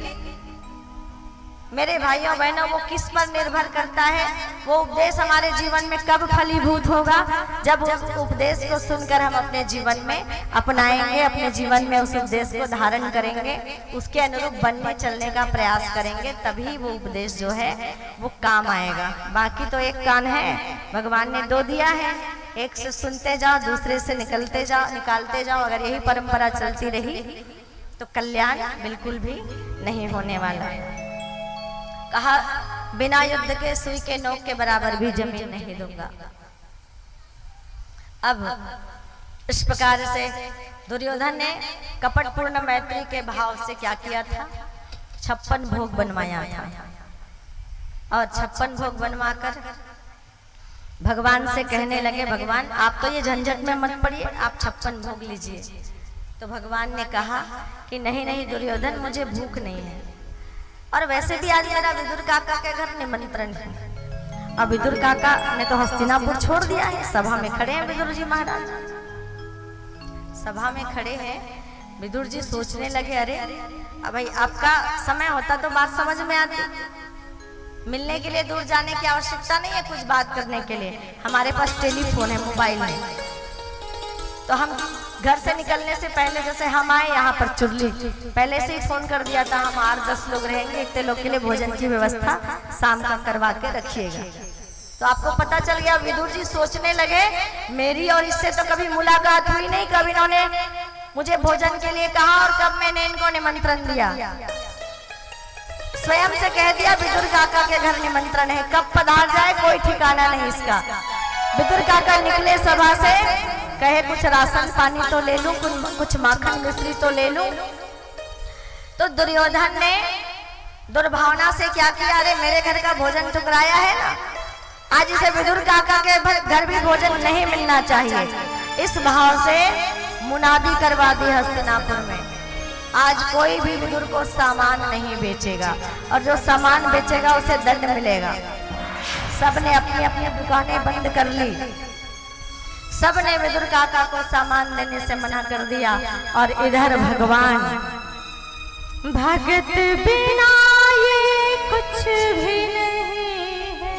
मेरे भाइयों बहनों, वो किस पर निर्भर करता है? वो उपदेश हमारे जीवन में कब फलीभूत होगा? जब उस उपदेश को सुनकर हम अपने जीवन में अपनाएंगे, अपने जीवन में उस उपदेश को धारण करेंगे, उसके अनुरूप बनने चलने का प्रयास करेंगे, तभी वो उपदेश जो है वो काम आएगा। बाकी तो एक कान है, भगवान ने 2 दिया है, एक से सुनते जाओ, दूसरे से निकलते जाओ, निकालते जाओ। अगर यही परंपरा चलती रही तो कल्याण बिल्कुल भी नहीं होने वाला। कहा बिना युद्ध के सुई के नोक के बराबर भी जमीन नहीं दूंगा। अब इस प्रकार से दुर्योधन ने कपटपूर्ण मैत्री के भाव से क्या किया था, 56 भोग बनवाया था। और 56 भोग बनवाकर भगवान से कहने लगे, भगवान आप तो ये झंझट में मत पड़िए, आप 56 भोग लीजिए। तो भगवान ने कहा कि नहीं नहीं दुर्योधन, मुझे भूख नहीं है, और वैसे भी आज मेरा विदुर काका के घर निमंत्रण है। अब विदुर काका ने तो हस्तिनापुर छोड़ दिया है, सभा में खड़े हैं विदुर जी महाराज, सभा में खड़े हैं। विदुर जी सोचने लगे, अरे अब भाई आपका समय होता तो बात समझ में आती, मिलने के लिए दूर जाने की आवश्यकता नहीं है, कुछ बात करने के लिए हमारे पास टेलीफोन है, मोबाइल है। तो हम घर से निकलने से पहले जैसे हम आए यहाँ पर चुरली, पहले से ही फोन कर दिया था, हम 8-10 लोग रहेंगे, इतने लोग के लिए भोजन की व्यवस्था शाम का करवा के रखिएगा। तो आपको पता चल गया। विदुर जी सोचने लगे, मेरी और इससे तो कभी मुलाकात हुई नहीं, कभी इन्होंने मुझे भोजन के लिए कहा और कब मैंने इनको निमंत्रण दिया। स्वयं से कह दिया विदुर काका के घर निमंत्रण है, कब पधार जाए कोई ठिकाना नहीं इसका। विदुर काका निकले सभा से, कहे कुछ राशन पानी तो ले लूं, कुछ माखन मिश्री तो ले लूं। तो दुर्योधन ने दुर्भावना से क्या किया, अरे मेरे घर का भोजन ठुकराया है ना, आज इसे विदुर काका के घर भी भोजन नहीं मिलना चाहिए। इस भाव से मुनादी करवा दी हस्तिनापुर में, आज कोई भी विदुर को सामान नहीं बेचेगा, और जो सामान बेचेगा उसे दंड मिलेगा। सबने अपनी अपनी दुकानें बंद कर ली, सबने विदुर काका को सामान देने से मना कर दिया। और इधर भगवान, भगत बिना ये कुछ भी नहीं है,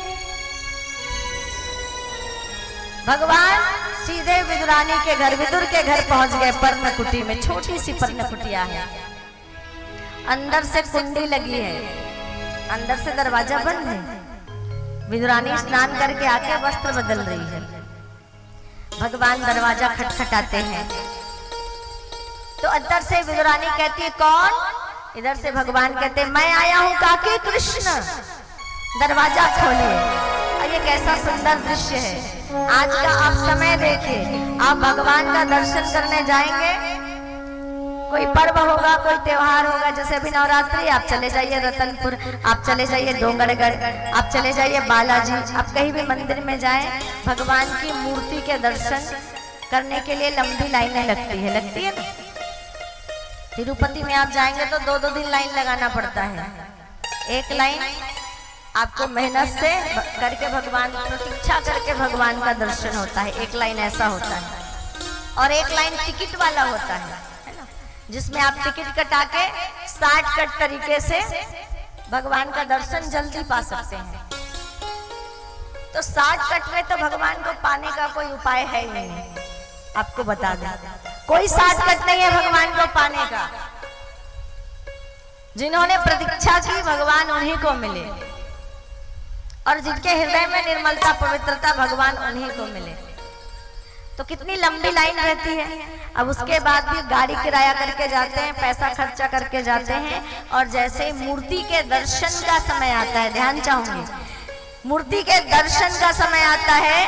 भगवान सीधे विदुरानी के घर, विदुर के घर पहुंच गए। पर्णकुटी में छोटी सी पर्णकुटिया है, अंदर से कुंडी लगी है, अंदर से दरवाजा बंद है। विदुरानी स्नान करके आके वस्त्र बदल रही है। भगवान दरवाजा खटखटाते हैं तो अंदर से विदुरानी कहती है कौन? इधर से भगवान कहते हैं मैं आया हूं काके कृष्ण, दरवाजा खोलिए। और ये कैसा सुंदर दृश्य है। आज का आप समय देखिए, आप भगवान का दर्शन करने जाएंगे, कोई पर्व होगा, कोई त्योहार होगा, जैसे अभी नवरात्रि, आप चले जाइए रतनपुर, आप चले जाइए डोंगरगढ़, आप चले जाइए बालाजी, आप कहीं भी मंदिर में जाएं, भगवान की मूर्ति के दर्शन करने के लिए लंबी लाइनें लगती है ना। तिरुपति में आप जाएंगे तो 2-2 दिन लाइन लगाना पड़ता है। एक लाइन आपको मेहनत से करके भगवान, प्रतीक्षा करके भगवान का दर्शन होता है, एक लाइन ऐसा होता है। और एक लाइन टिकट वाला होता है ना, जिसमें आप टिकट कटा के शॉर्टकट तरीके से भगवान का दर्शन जल्दी पा सकते हैं। तो शॉर्टकट में तो भगवान को पाने का कोई उपाय है ही नहीं, आपको बता दें, कोई शॉर्टकट नहीं है भगवान को पाने का। जिन्होंने प्रतीक्षा की भगवान उन्हीं को मिले, और जिनके हृदय में निर्मलता पवित्रता भगवान उन्हीं को मिले। तो कितनी लंबी लाइन रहती है। अब उसके बाद भी गाड़ी किराया करके जाते हैं, पैसा खर्चा करके जाते हैं, और जैसे मूर्ति के दर्शन का समय आता है, ध्यान चाहूंगी, मूर्ति के दर्शन का समय आता है,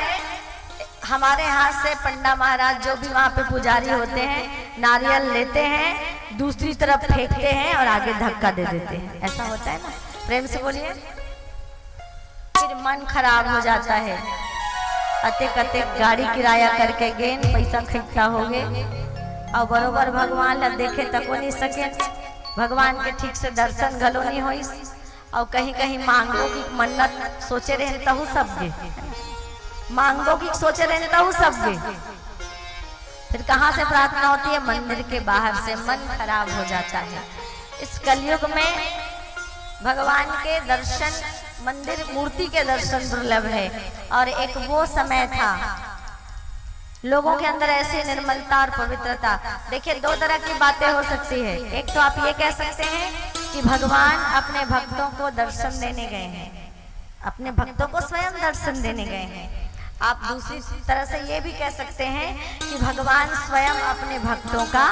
हमारे हाथ से पंडा महाराज जो भी वहां पे पुजारी होते हैं नारियल लेते हैं, दूसरी तरफ फेंकते हैं और आगे धक्का दे देते हैं। ऐसा होता है ना, प्रेम से बोलिए। फिर मन खराब हो जाता है, अतेक अतेक गाड़ी किराया करके गेन पैसा इकट्ठा हो गए, और बरोबर भगवान ला देखे तको नहीं सके, भगवान के ठीक से दर्शन घलो नहीं होई, और कहीं कहीं मांगो की मन्नत सोचे रहे तहु सब गे, मांगो की सोचे रहे तहु सब गे। फिर कहाँ से प्रार्थना होती है? मंदिर के बाहर से। मन खराब हो जाता है। इस कलयुग में भगवान के दर्शन, मंदिर मूर्ति के दर्शन दुर्लभ है। और एक वो समय था लोगों के अंदर ऐसी निर्मलता और पवित्रता। देखिए, 2 तरह की बातें हो सकती है। एक तो आप ये कह सकते हैं कि भगवान अपने भक्तों को दर्शन देने गए हैं, अपने भक्तों को स्वयं दर्शन देने गए हैं, आप दूसरी तरह से ये भी कह सकते हैं कि भगवान स्वयं अपने भक्तों का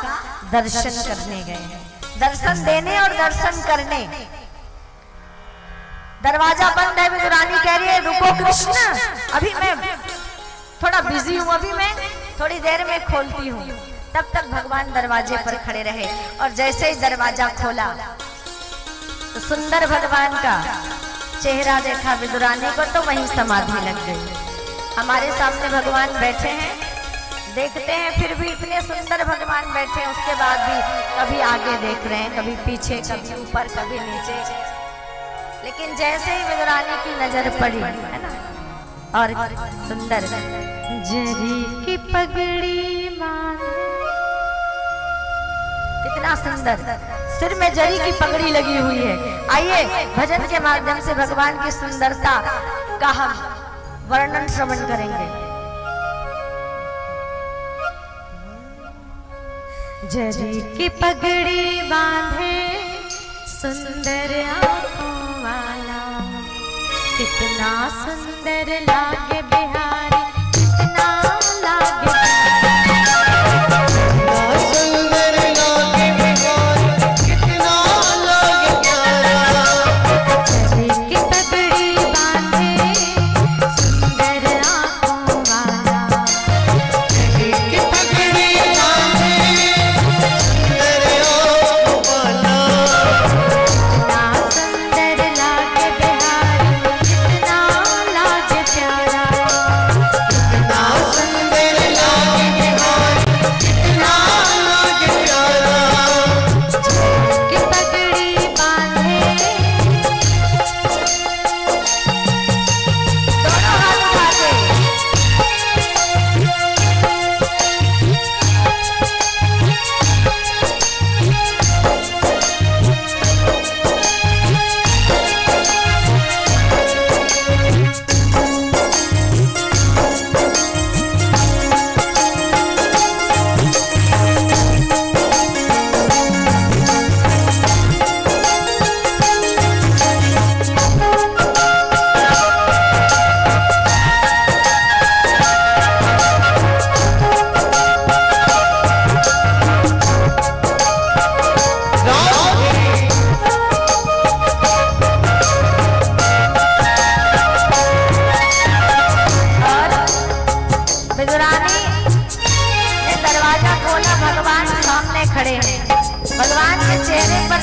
दर्शन करने गए हैं, दर्शन देने और दर्शन करने। दरवाजा बंद है, विदुरानी कह रही है रुको कृष्ण, अभी मैं थोड़ा बिजी हूँ, अभी मैं थोड़ी देर में खोलती हूँ। तब तक भगवान दरवाजे पर खड़े रहे और जैसे ही दरवाजा खोला तो सुंदर भगवान का चेहरा देखा विदुरानी को, तो वहीं समाधि लग गई। हमारे सामने भगवान बैठे हैं, देखते हैं फिर भी इतने सुंदर भगवान बैठे हैं, उसके बाद भी कभी आगे देख रहे हैं, कभी पीछे, कभी ऊपर, कभी नीचे। लेकिन जैसे ही विदुरानी की नजर पड़ी है ना, और सुंदर जरी की पगड़ी मान, कितना सुंदर, सिर में जरी की पगड़ी लगी हुई है। आइए भजन के माध्यम से भगवान की सुंदरता का हम वर्णन श्रवण करेंगे। जरी की पगड़ी बांधे सुंदर आंखों वाला, कितना सुंदर लागे बिहारी, कितना लागे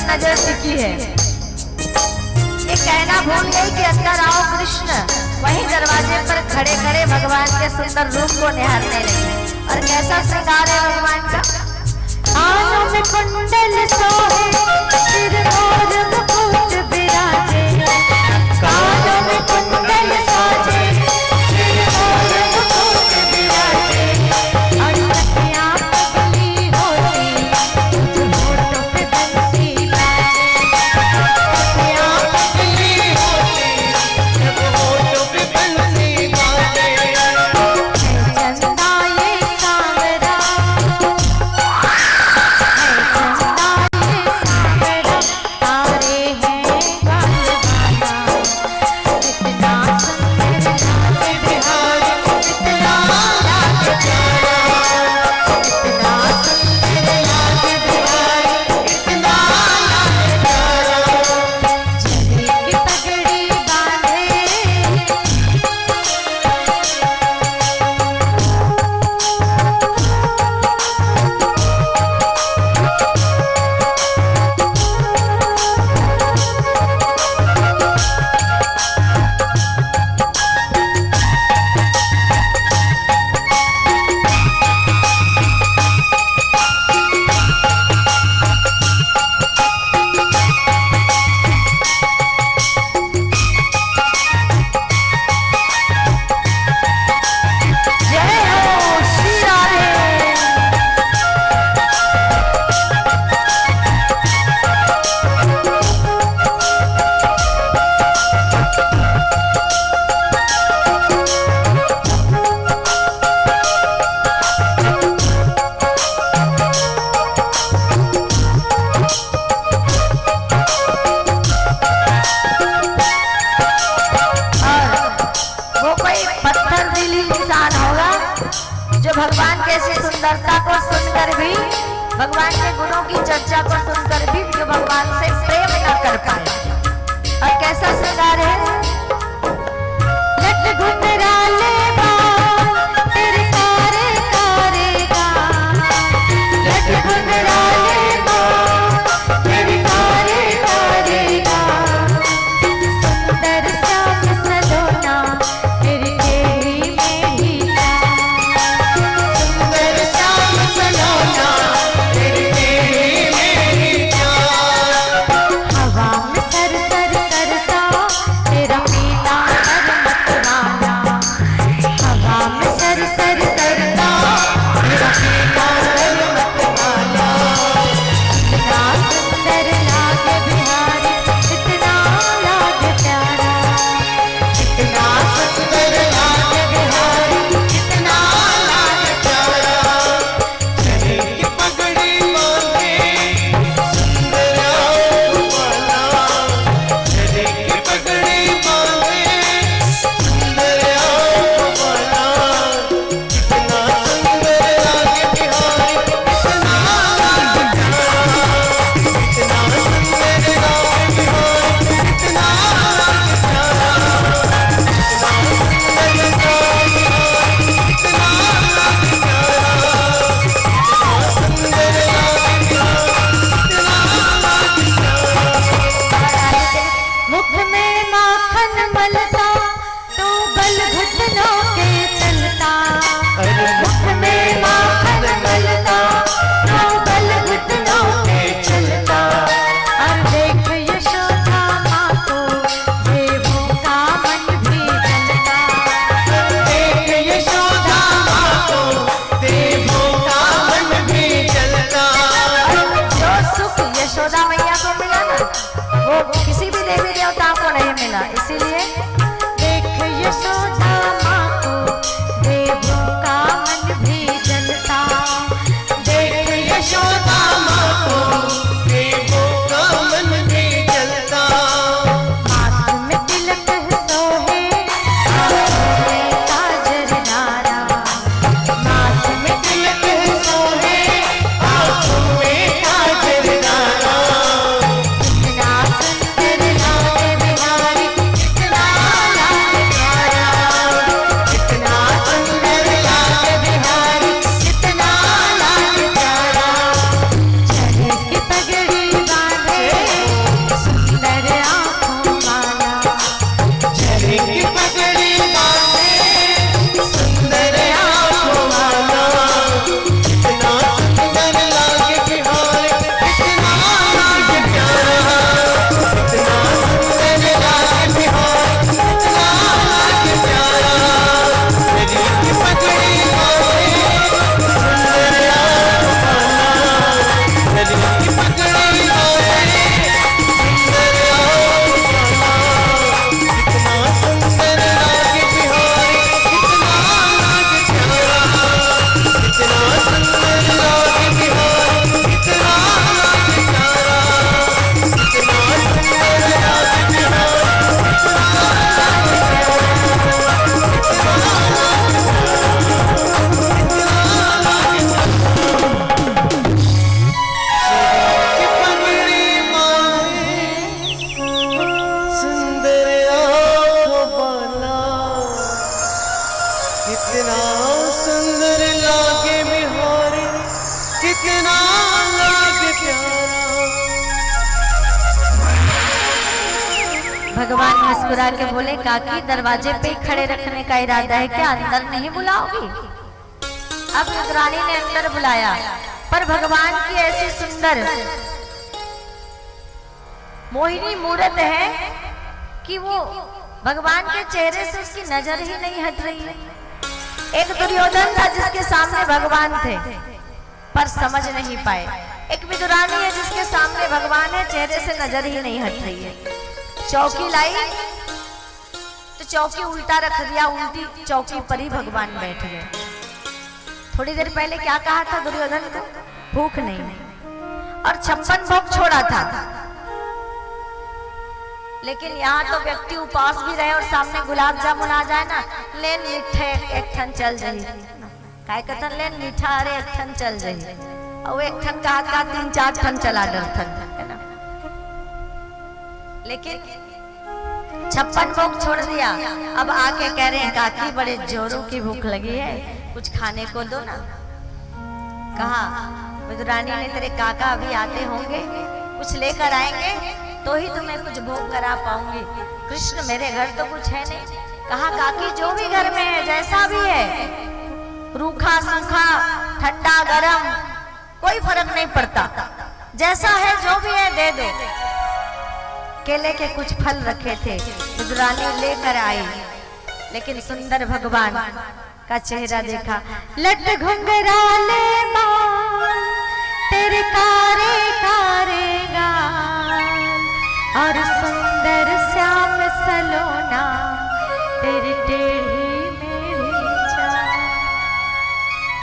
नजर टिकी है। ये कहना भूल गई कि अंदर आओ कृष्ण, वहीं दरवाजे पर खड़े खड़े भगवान के सुंदर रूप को निहारने लगी। और कैसा श्रृंगार है भगवान का, कानों में कुंडल सोहे, सिर और मुकुट बिराजे, कानों में कुंडल सोहे, सिर और मुकुट बिराजे, और नथियां पगली होती, होठों पे बंसी बाजे, नथियां पगली होती, होठों पे बंसी बाजे, चंदा ये कांवरा, चंदा ये भगवान के ऐसी सुंदरता को सुनकर भी, भगवान के गुणों की चर्चा को सुनकर भी जो भगवान से प्रेम न कर पाए। और कैसा श्रृंगार है, लट घुंघराले बाल तेरे कारे कारे गाल, लट घुंघराले बाल तेरे कारे कारे गाल, सुंदर श्याम सलोना तेरी देवी में ही जान, सुंदर श्याम सलोना तेरी देवी में ही जान, हवा में सर सर करता तेरा पीला कर मत वाला, हवा में सर सर करता तेरा पीला कर मत वाला, इतना सुंदर लागे बिहारी, इतना लागे प्यारा, इतना सुंदर लागे बिहारी, इतना लागे प्यारा, चले की पगड़ी मांगे सुंदर वाला, चले की पगड़ी मांगे सुंदर वाला, कितना सुंदर लागे बिहारी, कितना लागे प्यारा, कितना सुंदर लागे बिहारी, कितना लागे प्यारा, कितना सुंदर लागे बिहारी, कितना लागे प्यारा, सुंदर लागे मुख में माखन मलता तो बल घुटनों के चलता, मुख में माखन मलता तो बल घुटनों के चलता, और देख यशोदा माँ को देवों का मन भी जलता, देख यशोदा माँ को देवों का मन भी जलता। जो सुख यशोदा मैया को मिला ना, वो किसी भी देवी देवता को नहीं मिला। इसीलिए देख यशोदा माँ को देवों का मन भी जलता, देख यशोदा माँ को देवों का मन भी जलता। हाथ में तिलक सोहे, आँखों में काजर नारा, हाथ में तिलक सोहे आँखों में काजर डाला, इतना सुंदर लागे बिहारी, इतना लागे प्यारा, कितना सुंदर लागे बिहारी, कितना लागे प्यारा, चले की पगड़ी बांधे सुंदर आँखों वाला, चले की पगड़ी बांधे सुंदर आँखों वाला, कितना सुंदर लागे बिहारी, कितना लागे प्यारा, कितना सुंदर लागे बिहारी, कितना लागे प्यारा, चले की पगड़ी बांधे सुंदर आँखों वाला, चले की पगड़ी बांधे सुंदर आँखों वाला, कितना सुंदर लागे बिहारी, कितना लागे प्यारा, कितना सुंदर लागे बिहारी, कितना लागे प्यारा, कितना सुंदर लागे बिहारी, कितना की पगड़ी मांगे सुंदर आँखों वाला, कितना सुंदर लागे बिहारी, कितना लागे प्यारा। भगवान मुस्कुरा के बोले, काकी दरवाजे पे ही खड़े रखने का इरादा है क्या, अंदर नहीं बुलाओगी? अब रुद्राणी ने अंदर बुलाया, पर भगवान की ऐसी सुंदर मोहिनी मूरत है कि वो भगवान के चेहरे से उसकी नजर ही नहीं हट रही है। एक दुर्योधन था जिसके सामने भगवान थे पर समझ नहीं पाए, एक विदुरानी है जिसके सामने भगवान है, चेहरे से नजर ही नहीं हट रही है। चौकी लाई तो चौकी उल्टा रख दिया, उल्टी चौकी पर ही भगवान बैठ गए। थोड़ी देर पहले क्या कहा था दुर्योधन को, भूख नहीं, और 56 भोग छोड़ा था। लेकिन यहाँ तो व्यक्ति उपवास भी रहे और सामने गुलाब जामुन आ जाए ना, लेन मिठे एक ठन चल जाए, काय कथन ले मीठा अरे एक ठन चल जाइए और एक ठन का 3-4 ठन चला डरथन, है ना। लेकिन 56 भोग छोड़ दिया, अब आके कह रहे हैं काकी बड़े जोरों की भूख लगी है, कुछ खाने को दो ना। कहा विदुरानी ने तेरे काका अभी आते होंगे, कुछ लेकर आएंगे तो ही तुम्हें कुछ भोग करा पाऊंगी। कृष्ण मेरे घर तो कुछ है नहीं। कहा काकी जो भी घर में है जैसा भी है, रूखा सूखा ठंडा गरम कोई फर्क नहीं पड़ता, जैसा है जो भी है दे दो। केले के कुछ फल रखे थे, विदुरानी लेकर आई, लेकिन सुंदर भगवान का चेहरा देखा। लट घुंघराले बाल तेरे कारे कारे गाल और सुंदर श्याम सलोना तेरी टेढ़ी मेढ़ी चाल।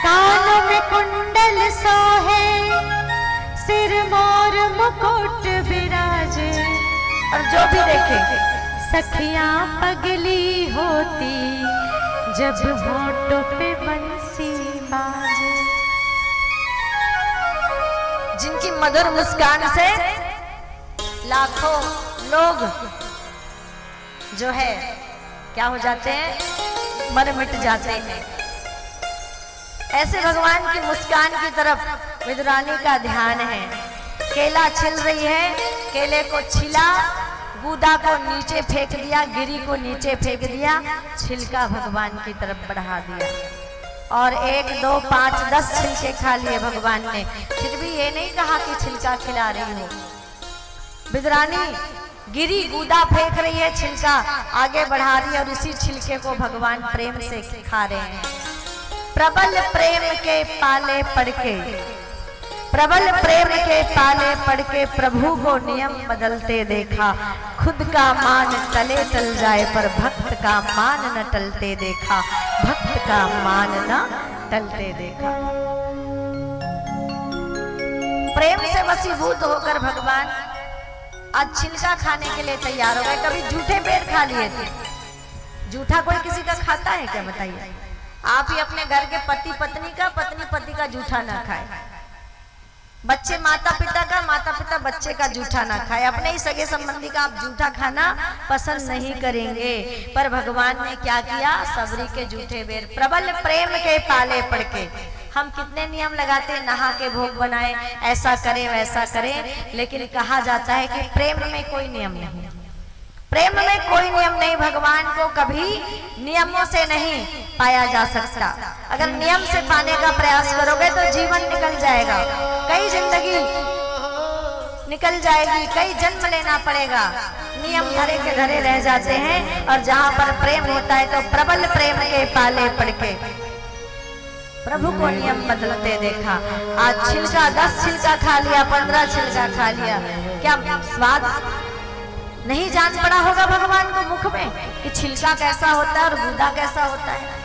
कानों में कुंडल सोहे सिर मोर मुकुट विराजे, और जो भी देखे सखियां पगली होती जब होठों पे बंसी बाजे। जिनकी मधुर मुस्कान से लाखों लोग जो है क्या हो जाते हैं, मर मिट जाते हैं। ऐसे भगवान की मुस्कान की तरफ विदुरानी का ध्यान है। केला छिल रही है, केले को छिला, गूदा को नीचे फेंक दिया, गिरी को नीचे फेंक दिया, छिलका भगवान की तरफ बढ़ा दिया और 1 2 5 10 छिलके खा लिए भगवान ने। फिर भी ये नहीं कहा कि छिलका खिला रही हो। विदुरानी गिरी गूदा फेंक रही है, छिलका आगे बढ़ा रही है और इसी छिलके को भगवान प्रेम से खा रहे हैं। प्रबल प्रेम के पाले पड़ के, प्रबल प्रेम के पाले पड़ के प्रभु को नियम बदलते देखा। खुद का मान टले टल जाए पर भक्त का मान न टलते देखा, भक्त का मान न टलते देखा। प्रेम से वशीभूत होकर भगवान आज छिलका खाने के लिए तैयार हो गए। कभी झूठे पेड़ खा लिए थे, झूठा कोई किसी का खाता है क्या बताइए? आप ही अपने घर के पति पत्नी का, पत्नी पति का जूठा ना खाए, बच्चे माता पिता का, माता पिता बच्चे का जूठा ना खाए, अपने ही सगे संबंधी का आप जूठा खाना पसंद नहीं करेंगे। पर भगवान ने क्या किया, सबरी के जूठे बेर प्रबल प्रेम के पाले पड़ के। हम कितने नियम लगाते, नहा के भोग बनाए, ऐसा करें वैसा करें, लेकिन कहा जाता है कि प्रेम में कोई नियम नहीं, प्रेम में कोई नियम नहीं। भगवान को कभी नियमों से नहीं पाया जा सकता। अगर नियम से पाने का प्रयास करोगे तो जीवन निकल जाएगा, कई जिंदगी निकल जाएगी, कई जन्म लेना पड़ेगा। नियम धरे के धरे रह जाते हैं, और जहां पर प्रेम होता है तो प्रबल प्रेम के पाले पड़ के प्रभु को नियम बदलते देखा। आज छिलका 10 छिलका खा लिया, 15 छिलका खा लिया, क्या स्वाद नहीं जान पड़ा होगा भगवान को मुख में कि छिलका कैसा होता है और गूदा कैसा होता है।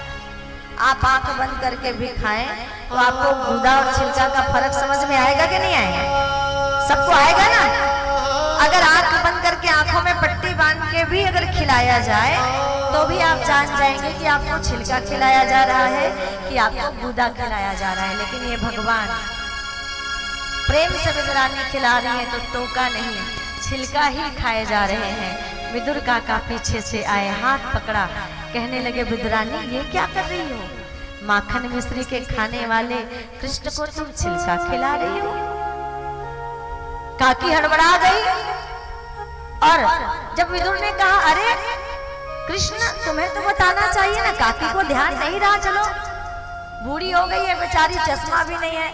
आप आंख बंद करके भी खाएं तो आपको गूदा और छिलका का फर्क समझ में आएगा कि नहीं आएगा? सबको आएगा ना। अगर आंख बंद करके आंखों में पट्टी बांध के भी अगर खिलाया जाए तो भी आप जान जाएंगे कि आपको छिलका खिलाया जा रहा है कि आपको गूदा खिलाया जा रहा है। लेकिन ये भगवान प्रेम से विदुरानी खिला रही है तो टोका नहीं, छिलका ही खाए जा रहे हैं। विदुर काका पीछे से आए, हाथ पकड़ा, कहने लगे विदुरानी ये क्या कर रही हो? माखन मिश्री के खाने वाले कृष्ण को तुम छिलका खिला रही हो? काकी हड़बड़ा गई। और जब विदुर ने कहा अरे कृष्ण तुम्हें तो बताना चाहिए ना, काकी को ध्यान नहीं रहा, चलो बूढ़ी हो गई है बेचारी, चश्मा भी नहीं है,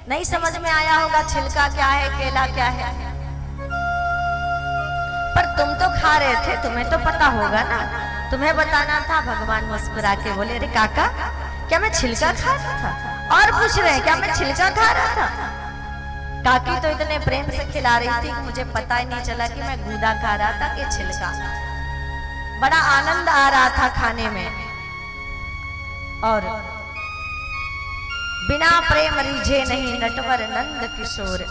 नहीं समझ में आया होगा छिलका क्या है केला क्या है। पर तुम तो खा रहे थे, तुम्हें तो पता होगा ना, तुम्हें बताना था। भगवान मुस्कुरा के बोले अरे काका क्या मैं छिलका खा रहा था? और पूछ रहे हैं क्या मैं छिलका खा रहा था? काकी तो इतने प्रेम से खिला रही थी कि मुझे पता ही नहीं चला कि मैं गूदा खा रहा था कि छिलका। बड़ा आनंद आ रहा था खाने में, और बिना प्रेम रीझे नहीं नटवर नंद किशोर।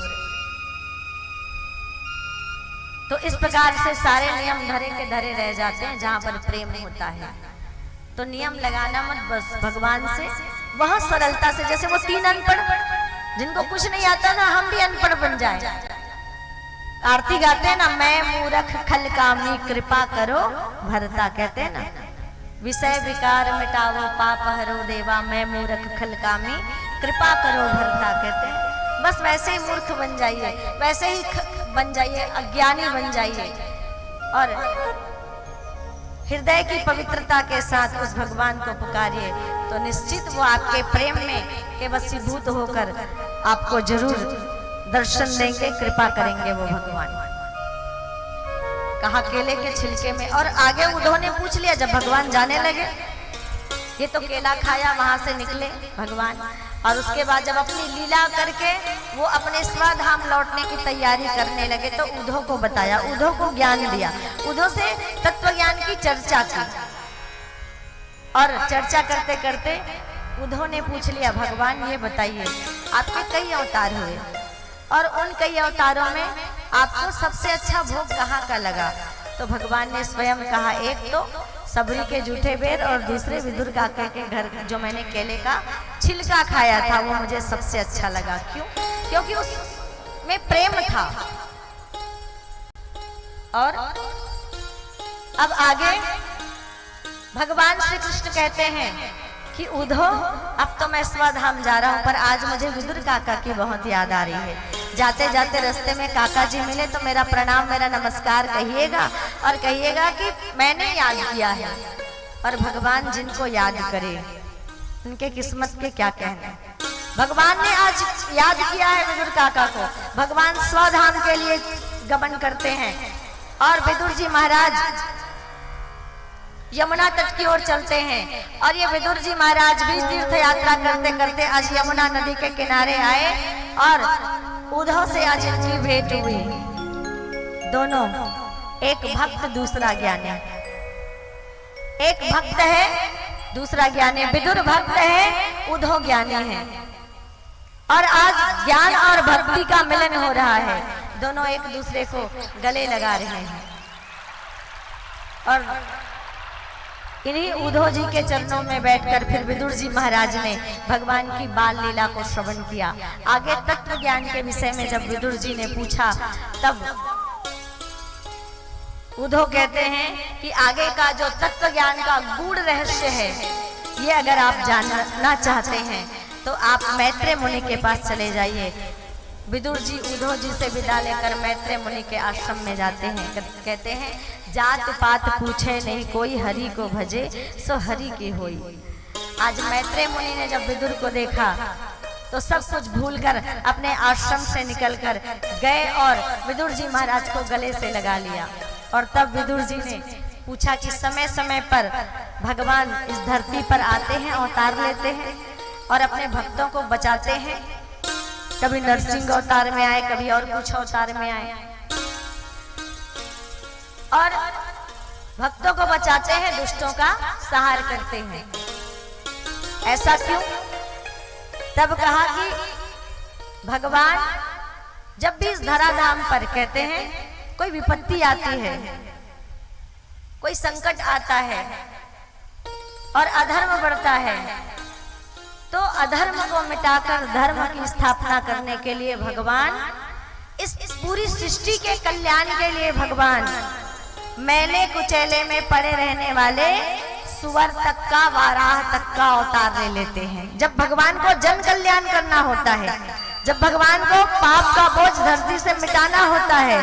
तो इस प्रकार से सारे नियम धरे के धरे रह जाते हैं जहां पर प्रेम होता है। तो नियम लगाना मत बस भगवान से, बहुत सरलता से, जैसे वो 3 अनपढ़ जिनको कुछ नहीं आता ना, हम भी अनपढ़ बन जाए। आरती गाते हैं ना, मैं मूर्ख खल कामी कृपा करो भरता, कहते हैं ना, विषय विकार मिटावो पाप हरो देवा, मैं मूर्ख खल कामी कृपा करो भरता, कहते हैं। बस वैसे ही मूर्ख बन जाइए, वैसे ही बन जाइए, अज्ञानी बन जाइए, और हृदय की पवित्रता के साथ उस भगवान को पुकारिए, तो निश्चित वो आपके प्रेम में के वशीभूत होकर आपको जरूर दर्शन देंगे, कृपा करेंगे वो भगवान। कहा केले के छिलके में, और आगे उद्धव ने पूछ लिया जब भगवान जाने लगे, ये तो केला खाया, वहां से निकले भगवान, और उसके बाद जब अपनी लीला करके वो अपने स्वधाम लौटने की तैयारी करने लगे, तो उद्धव को बताया, उद्धव को ज्ञान दिया, उद्धव से तत्व ज्ञान की चर्चा की, और चर्चा करते करते उद्धव ने पूछ लिया, भगवान ये बताइए आपके कई अवतार हुए, और उन कई अवतारों में आपको सबसे अच्छा भोग कहाँ का लगा? तो भगवान ने स्वयं कहा, एक तो सबरी के जूठे बेर, और दूसरे विदुर काका के घर जो मैंने केले का छिलका खाया था, वो मुझे सबसे अच्छा लगा। क्यों? क्योंकि उसमें प्रेम था। और अब आगे भगवान श्री कृष्ण कहते हैं कि उद्धव, अब तो मैं स्वधाम जा रहा हूं, पर आज मुझे विदुर काका की बहुत याद आ रही है। जाते जाते रास्ते में काका जी मिले तो मेरा प्रणाम, मेरा नमस्कार कहिएगा, और कहिएगा कि मैंने याद किया है। और भगवान जिनको याद करे उनके किस्मत के क्या कहने। भगवान ने आज याद किया है विदुर काका को। भगवान स्वधाम के लिए गमन करते हैं, और विदुर जी महाराज यमुना तट की ओर चलते हैं, और ये विदुर जी महाराज भी तीर्थ यात्रा करते करते आज यमुना नदी के किनारे आए, और उद्धव से आज इनकी भेंट हुई। दोनों, एक भक्त दूसरा ज्ञानी, एक भक्त है दूसरा ज्ञानी, विदुर भक्त है, उद्धव ज्ञानी है, और आज ज्ञान और भक्ति का मिलन हो रहा है। दोनों एक दूसरे को गले लगा रहे हैं, और इन्हीं उद्धव जी के चरणों में बैठकर फिर विदुर जी महाराज ने भगवान की बाल लीला को श्रवण किया। आगे तत्व ज्ञान के विषय में जब विदुर जी ने पूछा, तब उद्धव कहते हैं कि आगे का जो तत्व ज्ञान का गूढ़ रहस्य है, ये अगर आप जानना चाहते हैं तो आप मैत्रेय मुनि के पास चले जाइए। विदुर जी उद्धव जी से विदा लेकर मैत्रेय मुनि के आश्रम में जाते हैं। कहते हैं, जात पात पूछे नहीं कोई, हरि को भजे सो हरि की होई। आज मैत्रेय मुनि ने जब विदुर को देखा तो सब कुछ भूलकर अपने आश्रम से निकलकर गए और विदुर जी महाराज को गले से लगा लिया। और तब विदुर जी ने पूछा कि समय समय पर भगवान इस धरती पर आते हैं, अवतार लेते हैं और अपने भक्तों को बचाते हैं। कभी नरसिंह अवतार में आए, कभी और कुछ अवतार में आए, और भक्तों को बचाते हैं, दुष्टों का संहार करते हैं। ऐसा क्यों? तब कहा कि भगवान जब भी इस धराधाम पर, कहते हैं, कोई विपत्ति आती है, कोई संकट आता है और अधर्म बढ़ता है, तो अधर्म को मिटाकर धर्म की स्थापना करने के लिए भगवान, इस पूरी सृष्टि के कल्याण के लिए भगवान मैले कुचैले में पड़े रहने वाले सुअर तक का, वाराह तक का अवतार ले लेते हैं। जब भगवान को जन कल्याण करना होता है, जब भगवान को पाप का बोझ धरती से मिटाना होता है,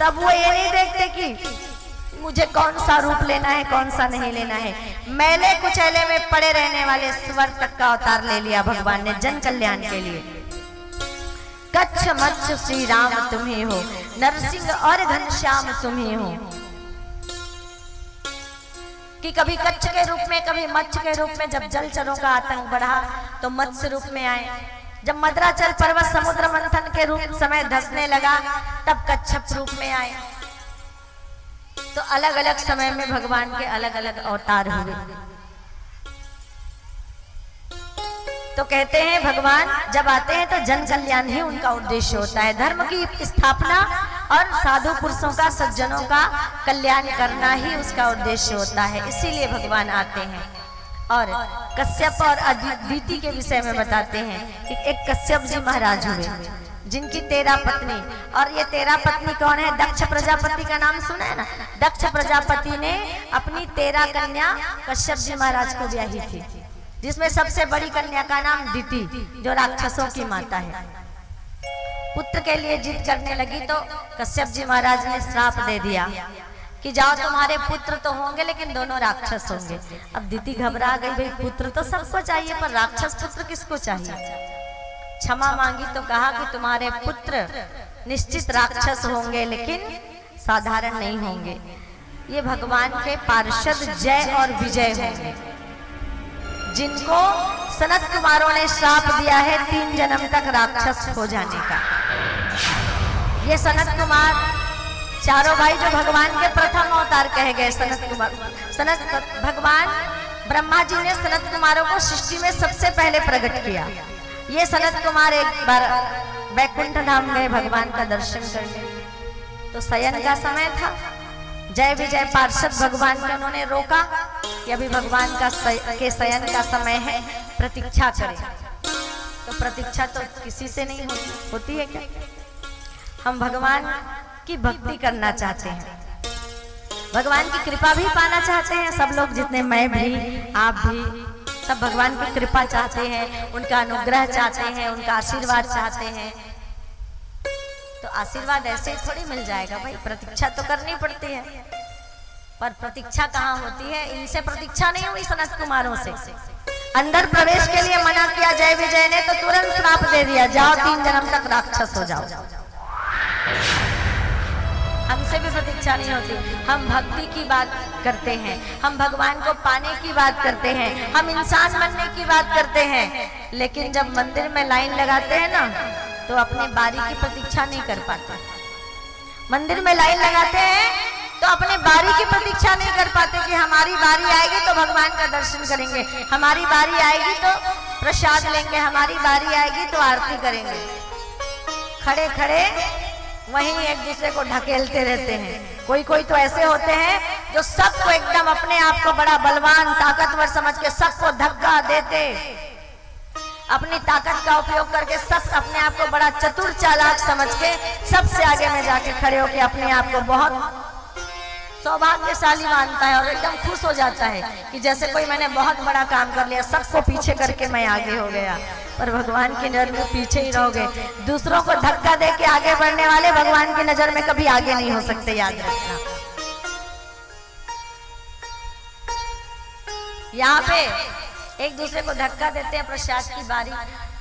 तब वो ये नहीं देखते कि मुझे कौन सा रूप लेना है, कौन सा नहीं लेना है। मैले कुचैले में पड़े रहने वाले सुअर तक का अवतार ले लिया भगवान ने जन कल्याण के लिए। कच्छ मच्छ श्री राम तुम्ही हो, नरसिंह और घनश्याम तुम्ही हो। कि कभी कच्छ के रूप में, कभी मत्स्य के रूप में, जब जलचरों का आतंक बढ़ा तो मत्स्य रूप में आए। जब मद्राचल पर्वत समुद्र मंथन के रूप समय धंसने लगा, तब कच्छप रूप में आए। तो अलग अलग समय में भगवान के अलग अलग अवतार हुए। तो कहते हैं भगवान जब आते हैं तो जन कल्याण ही उनका उद्देश्य होता है, धर्म की स्थापना और साधु पुरुषों का, सज्जनों का कल्याण करना ही उसका उद्देश्य होता है। इसीलिए भगवान आते हैं। और कश्यप और अदिति के विषय में बताते हैं कि एक कश्यप जी महाराज हुए जिनकी 13 पत्नी, और ये 13 पत्नी कौन है? दक्ष प्रजापति का नाम सुना है ना। दक्ष प्रजापति ने अपनी 13 कन्या कश्यप जी महाराज को ब्याही थी, जिसमें सबसे बड़ी कन्या का नाम दिति, जो राक्षसों की माता है। पुत्र के लिए जिद करने लगी तो कश्यप जी महाराज ने श्राप दे दिया कि जाओ तुम्हारे पुत्र तो होंगे लेकिन दोनों राक्षस होंगे। अब दिति घबरा गई, भाई पुत्र तो सबको चाहिए पर राक्षस पुत्र किसको चाहिए। क्षमा मांगी तो कहा कि तुम्हारे पुत्र निश्चित राक्षस होंगे लेकिन साधारण नहीं होंगे, ये भगवान के पार्षद जय और विजय होंगे, जिनको सनत कुमारों ने श्राप दिया है 3 जन्म तक राक्षस हो जाने का। ये सनत कुमार चारों भाई जो भगवान के प्रथम अवतार कहे गए सनत कुमार, भगवान ब्रह्मा जी ने सनत कुमारों को सृष्टि में सबसे पहले प्रकट किया। ये सनत कुमार एक बार वैकुंठ धाम गए भगवान का दर्शन करने, तो शयन का समय था। जय विजय पार्षद भगवान को उन्होंने रोका कि अभी भगवान का शयन का समय है, प्रतीक्षा करें। तो प्रतीक्षा तो किसी से नहीं होती है क्या? हम भगवान की भक्ति करना चाहते हैं, भगवान की कृपा भी पाना चाहते हैं। सब लोग जितने, मैं भी, आप भी, सब भगवान की कृपा चाहते हैं, उनका अनुग्रह चाहते हैं, उनका आशीर्वाद चाहते हैं। तो आशीर्वाद ऐसे ही थोड़ी मिल जाएगा भाई, प्रतीक्षा तो करनी पड़ती है। पर प्रतीक्षा कहाँ होती है? इनसे प्रतीक्षा नहीं हुई सनत कुमारों से। अंदर प्रवेश के लिए मना किया जय विजय ने तो तुरंत श्राप दे दिया, जाओ 3 जन्म तक राक्षस हो जाओ। हमसे भी प्रतीक्षा नहीं होती। हम भक्ति की बात करते हैं, हम भगवान को पाने की बात करते हैं, हम इंसान बनने की बात करते हैं, लेकिन जब मंदिर में लाइन लगाते हैं ना तो अपनी बारी की प्रतीक्षा नहीं कर पाते। मंदिर में लाइन लगाते हैं तो अपने बारी की प्रतीक्षा नहीं कर पाते कि हमारी बारी आएगी तो भगवान का दर्शन करेंगे, हमारी बारी आएगी तो प्रसाद लेंगे, हमारी बारी आएगी तो आरती करेंगे। खड़े खड़े वहीं एक दूसरे को ढकेलते रहते हैं। कोई कोई तो ऐसे होते हैं जो सबको एकदम अपने आप को बड़ा बलवान ताकतवर समझ के सबको धक्का देते, अपनी ताकत का उपयोग करके सब अपने आप को बड़ा चतुर चालाक समझ के सबसे आगे में जाके खड़े होके अपने आप को बहुत सौभाग्यशाली मानता है और एकदम खुश हो जाता है कि जैसे कोई मैंने बहुत बड़ा काम कर लिया, सबको पीछे करके मैं आगे हो गया। पर भगवान की नजर में पीछे ही रहोगे। दूसरों को धक्का दे के आगे बढ़ने वाले भगवान की नजर में कभी आगे नहीं हो सकते, याद रखना। यहाँ पे एक दूसरे को धक्का देते हैं प्रसाद की बारी।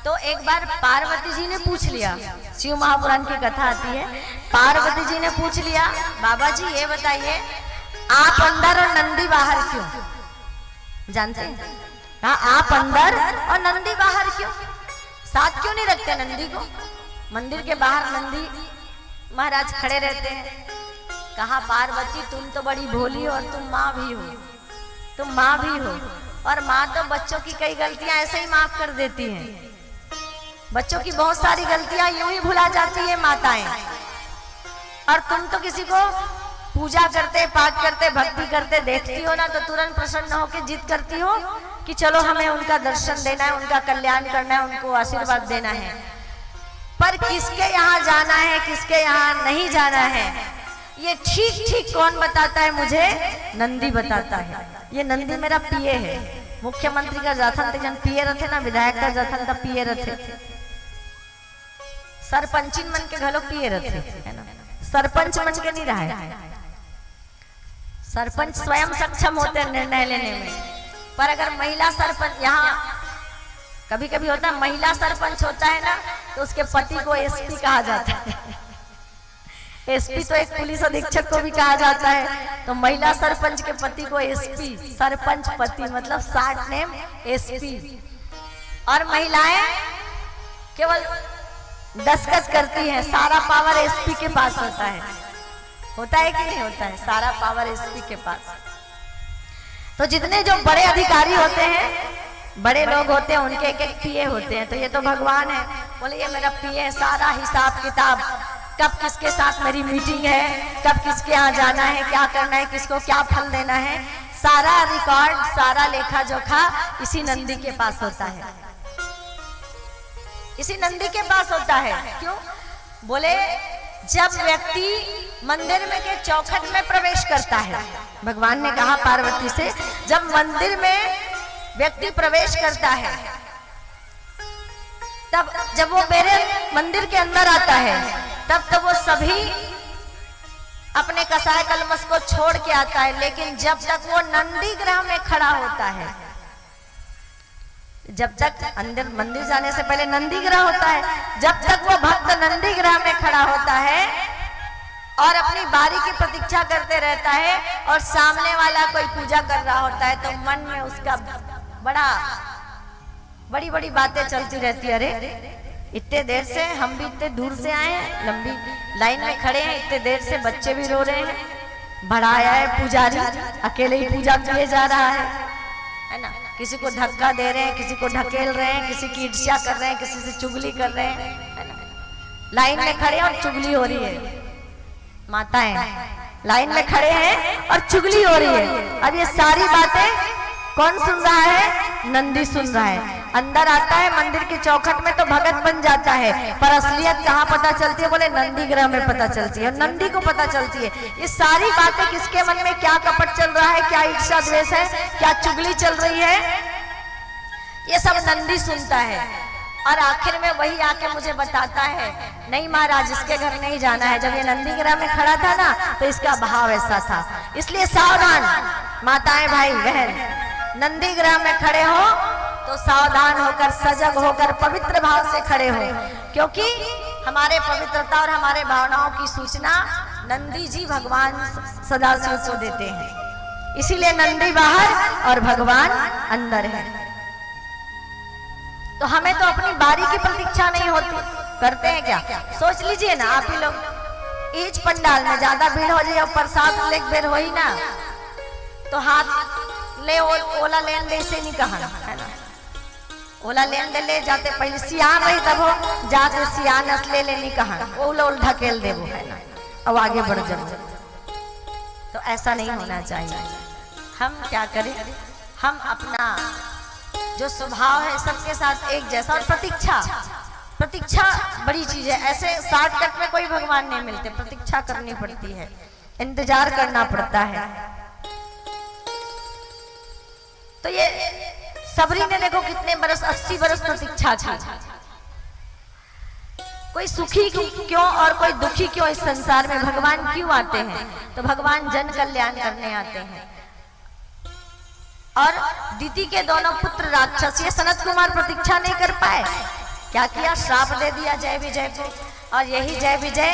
तो एक बार पार्वती जी ने पूछ लिया, शिव महापुराण की कथा आती है, पार्वती जी ने पूछ लिया, बाबा जी ये बताइए आप अंदर और नंदी बाहर क्यों? जानते हैं? हाँ, आप अंदर और नंदी बाहर क्यों? साथ क्यों नहीं रखते नंदी को? मंदिर के बाहर नंदी महाराज खड़े रहते हैं। कहा पार्वती तुम तो बड़ी भोली हो और तुम माँ भी हो, तुम माँ भी हो, और माँ तो बच्चों की कई गलतियां ऐसे ही माफ कर देती हैं। बच्चों की बहुत सारी गलतियां यूं ही भुला जाती है माताएं, और तुम तो किसी को पूजा करते, पाठ करते, भक्ति करते देखती हो ना तो तुरंत प्रसन्न होकर जिद करती हो कि चलो हमें उनका दर्शन देना है, उनका कल्याण करना है, उनको आशीर्वाद देना है। पर किसके यहाँ जाना है, किसके यहाँ नहीं जाना है, ये ठीक ठीक कौन बताता है? मुझे नंदी बताता है। ये नंदी मेरा पिए है। मुख्यमंत्री का जथन जन पिए रथे ना, विधायक का जथन था पिए रथे, सरपंचिन मन के घलो पिए रथे, है ना? सरपंच मन के नहीं रहा है। सरपंच स्वयं सक्षम होते हैं निर्णय लेने में, पर अगर महिला सरपंच, यहाँ कभी कभी होता है महिला सरपंच होता है ना तो उसके पति को एसपी कहा जाता है। एसपी तो एक पुलिस अधीक्षक को भी कहा जाता है, तो महिला सरपंच के पति को एसपी, सरपंच पति मतलब शॉर्ट नेम एसपी। और महिलाएं केवल दस्तखत करती हैं, सारा पावर एसपी के पास होता है कि नहीं होता है? सारा पावर एसपी के पास। तो जितने जो बड़े अधिकारी होते हैं, बड़े लोग होते हैं, उनके एक एक पीए होते हैं। तो ये तो भगवान है, बोले ये मेरा पीए है, सारा हिसाब किताब, कब किसके साथ मेरी मीटिंग है, कब किसके यहाँ जाना है, क्या करना है, किसको क्या फल देना है, सारा रिकॉर्ड, सारा लेखा जोखा इसी नंदी के पास होता है, इसी नंदी के पास होता है। क्यों? बोले जब व्यक्ति मंदिर में के चौखट में प्रवेश करता है, भगवान ने कहा पार्वती से, जब मंदिर में व्यक्ति प्रवेश करता है, तब जब वो मेरे मंदिर के अंदर आता है, तब वो सभी अपने कसाय कलमस को छोड़ के आता है। लेकिन जब तक वो नंदी ग्रह में खड़ा होता है, जब तक अंदर मंदिर जाने से पहले नंदी ग्रह होता है, जब तक वो भक्त नंदी ग्रह में खड़ा होता है और अपनी बारी की प्रतीक्षा करते रहता है, और सामने वाला कोई पूजा कर रहा होता है, तो मन में उसका बड़ी बड़ी बातें चलती रहती है। अरे इतने देर से हम भी इतने दूर से आए हैं, लंबी लाइन में खड़े हैं, इतने देर से बच्चे भी रो रहे हैं, बढ़ाया है पुजारी, अकेले ही पूजा किए जा रहा है ना। किसी को धक्का दे रहे हैं, किसी को ढकेल रहे हैं, किसी की ईर्ष्या कर रहे हैं, किसी से चुगली कर रहे हैं, है ना। लाइन में खड़े हैं और चुगली हो रही है, माताएं लाइन में खड़े हैं और चुगली हो रही है। अब ये सारी बातें कौन सुन रहा है? नंदी सुन रहा है। अंदर आता है मंदिर के चौखट में तो भगत बन जाता है, पर असलियत कहाँ पता चलती है? बोले नंदी ग्रह में पता चलती है, और नंदी को पता चलती है। ये सारी बातें किसके मन में क्या कपट चल रहा है, क्या ईर्ष्या द्वेष है, क्या चुगली चल रही है, ये सब नंदी सुनता है। और आखिर में वही आके मुझे बताता है, नहीं महाराज इसके घर नहीं जाना है। जब ये नंदी ग्रह में खड़ा था ना, तो इसका भाव ऐसा था। इसलिए सावधान माताएं, भाई बहन, नंदी ग्रह में खड़े हो तो सावधान होकर, सजग होकर, पवित्र भाव से खड़े हो, क्योंकि हमारे पवित्रता और हमारे भावनाओं की सूचना नंदी जी भगवान सदाशिव को देते हैं। इसीलिए नंदी बाहर और भगवान अंदर है। तो हमें तो अपनी बारी की प्रतीक्षा नहीं होती, करते हैं क्या? सोच लीजिए ना, आप ही लोग ईच पंडाल में ज्यादा भीड़ हो जाए और प्रसाद लेक बेर हो ही ना, तो हाथ ले ओला लेन दे से नहीं कहा, है ना। ओला लेन दे ले जाते, पहले सियान रही तब हो जाते सियान ले लेनी कहा, ओला ओल ढकेल दे वो, है ना। अब आगे बढ़ जाओ, तो ऐसा नहीं होना चाहिए। हम क्या करें? हम अपना जो स्वभाव है सबके साथ एक जैसा, और प्रतीक्षा बड़ी चीज है। ऐसे शॉर्टकट में कोई भगवान नहीं मिलते, प्रतीक्षा करनी पड़ती है, इंतजार करना पड़ता है। तो ये सबरी ने देखो कितने बरस, 80 बरस प्रतीक्षा की। कोई सुखी क्यों और कोई दुखी क्यों इस संसार में? भगवान क्यों आते हैं? तो भगवान जन कल्याण करने आते हैं। और दीदी के दोनों पुत्र राक्षस, ये सनत कुमार प्रतीक्षा नहीं कर पाए, क्या किया? श्राप दे दिया जय विजय को, और यही जय विजय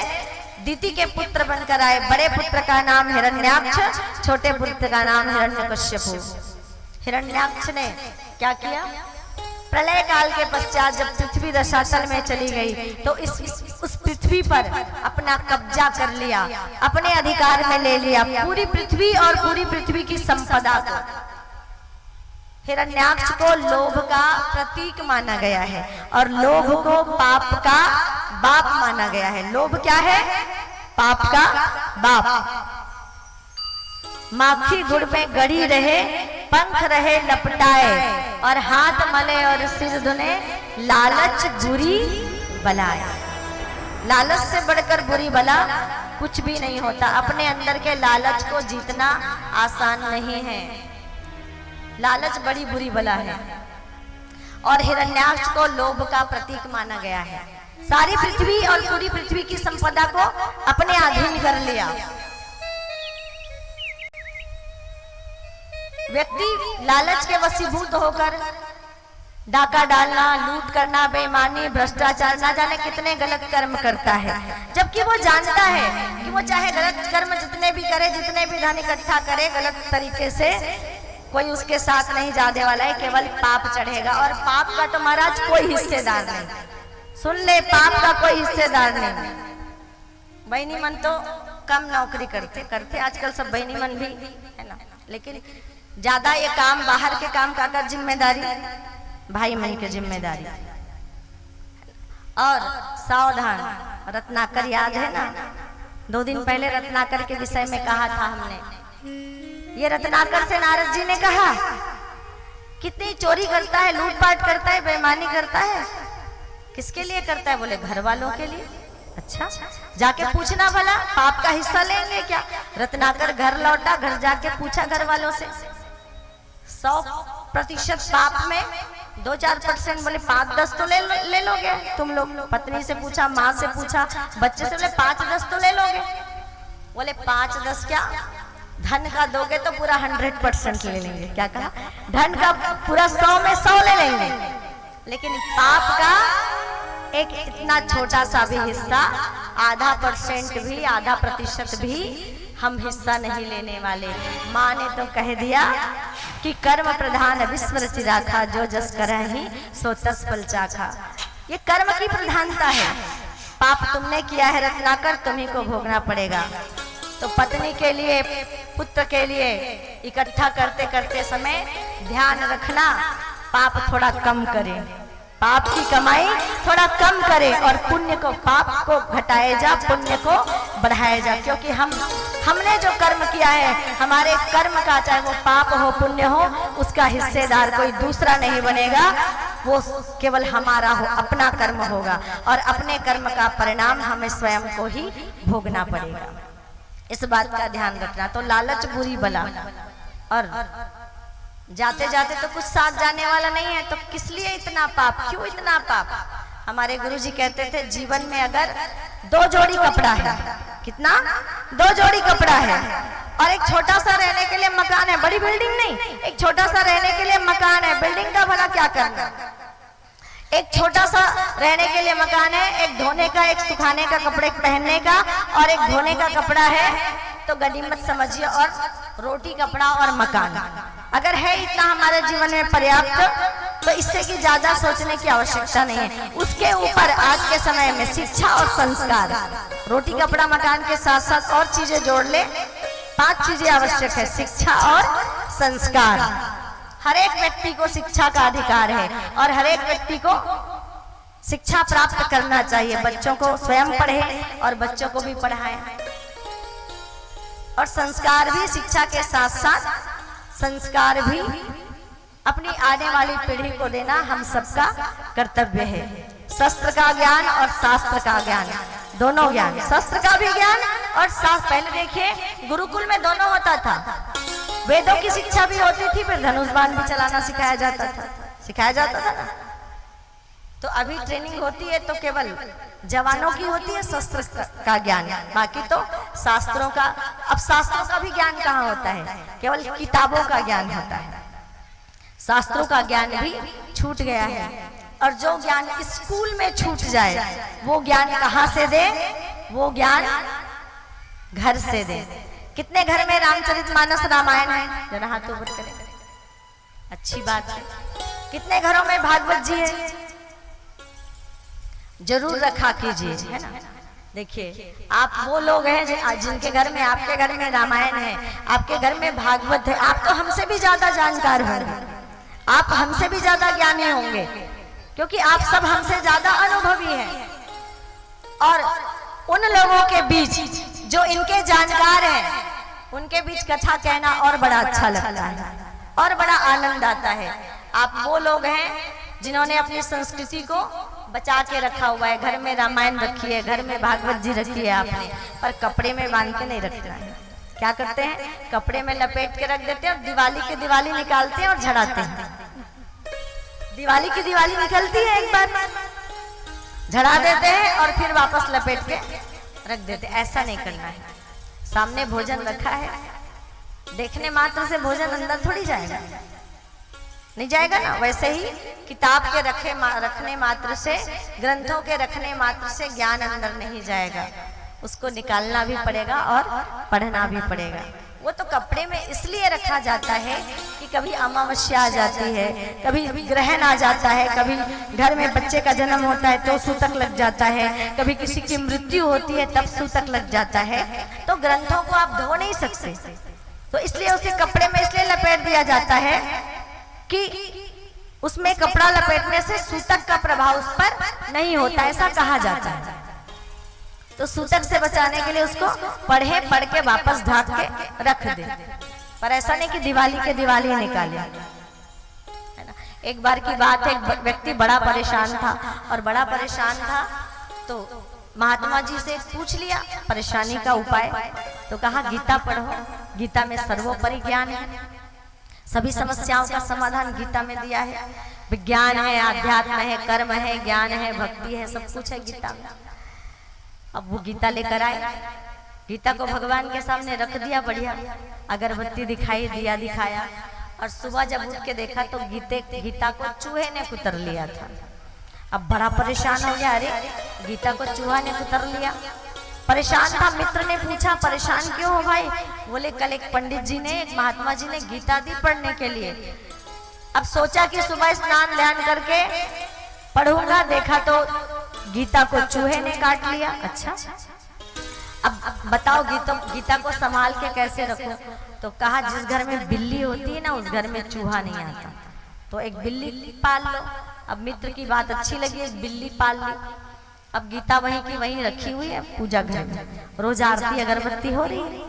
दीदी के पुत्र बनकर आए। बड़े पुत्र का नाम हिरण्याक्ष, छोटे पुत्र का नाम हिरण्यकश्यपु। हिरण्याक्ष ने क्या किया? प्रलय काल के पश्चात जब पृथ्वी रसातल में चली गई, तो उस पृथ्वी पर अपना कब्जा कर लिया, अपने अधिकार में ले लिया पूरी पृथ्वी और पूरी पृथ्वी की संपदा को। हिरण्याक्ष को लोभ का प्रतीक माना गया है, और लोभ को पाप का बाप माना गया है। लोभ क्या है? पाप का बाप। माखी गुड़ में गड़ी रहे, पंख रहे लपटाए, और हाथ मले और सिर धुने, लालच बुरी बलाए। लालच से बढ़कर बुरी बला कुछ भी नहीं होता। अपने अंदर के लालच को जीतना आसान नहीं है, लालच बड़ी बुरी बला है। और हिरण्याक्ष को लोभ का प्रतीक माना गया है। सारी पृथ्वी और पूरी पृथ्वी की संपदा को अपने अधीन कर लिया। व्यक्ति लालच के वशीभूत होकर डाका डालना, लूट करना, बेईमानी, भ्रष्टाचार, ना जाने कितने गलत कर्म करता है, जबकि वो जानता है कि वो चाहे गलत कर्म जितने भी करे, जितने भी धन इकट्ठा करे, गलत तरीके से कोई उसके साथ नहीं जाने वाला है, केवल पाप चढ़ेगा। और पाप का तो महाराज कोई हिस्सेदार नहीं, सुन ले, पाप का कोई हिस्सेदार नहीं। बहनी मन तो कम नौकरी करते आजकल सब बहनी मन भी, है ना, लेकिन ज्यादा ये काम बाहर के काम का जिम्मेदारी भाई मन की जिम्मेदारी। और सावधान, रत्नाकर याद है ना? 2 दिन पहले रत्नाकर के विषय में कहा था हमने ये रत्नाकर से नारद जी ने कहा, कितनी चोरी करता है, लूटपाट करता है, बेईमानी करता है, किसके लिए करता है? बोले घर वालों के लिए। अच्छा, जाके पूछना भला पाप का हिस्सा लेंगे क्या? रत्नाकर घर लौटा, घर जाके पूछा घर वालों से, 100% पाप में 2-4%, बोले 5-10 तो ले लोगे तुम लोग। पत्नी से पूछा, माँ से पूछा, बच्चे से, बोले 5-10 तो ले लोगे। बोले 5-10 क्या, धन का दोगे तो पूरा 100% ले लेंगे। क्या कहा? धन का पूरा 100 में 100 ले लेंगे, लेकिन पाप का एक इतना छोटा सा भी हिस्सा, आधा % भी, आधा % भी हम हिस्सा नहीं लेने वाले। माँ ने तो कह दिया कि कर्म प्रधान विश्व रचि राखा, जो जस करहि सो तस फल चाखा। ये कर्म की प्रधानता है। पाप तुमने किया है रत्नाकर, तुम्ही को भोगना पड़ेगा। तो पत्नी के लिए, पुत्र के लिए इकट्ठा करते करते समय ध्यान रखना, पाप थोड़ा कम करे, पाप की कमाई थोड़ा कम करे, और पुण्य को, पाप को घटाए जा, पुण्य को बढ़ाए जा। क्योंकि हमने जो कर्म किया है, हमारे कर्म का, चाहे वो पाप हो पुण्य हो, उसका हिस्सेदार कोई दूसरा नहीं बनेगा, वो केवल हमारा हो, अपना कर्म होगा, और अपने कर्म का परिणाम हमें स्वयं को ही भोगना पड़ेगा। इस बात का ध्यान रखना। तो लालच बुरी बला, और जाते जाते तो कुछ साथ जाने वाला नहीं है, तो किस लिए इतना पाप, क्यों इतना पाप? हमारे गुरुजी कहते थे, जीवन में अगर 2 जोड़ी कपड़ा है, कितना? 2 जोड़ी कपड़ा है, और एक छोटा सा रहने के लिए मकान है, बड़ी बिल्डिंग नहीं, एक छोटा सा रहने के लिए मकान है, बिल्डिंग का भला क्या करना? एक छोटा सा रहने के लिए मकान है, एक धोने का, एक सुखाने का, कपड़े पहनने का, और एक धोने का कपड़ा है, तो गनीमत समझिए, और रोटी, कपड़ा और मकान अगर है इतना हमारे जीवन में पर्याप्त, तो इससे की ज्यादा सोचने की आवश्यकता नहीं है। उसके ऊपर आज के समय में शिक्षा और संस्कार, रोटी, कपड़ा, मकान के साथ साथ और चीजें जोड़ ले, 5 चीजें आवश्यक है, शिक्षा और संस्कार। हर एक व्यक्ति को शिक्षा का अधिकार है, और हर एक व्यक्ति को शिक्षा प्राप्त करना चाहिए। बच्चों को स्वयं पढ़े और बच्चों को भी पढ़ाएं, और संस्कार भी, शिक्षा के साथ साथ संस्कार भी अपनी आने वाली पीढ़ी को देना हम सबका कर्तव्य है। शस्त्र का ज्ञान और शास्त्र का ज्ञान, दोनों ज्ञान, शस्त्र का भी ज्ञान और शास्त्र। पहले देखिए गुरुकुल में दोनों होता था, वेदों की शिक्षा भी होती थी, फिर धनुष बाण भी चलाना सिखाया जाता था ना। तो अभी ट्रेनिंग होती है तो केवल जवानों की होती है शस्त्र का ज्ञान, बाकी तो शास्त्रों का। अब शास्त्रों का भी ज्ञान कहाँ होता है? केवल किताबों का ज्ञान होता है, शास्त्रों का ज्ञान भी छूट गया है। और जो ज्ञान स्कूल में छूट जाए, वो ज्ञान कहाँ से दे? वो ज्ञान घर से दे। कितने घर में रामचरितमानस, रामायण है? जरा हाथ ऊपर करें, अच्छी बात है। कितने घरों में भागवत जी है? जरूर रखा कीजिए, है ना। देखिए आप वो लोग हैं जिनके घर में, आपके घर में रामायण है, आपके घर में भागवत है, आप तो हमसे भी ज्यादा जानकार होंगे, आप हमसे भी ज्यादा ज्ञानी होंगे, क्योंकि आप सब हमसे ज्यादा अनुभवी हैं। और उन लोगों के बीच जो इनके जानकार हैं, उनके बीच कथा कहना और बड़ा अच्छा लगता है और बड़ा आनंद आता है। आप वो लोग हैं जिन्होंने अपनी संस्कृति को बचा के रखा हुआ है। घर में रामायण रखी है, घर में भागवत जी रखी है आपने, पर कपड़े में बांध के नहीं रखना है। क्या करते हैं? कपड़े में लपेट के रख देते हैं और दिवाली की दिवाली निकालते हैं और झड़ाते हैं। दिवाली की दिवाली निकलती है, एक बार झड़ा देते हैं और फिर वापस लपेट के रख देते। ऐसा नहीं करना है। सामने भोजन रखा है, देखने मात्र से भोजन अंदर थोड़ी जाएगा, नहीं जाएगा ना। वैसे ही किताब के रखने मात्र से, ग्रंथों के रखने मात्र से ज्ञान अंदर नहीं जाएगा, उसको निकालना भी पड़ेगा और पढ़ना भी पड़ेगा। वो तो कपड़े में इसलिए रखा जाता है कि कभी अमावस्या आ जाती है, कभी ग्रहण आ जाता है, कभी घर में बच्चे का जन्म होता है तो सूतक लग जाता है, कभी किसी की मृत्यु होती है तब सूतक लग जाता है। तो ग्रंथों को आप धो नहीं सकते, तो इसलिए उसे कपड़े में इसलिए लपेट दिया जाता है कि उसमें कपड़ा लपेटने से सूतक का प्रभाव उस पर नहीं होता, ऐसा कहा जाता है। तो सूतक से बचाने के लिए उसको पढ़ के वापस ढक के रख दे। पर ऐसा नहीं कि दिवाली के दिवाली निकाले, है ना। एक बार की बात है, एक व्यक्ति बड़ा परेशान था और बड़ा परेशान था तो महात्मा जी से पूछ लिया परेशानी का उपाय, तो कहा गीता पढ़ो, गीता में सर्वोपरि ज्ञान है, सभी समस्याओं का समाधान गीता में दिया है, विज्ञान है, आध्यात्म है, कर्म है, ज्ञान है, भक्ति है, सब कुछ है गीता में। अब वो गीता लेकर आए, गीता को भगवान के सामने रख दिया, बढ़िया अगरबत्ती दिखाई, दिया दिखाया, और सुबह जब उठ के देखा तो गीता को चूहे ने कुतर लिया था। अब बड़ा परेशान हो गया, अरे गीता को चूहा ने कुतर लिया। परेशान था, मित्र ने पूछा परेशान क्यों हो भाई? बोले कल एक पंडित जी ने, एक महात्मा जी ने गीता दी पढ़ने के लिए, अब सोचा कि सुबह स्नान ध्यान करके पढ़ूंगा, देखा तो गीता को चूहे ने काट लिया। अच्छा, अब बताओ गीता को संभाल के कैसे रखूं? तो कहा जिस घर में बिल्ली होती है ना, उस घर में चूहा नहीं आता, तो एक बिल्ली पाल लो। अब मित्र की बात अच्छी लगी, एक बिल्ली पाल ली। अब गीता वहीं की वहीं रखी हुई है पूजा घर में, रोज आरती अगरबत्ती हो रही है।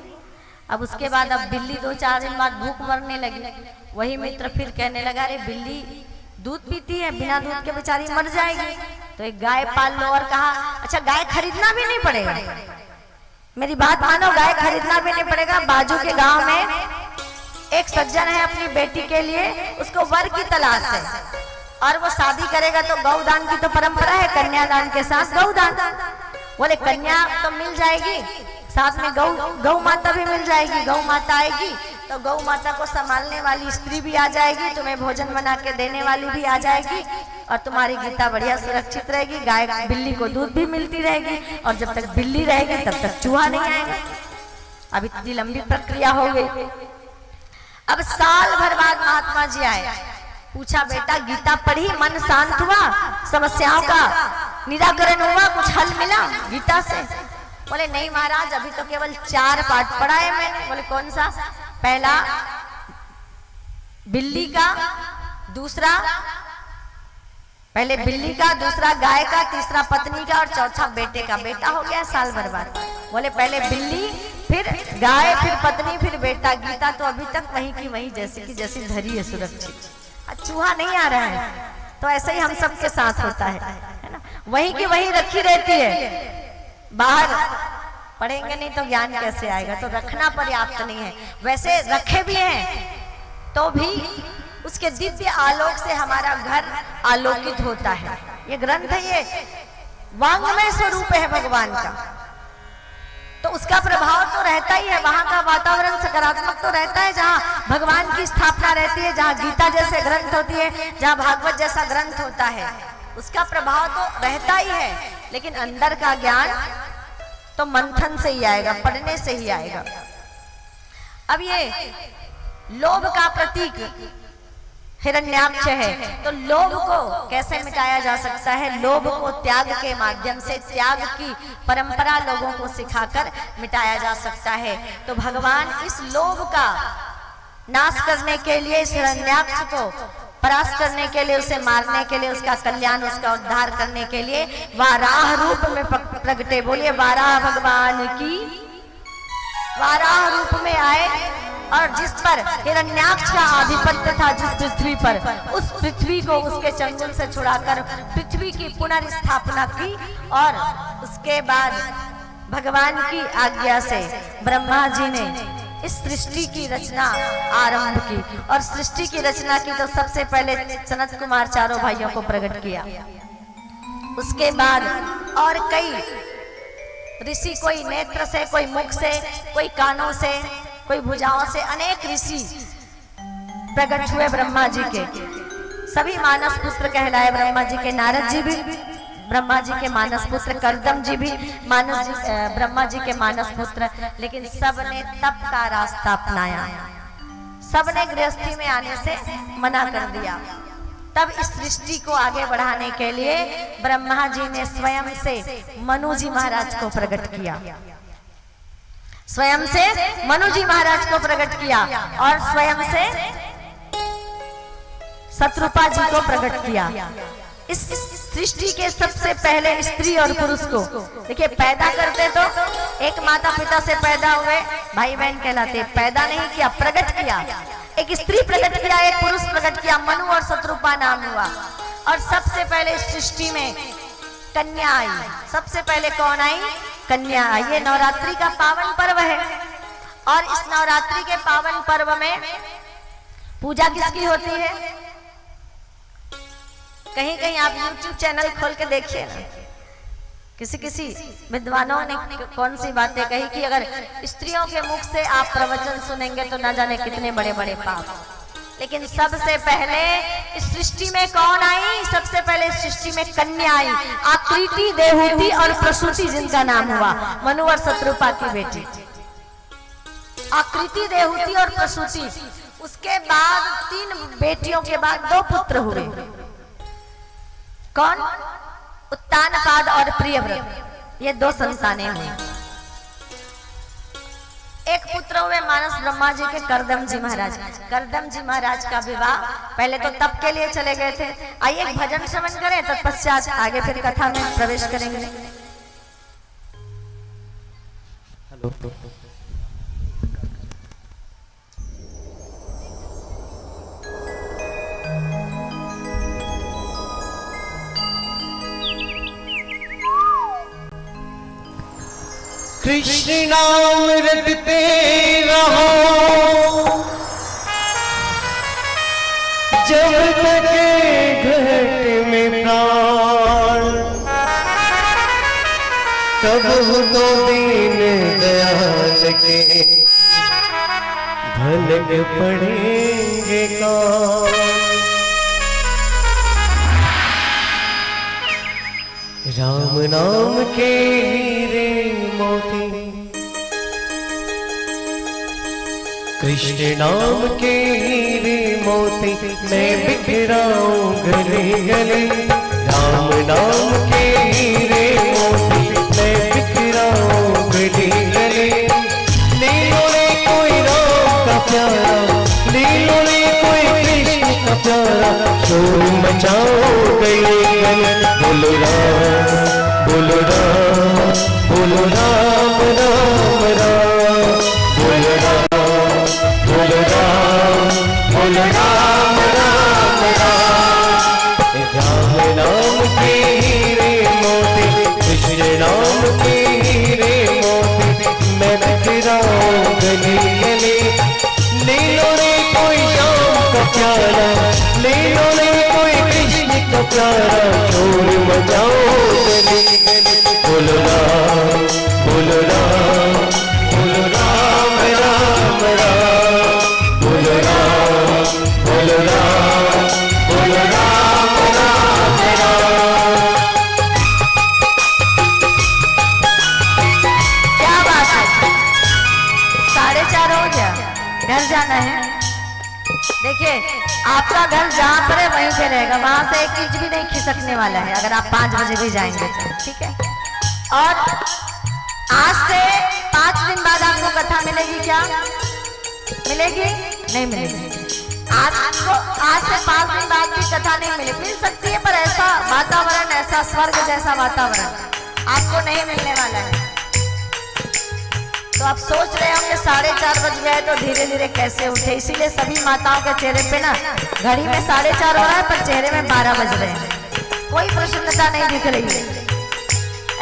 अब उसके बाद अब बिल्ली 2-4 दिन बाद भूख मरने लगी, वही मित्र फिर कहने लगा अरे बिल्ली दूध पीती है, बिना दूध के बेचारी मर जाएगी, तो एक गाय पाल लो। और कहा अच्छा गाय खरीदना भी नहीं पड़ेगा, मेरी बात मानो, गाय खरीदना भी नहीं पड़ेगा। बाजू के गांव में एक सज्जन है, अपनी बेटी के लिए उसको वर की तलाश है, और वो शादी करेगा तो गौदान की तो परंपरा है, कन्यादान के साथ गौदान। बोले कन्या तो मिल जाएगी, साथ में गौ माता भी मिल जाएगी, गौ माता आएगी तो गौ माता को संभालने वाली स्त्री भी आ जाएगी, तुम्हें भोजन बना के देने वाली भी आ जाएगी, और तुम्हारी गीता बढ़िया सुरक्षित रहेगी, गाय बिल्ली को दूध भी मिलती रहेगी, और जब तक बिल्ली रहेगी तब तक चूहा नहीं आएगा। अब इतनी लंबी प्रक्रिया हो गई। अब साल भर बाद महात्मा जी आए, पूछा बेटा गीता पढ़ी, मन शांत हुआ, समस्याओं का निराकरण हुआ, कुछ हल मिला गीता से? बोले नहीं महाराज, अभी तो केवल 4 पाठ पढ़ा है मैंने। बोले कौन सा? पहला बिल्ली का, दूसरा पहले बिल्ली का, दूसरा गाय का, तीसरा पत्नी का, और चौथा बेटे का। बेटा हो गया साल भर बाद। बोले पहले बिल्ली, फिर गाय, फिर पत्नी, फिर बेटा। गीता तो अभी तक वहीं की वहीं जैसी की जैसी धरी है, सुरक्षित, चूहा नहीं आ रहा है। तो ऐसे ही हम सबके साथ होता है ना, वहीं की वहीं रखी रहती है। बाहर पढ़ेंगे नहीं तो ज्ञान कैसे आएगा? तो रखना पर्याप्त नहीं है। वैसे रखे भी हैं तो भी उसके दिव्य आलोक से हमारा घर आलोकित होता है। ये ग्रंथ है, ये वांग्मय स्वरूप है भगवान का, तो उसका प्रभाव तो रहता ही है। वहां का वातावरण सकारात्मक तो रहता है, जहाँ भगवान की स्थापना रहती है, जहाँ गीता जैसे ग्रंथ होती है, जहाँ भागवत जैसा ग्रंथ होता है, उसका प्रभाव तो रहता ही है। लेकिन अंदर का ज्ञान तो मंथन से ही आएगा, पढ़ने से ही आएगा। अब ये लोभ का प्रतीक हिरण्याक्ष है, तो लोभ को कैसे मिटाया जा सकता है? लोभ को त्याग के माध्यम से, त्याग की परंपरा लोगों को सिखाकर मिटाया जा सकता है। तो भगवान इस लोभ का नाश करने के लिए, इस हिरण्याक्ष को परास्त करने के लिए, उसे मारने के लिए, उसका कल्याण, उसका उद्धार करने के लिए वाराह रूप में प्रगटे। बोलिए वाराह भगवान की। वाराह रूप में आए और जिस पर हिरण्याक्ष का आधिपत्य था, जिस पृथ्वी पर, उस पृथ्वी को उसके चंगुल से छुड़ाकर पृथ्वी की पुनर्स्थापना की। और उसके बाद भगवान की आज्ञा से ब्रह्मा जी ने इस सृष्टि की रचना आरंभ की। और सृष्टि की रचना की तो सबसे पहले सनत कुमार चारों भाइयों को प्रकट किया। उसके बाद और कई ऋषि, कोई नेत्र से, कोई मुख से, कोई कानों से, कोई भुजाओं से, अनेक ऋषि प्रकट हुए ब्रह्मा जी के। सभी मानस पुत्र कहलाए ब्रह्मा जी के। नारद जी भी ब्रह्मा जी के मानस पुत्र, करदम जी भी ब्रह्मा जी के मानस पुत्र। लेकिन सबने तप का रास्ता अपनाया, सबने गृहस्थी में आने से मना कर दिया। तब इस सृष्टि को आगे बढ़ाने के लिए ब्रह्मा जी ने स्वयं से मनु जी महाराज को प्रकट किया, स्वयं से मनु जी महाराज को प्रकट किया, और स्वयं से शत्रुपा जी को प्रकट किया। इस सृष्टि के सबसे पहले स्त्री और पुरुष को देखिए पैदा करते तो एक माता पिता से पैदा हुए भाई बहन कहलाते, पैदा नहीं किया, प्रकट किया। एक स्त्री प्रकट किया, एक पुरुष प्रकट किया, मनु और शत्रुपा नाम हुआ। और सबसे पहले सृष्टि में कन्या आई। सबसे पहले कौन आई? कन्या आई। ये नवरात्रि का पावन पर्व है और इस नवरात्रि के पावन पर्व में पूजा किसकी होती है? कहीं कहीं आप YouTube चैनल खोल के देखिए ना, किसी किसी विद्वानों ने कौन सी बातें कही कि अगर स्त्रियों के मुख से आप प्रवचन सुनेंगे तो ना जाने कितने बड़े बड़े पाप। लेकिन सबसे पहले इस सृष्टि में कौन आई? सबसे पहले सृष्टि में कन्या आई, आकृति, देवहूति और प्रसूति जिनका नाम हुआ, मनु और शत्रुपा की बेटी। आकृति, देवहूति और प्रसूति। उसके बाद 3 बेटियों के बाद 2 पुत्र हुए। कौन? उत्तानपाद और प्रियव्रत, ये 2 संतानें हुई। एक पुत्र हुए मानस ब्रह्मा जी के, करदम जी महाराज। करदम जी महाराज का विवाह पहले तो तप के लिए चले गए थे। आइए एक भजन श्रवण करें, तत्पश्चात आगे फिर कथा में प्रवेश करेंगे। हेलो। कृष्ण नाम रटते रहो जब तक घट में प्राण, तब तो दीन दयाल के भलक पड़ेंगे कान। राम नाम के हीरे मोती, कृष्ण नाम के हीरे मोती, मैं बिखराऊं गले गले। राम नाम के हीरे मोती, मैं बिखराऊं गले गले। ले लो रे कोई राम का प्यारा, ले लो रे कोई कृष्ण का प्यारा, शोर मचाओ गले गले। बोलो राम, बोलो राम, बोलो राम राम राम, बोलो राम, बोलो राम, बोलो राम राम राम। राम नाम के हीरे मोती, कृष्ण नाम के हीरे मोती, मैं बिखराऊं गले गले। ले लो रे कोई शाम का प्यारा, ले लो रे कोई कृष्ण का प्यारा, शोर मचाओ गले गले। बोलो राम, बोलो राम, बोलो राम राम राम, बोलो राम, बोलो राम, बोलो राम राम राम। क्या बात है? 4:30 हो गया, घर जाना है। देखिए आपका घर जहाँ पर है वहीं पे रहेगा, वहां से 1 इंच भी नहीं खिसकने वाला है अगर आप 5 बजे भी जाएंगे तो, ठीक है। और आज से 5 दिन बाद आपको कथा मिलेगी। क्या मिलेगी? नहीं मिलेगी। आपको आज से 5 दिन बाद भी कथा नहीं मिल सकती है, पर ऐसा वातावरण, ऐसा स्वर्ग जैसा वातावरण आपको नहीं मिलने वाला है। तो आप सोच रहे होंगे 4:30 बज गए तो धीरे धीरे कैसे उठे। इसीलिए सभी माताओं के चेहरे पे ना घड़ी में 4:30 हो रहा है पर चेहरे में 12 बज रहे हैं। कोई प्रसन्नता नहीं दिख रही है,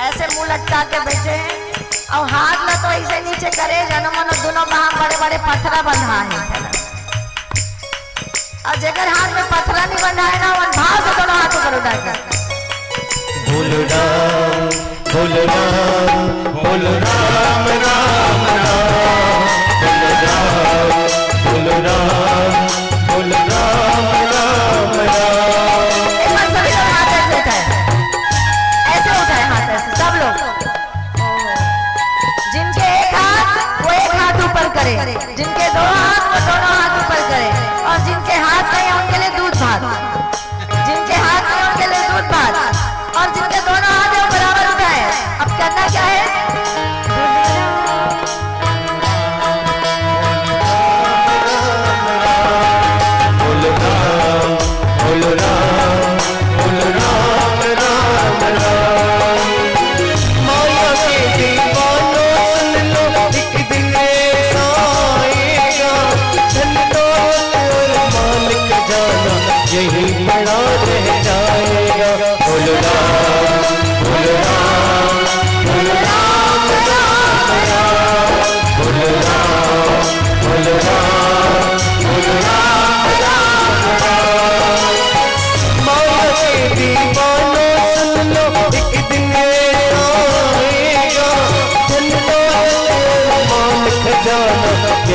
ऐसे मुंह लटका के बैठे हैं। और हाथ ना तो ऐसे नीचे करे जनो मनो, दोनों बाह बड़े बड़े पत्थरा बंधा है। और जगह हाथ में पत्थरा नहीं बंधा है ना, वो भाव से दोनों हाथ ऊपर उठा के बोलो राम, बोलो राम, बोलो राम राम राम, बोलो राम, बोलो राम, बोलो राम राम राम। एक बार सभी लोग हाथ ऐसे उठाए, ऐसे उठाए हाथ ऐसे सब लोग। जिनके एक हाथ वो एक हाथ ऊपर करे, जिनके 2 हाथ वो दोनों हाथ ऊपर करे, और जिनके हाथ नहीं है उनके लिए दूध भात, जिनके हाथ नहीं उनके लिए दूध भात, और जिनके दोनों हाथ है ऊपर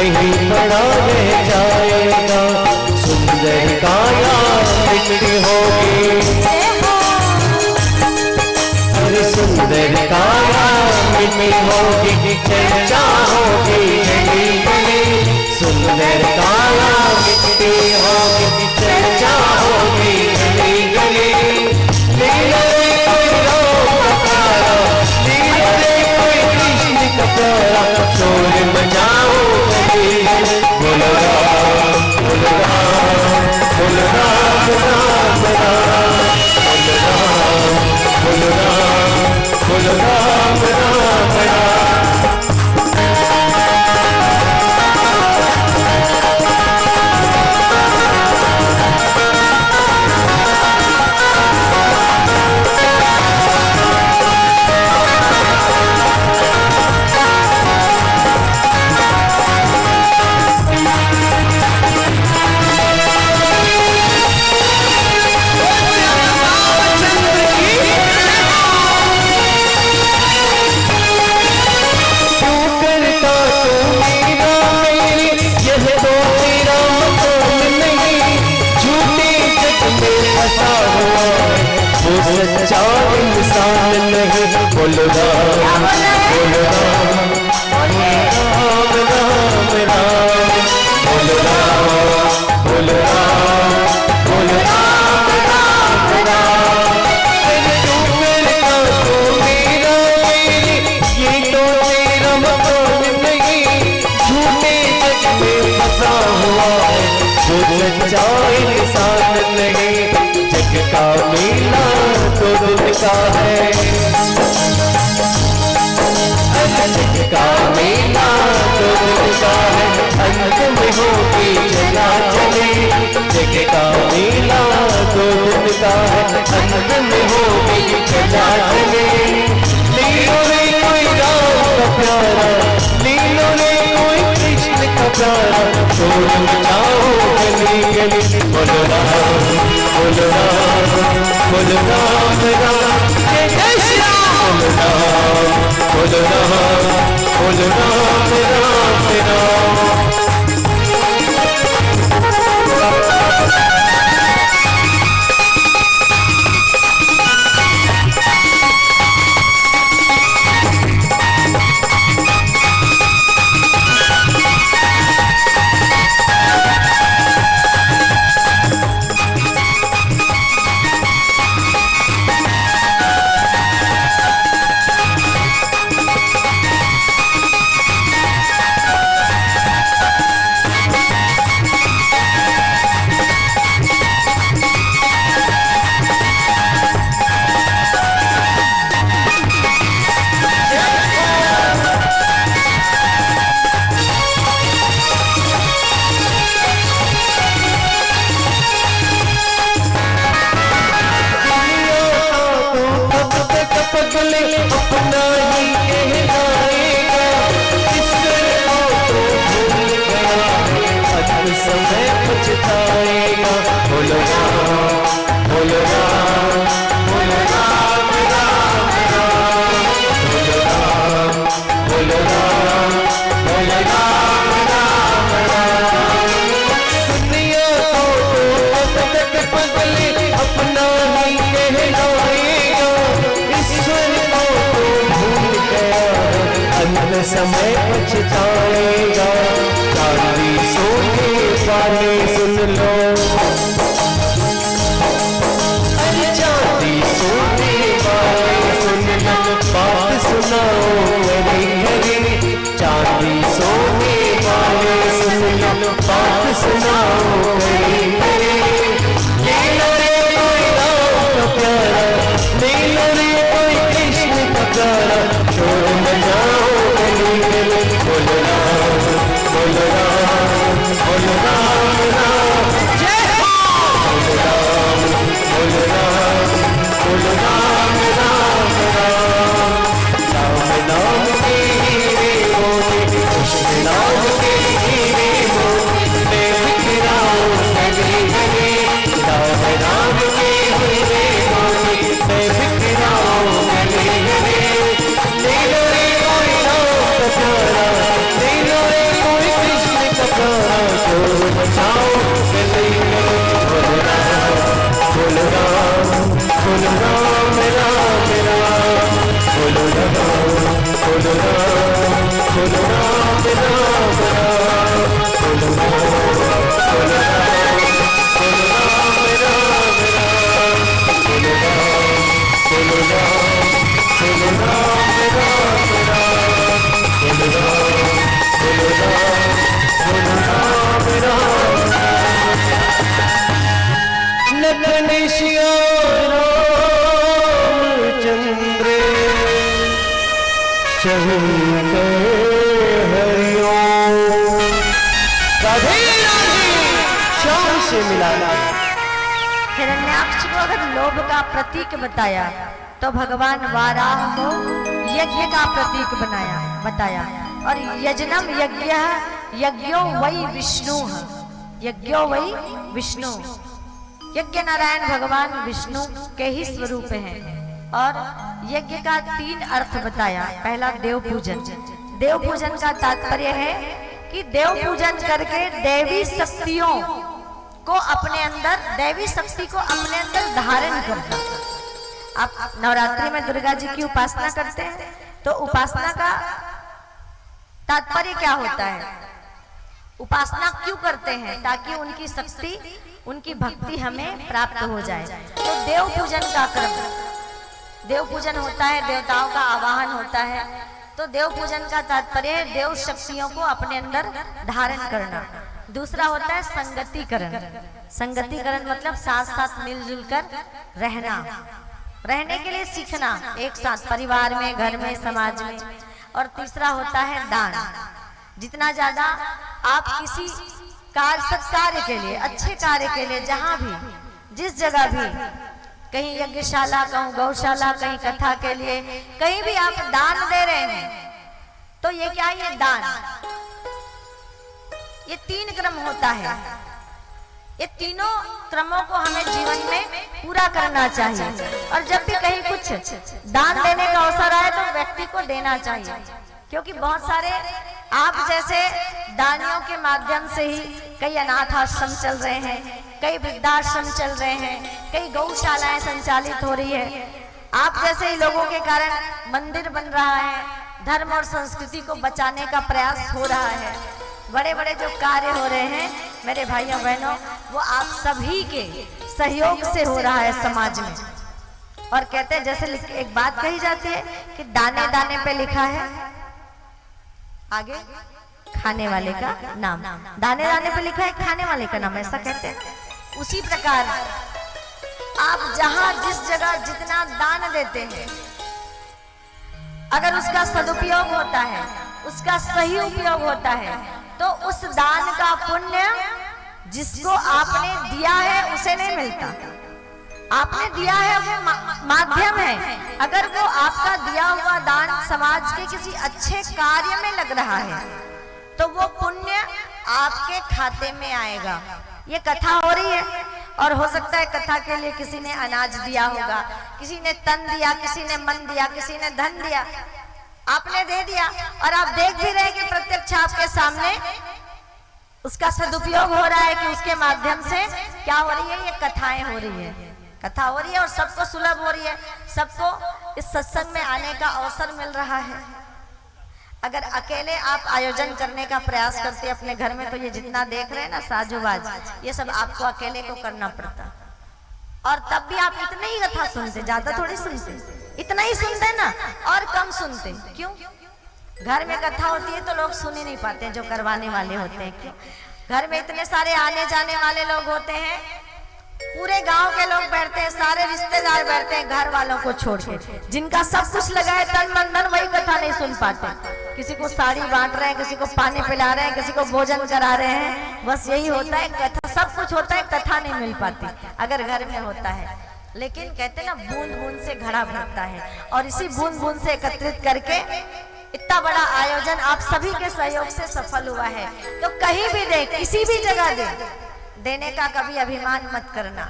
नहीं पड़ा रह जाएगा। सुंदर काया मिट्टी होगी, अरे सुंदर काया मिट्टी होगी, चर्चा होगी गली गली। सुंदर काया मिट्टी होगी, चर्चा होगी गली गली। लीला रे कोई राम का प्यारा, लीला रे कोई कृष्ण का प्यारा, शोर मचाओ गली गली। बोलो राम बोलो राम बोलो राम राम राम, बोलो राम बोलो राम बोलो राम राम राम। सच्चा इंसान नहीं, बोलो राम बोलो राम राम राम राम, बोलो राम बोलो राम बोलो राम राम राम। तू मेरा तू मेरा मेरी, ये तो तेरा मकान नहीं, झूठे जग में फंसा हुआ है वो सच्चा इंसान नहीं। जग का मेला तो दिन का है, जग का मेला तो दिन का है, अंत में होगी चला चले। जग का मेला तो दिन का है, अंत में होगी चला चले। लीलो रे कोई राम का प्यारा, लीलो रे कोई कृष्ण का प्यारा, शोर मचाओ गली गली। बोलो राम बोलो राम बोलो राम राम, जय श्री राम। बोलो राम बोलो राम बोलो राम राम राम। अपना ही कहलाएगा, ईश्वर को तो भूल गया, अंत समय पछताएगा। बोलो राम बोलो राम बोलो राम राम राम, बोलो राम बोलो राम बोलो राम राम राम। दुनिया को तो अब तक बदले, अपना ही कहलाएगा, ईश्वर अंत समय पछताएगा। चांदी सोने वाले सुन लो, अरे चांदी सोने वाले सुन लो, बात सुनाओ मेरी हरी। चांदी सोने वाले सुन लो, बात सुनाओ मेरी हरी। ले लो रे कोई राम का प्यारा, ले लो रे कोई कृष्ण का प्यारा, शोर मचाओ गली गली। बोलो राम बोलो राम बोलो राम राम, जय बोलो राम बोलो राम बोलो राम राम राम। राम नाम के हीरे मोती, कृष्ण नाम के हीरे मोती, मैं बिखराऊं गली गली। राम नाम के हीरे मोती, मैं बिखराऊं गली गली। ले लो रे कोई राम का प्यारा, ले लो रे कोई कृष्ण शंकर हरिओम। राधे राधे। श्याम से मिलाना। हिरण्याक्ष को अगर लोभ का प्रतीक बताया तो भगवान वाराह को यज्ञ का प्रतीक बताया। और यजनम यज्ञ यज्ञो वै विष्णु, यज्ञो वै विष्णु। यज्ञ नारायण भगवान विष्णु के ही स्वरूप हैं। और यज्ञ का 3 अर्थ बताया। पहला देव पूजन। देव पूजन का तात्पर्य है कि देव पूजन करके दैवी शक्तियों को अपने अंदर, दैवी शक्ति को अपने अंदर धारण करना। आप नवरात्रि में दुर्गा जी की उपासना करते हैं तो उपासना का तात्पर्य क्या होता है? उपासना क्यों करते हैं? ताकि उनकी शक्ति, उनकी भक्ति हमें प्राप्त हो जाए। तो देव पूजन का क्रम, देव पूजन होता है, देवताओं का आवाहन होता है। तो देव पूजन का तात्पर्य है देव शक्तियों को अपने अंदर धारण करना। दूसरा होता है संगतिकरण। संगतिकरण मतलब साथ साथ मिलजुल कर रहना, रहने के लिए सीखना एक साथ, परिवार में, घर में, समाज में। और तीसरा होता है दान। जितना ज्यादा आप किसी सत्कार्य के लिए, अच्छे कार्य के लिए, जहां भी, जिस जगह भी, कहीं यज्ञशाला, कहूँ गौशाला, कहीं कथा के लिए, कहीं भी आप दान दे रहे हैं तो ये क्या है? ये दान। ये 3 क्रम होता है। ये तीनों क्रमों को हमें जीवन में पूरा करना चाहिए। और जब भी कहीं कुछ दान देने का अवसर आए तो व्यक्ति को देना चाहिए। क्योंकि बहुत सारे आप जैसे दानियों के माध्यम से ही कई अनाथ आश्रम चल रहे हैं, कई वृद्धाश्रम चल रहे हैं, कई गौशालाएं संचालित हो रही है। आप जैसे ही लोगों के कारण मंदिर बन रहा है, धर्म और संस्कृति को बचाने का प्रयास हो रहा है। बड़े बड़े जो कार्य हो रहे हैं मेरे भाइयों बहनों, वो आप सभी के सहयोग से हो रहा है समाज में। और कहते हैं, जैसे एक बात कही जाती है कि दाने दाने पे लिखा है आगे खाने वाले का नाम, दाने दाने पे लिखा है खाने वाले का नाम, ऐसा कहते हैं। उसी प्रकार आप जहां जिस जगह जितना दान देते हैं, अगर उसका सदुपयोग होता है, उसका सही उपयोग होता है, तो उस दान का पुण्य जिसको आपने दिया है उसे नहीं मिलता। आपने दिया है वो माध्यम है। अगर वो आपका दिया हुआ दान समाज के किसी अच्छे कार्य में लग रहा है तो वो पुण्य आपके खाते में आएगा। ये कथा हो रही है और हो सकता है कथा के लिए किसी ने अनाज दिया होगा, किसी ने तन दिया, किसी ने मन दिया, किसी ने धन दिया, आपने दे दिया और आप देख भी रहे कि प्रत्यक्ष आपके सामने उसका सदुपयोग हो रहा है कि उसके माध्यम से क्या हो रही है? ये कथाएं हो रही है, कथा हो रही है और सबको सुलभ हो रही है, सबको इस सत्संग में आने का अवसर मिल रहा है। अगर अकेले आप आयोजन करने का प्रयास करते अपने घर में तो ये जितना देख रहे हैं ना साजोबाज, ये सब आपको अकेले को करना पड़ता। और तब भी आप इतने ही कथा सुनते, ज्यादा थोड़ी सुनते, इतना ही सुनते ना, और कम सुनते। क्यों? घर में कथा होती है तो लोग सुन ही नहीं पाते जो करवाने वाले होते हैं। क्यों? घर में इतने सारे आने जाने वाले लोग होते हैं, पूरे गांव के लोग बैठते हैं, सारे रिश्तेदार बैठते हैं घर वालों को छोड़ के, जिनका सब कुछ लगा है तन मन धन, वही कथा नहीं सुन पाते। किसी को साड़ी बांट रहे हैं, किसी को पानी पिला रहे हैं, किसी को भोजन करा रहे हैं, बस यही होता है। कथा सब कुछ होता है, कथा नहीं मिल पाती अगर घर में होता है। लेकिन कहते ना बूंद बूंद से घड़ा भरता है, और इसी बूंद बूंद से एकत्रित करके इतना बड़ा आयोजन आप सभी के सहयोग से सफल हुआ है। तो कहीं भी दे, किसी भी जगह दे, देने का कभी अभिमान मत करना,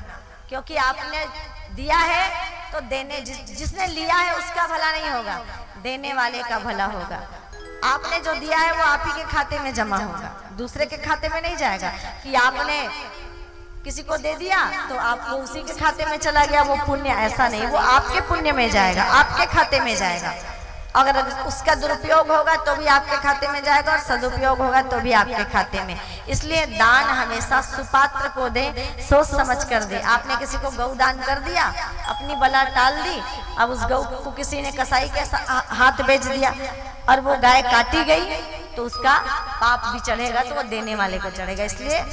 क्योंकि आपने दिया है तो देने जिसने लिया है उसका भला नहीं होगा, देने वाले का भला होगा। आपने जो दिया है वो आप ही के खाते में जमा होगा, दूसरे के खाते में नहीं जाएगा कि आपने किसी को दे दिया तो आपको उसी के खाते में चला गया वो पुण्य, ऐसा नहीं। वो आपके पुण्य में जाएगा, आपके खाते में जाएगा। अगर उसका दुरुपयोग होगा तो भी आपके खाते में जाएगा और सदुपयोग होगा तो भी आपके खाते में। इसलिए दान हमेशा सुपात्र को दे, सोच समझ कर दे। आपने किसी को गौ दान कर दिया, अपनी बला टाल दी, अब उस गौ को किसी ने कसाई के हाथ बेच दिया और वो गाय काटी गई तो उसका पाप भी चढ़ेगा, तो वो देने वाले को चढ़ेगा। इसलिए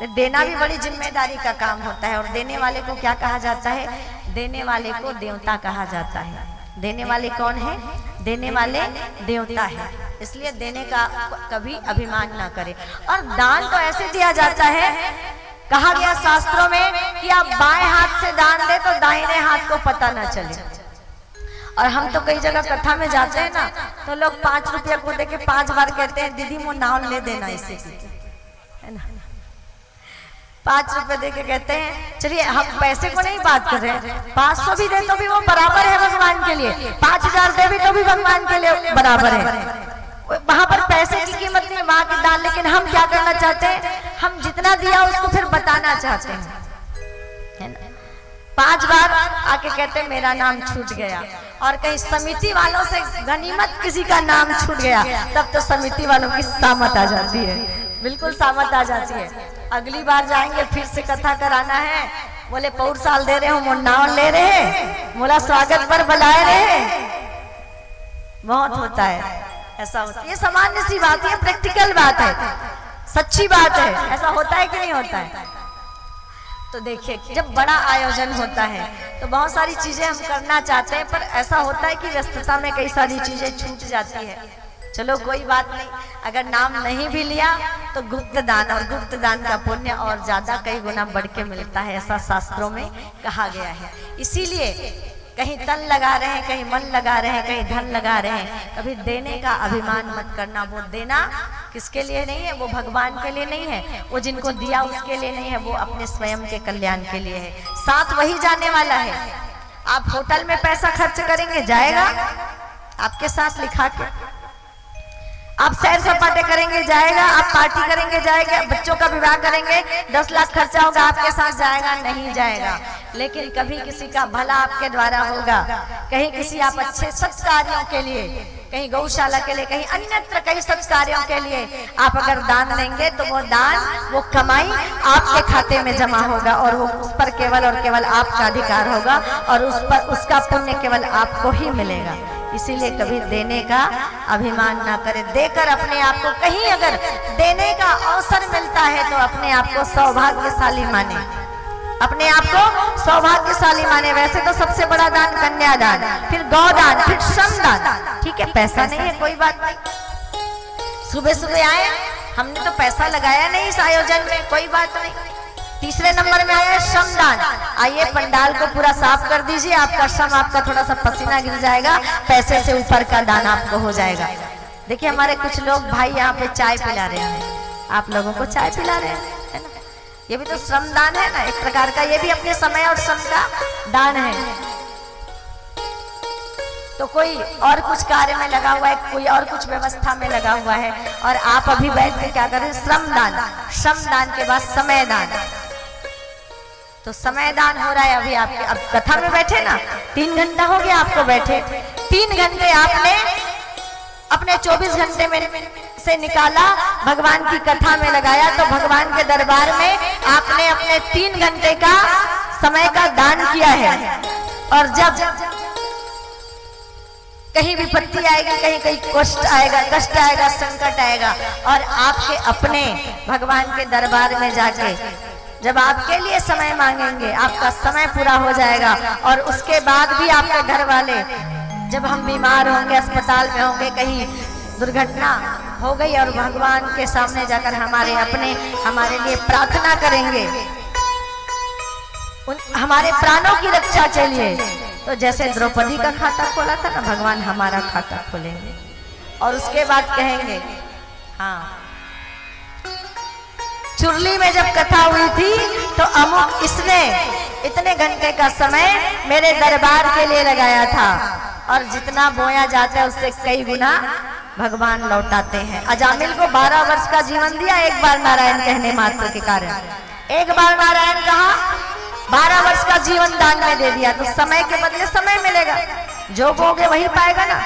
देना भी बड़ी जिम्मेदारी का काम होता है। और देने वाले को क्या कहा जाता है? देने वाले को देवता कहा जाता है। देने वाले कौन है? देने वाले देवता है। इसलिए देने का कभी अभिमान ना करें। और दान तो ऐसे दिया जाता है, कहा गया शास्त्रों में कि आप बाएं हाथ से दान दे तो दाहिने हाथ को पता ना चले। और हम तो कई जगह कथा में जाते हैं ना, तो लोग 5 रुपया को देके 5 बार कहते हैं दीदी वो नाम ले देना इसे, है ना। 5 रुपए देके कहते हैं, चलिए हम पैसे को नहीं बात कर रहे हैं, 500 भी दे तो भी वो बराबर है भगवान के लिए, 5000 दे भी तो भी भगवान के लिए बराबर है। वहां पर पैसे की कीमत नहीं, वहां की दान। लेकिन हम क्या करना चाहते हैं? हम जितना दिया उसको फिर बताना चाहते हैं, है ना। 5 बार आके कहते हैं मेरा नाम छूट गया। और कहीं समिति वालों से गनीमत किसी का नाम छूट गया, तब तो समिति वालों की सामत आ जाती है, बिल्कुल सामत आ जाती है। अगली बार जाएंगे फिर से कथा कराना है, बोले पौर साल दे रहे हो, मोर नाम ले रहे, मोला स्वागत पर बुलाए रहे। बहुत होता है, ऐसा होता है। ये सामान्य सी बात है, प्रैक्टिकल बात है, सच्ची बात है। ऐसा होता है कि नहीं होता है? तो देखिए जब बड़ा आयोजन होता है तो बहुत सारी चीजें हम करना चाहते हैं, पर ऐसा होता है कि व्यस्तता में कई सारी चीजें छूट जाती है। चलो कोई बात नहीं, अगर नाम नहीं भी लिया तो गुप्त दान, और गुप्त दान का पुण्य और ज्यादा कई गुना बढ़ के मिलता है, ऐसा शास्त्रों में कहा गया है। इसीलिए कहीं तन लगा रहे हैं, कहीं मन लगा रहे हैं, कहीं धन लगा रहे हैं, कभी देने का अभिमान मत करना। वो देना किसके लिए नहीं है? वो भगवान के लिए नहीं है, वो जिनको दिया उसके लिए नहीं है, वो अपने स्वयं के कल्याण के लिए है। साथ वही जाने वाला है। आप होटल में पैसा खर्च करेंगे, जाएगा आपके साथ लिखा के। आप सैर सपाटे करेंगे, जाएगा। आप पार्टी करेंगे, जाएगा। बच्चों का विवाह करेंगे, 10 लाख खर्चा होगा, आपके साथ जाएगा? नहीं जाएगा। लेकिन कभी किसी का भला आपके द्वारा होगा, कहीं किसी आप अच्छे सत्कार्यों के लिए, कहीं गौशाला के लिए, कहीं अन्यत्र कई सत्कार्यों के लिए आप अगर दान देंगे तो वो दान, वो कमाई आपके खाते में जमा होगा, और वो उस पर केवल और केवल आपका अधिकार होगा, और उस पर उसका पुण्य केवल आपको ही मिलेगा। इसीलिए कभी देने का अभिमान ना करें। देकर अपने आप को, कहीं अगर देने का अवसर मिलता है तो अपने आप को सौभाग्यशाली माने, अपने आप को सौभाग्यशाली माने। वैसे तो सबसे बड़ा दान कन्यादान, फिर गौदान, फिर श्रमदान। ठीक है, पैसा नहीं है कोई बात नहीं, सुबह सुबह आए, हमने तो पैसा लगाया नहीं इस आयोजन में, कोई बात नहीं। तीसरे नंबर में आया श्रमदान। आइए पंडाल को पूरा साफ कर दीजिए, आपका श्रम, आपका थोड़ा सा पसीना गिर जाएगा, पैसे से ऊपर का दान आपको हो जाएगा। देखिए हमारे कुछ लोग भाई यहाँ पे चाय पिला रहे हैं, आप लोगों को चाय पिला रहे हैं, है ना। ये भी तो श्रमदान है ना एक प्रकार का, ये भी अपने समय और श्रम का दान है। तो कोई और कुछ कार्य में लगा हुआ है, कोई और कुछ व्यवस्था में लगा हुआ है, और आप अभी बैठ के क्या करें? श्रमदान। श्रमदान के बाद समय दान। तो समय दान हो रहा है अभी आपके, अब कथा में बैठे ना, 3 घंटा हो गया आपको बैठे, 3 घंटे आपने अपने 24 घंटे में से निकाला, भगवान की कथा में लगाया, तो भगवान के दरबार में आपने अपने 3 घंटे का समय का दान किया है। और जब कहीं विपत्ति आएगी, कहीं कहीं कष्ट आएगा, संकट आएगा, और आपके अपने भगवान के दरबार में जाके जब आपके लिए समय मांगेंगे, आपका समय पूरा हो जाएगा। और उसके बाद भी आपके घर वाले, जब हम बीमार होंगे, अस्पताल में होंगे, कहीं दुर्घटना हो गई, और भगवान के सामने जाकर हमारे लिए प्रार्थना करेंगे, हमारे प्राणों की रक्षा के लिए, तो जैसे द्रौपदी का खाता खोला था ना, भगवान हमारा खाता खोलेंगे। और उसके बाद कहेंगे, हाँ चुरली में जब कथा हुई थी तो अमुक इसने इतने घंटे का समय मेरे दरबार के लिए लगाया था, और जितना बोया जाता है उससे कई गुना भगवान लौटाते हैं। अजामिल को 12 वर्ष का जीवन दिया, एक बार नारायण कहने मात्र के कारण, एक बार नारायण कहा, 12 वर्ष का जीवन दान में दे दिया। तो समय के बदले समय मिलेगा, जो बोगे वही पाएगा ना।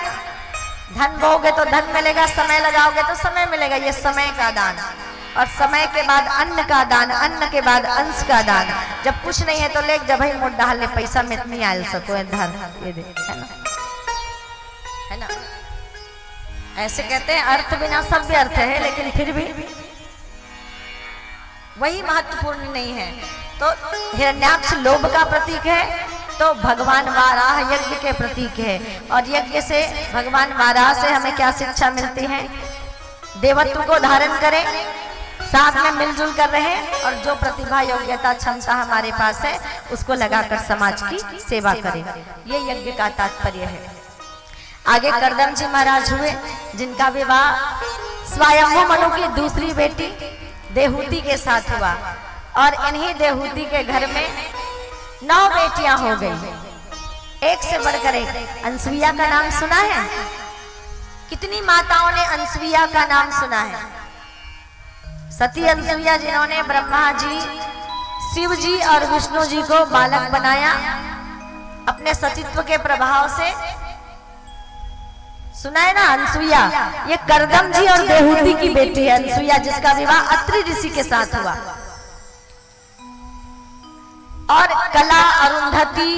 धन बोगे तो धन मिलेगा, समय लगाओगे तो समय मिलेगा। ये समय का दान। और समय के बाद अन्न का दान, अन्न के बाद अंश का दान। जब कुछ नहीं है तो ले जब ही मोट डाल ले, पैसा में इतनी आयल सको धन, ये दे, है ना, है ना। ऐसे कहते हैं अर्थ बिना सभ्य अर्थ है, लेकिन फिर भी वही महत्वपूर्ण नहीं है। तो हिरण्याक्ष लोभ का प्रतीक है, तो तो भगवान वाराह यज्ञ के प्रतीक है। और यज्ञ से, भगवान वाराह से हमें क्या शिक्षा मिलती है? देवत्व को धारण करें, साथ में मिलजुल कर रहे, और जो प्रतिभा योग्यता क्षमता हमारे पास है उसको लगाकर समाज की सेवा करें। ये यज्ञ का तात्पर्य है। आगे करदम जी महाराज हुए, जिनका विवाह स्वयंभू मनु की दूसरी बेटी देहूति के साथ हुआ, और इन्हीं देहूति के घर में 9 बेटियां हो गई, एक से बढ़कर एक। अनसुईया का नाम सुना है? कितनी माताओं ने अनसुईया का नाम सुना है? सती अनसुईया, जिन्होंने ब्रह्मा जी, शिव जी और विष्णु जी को बालक बनाया अपने सतीत्व के प्रभाव से। सुना है ना अनसुईया? ये करदम जी और देहूति की बेटी है अनसुईया, जिसका विवाह अत्रि ऋषि के साथ हुआ। और कला, अरुंधति,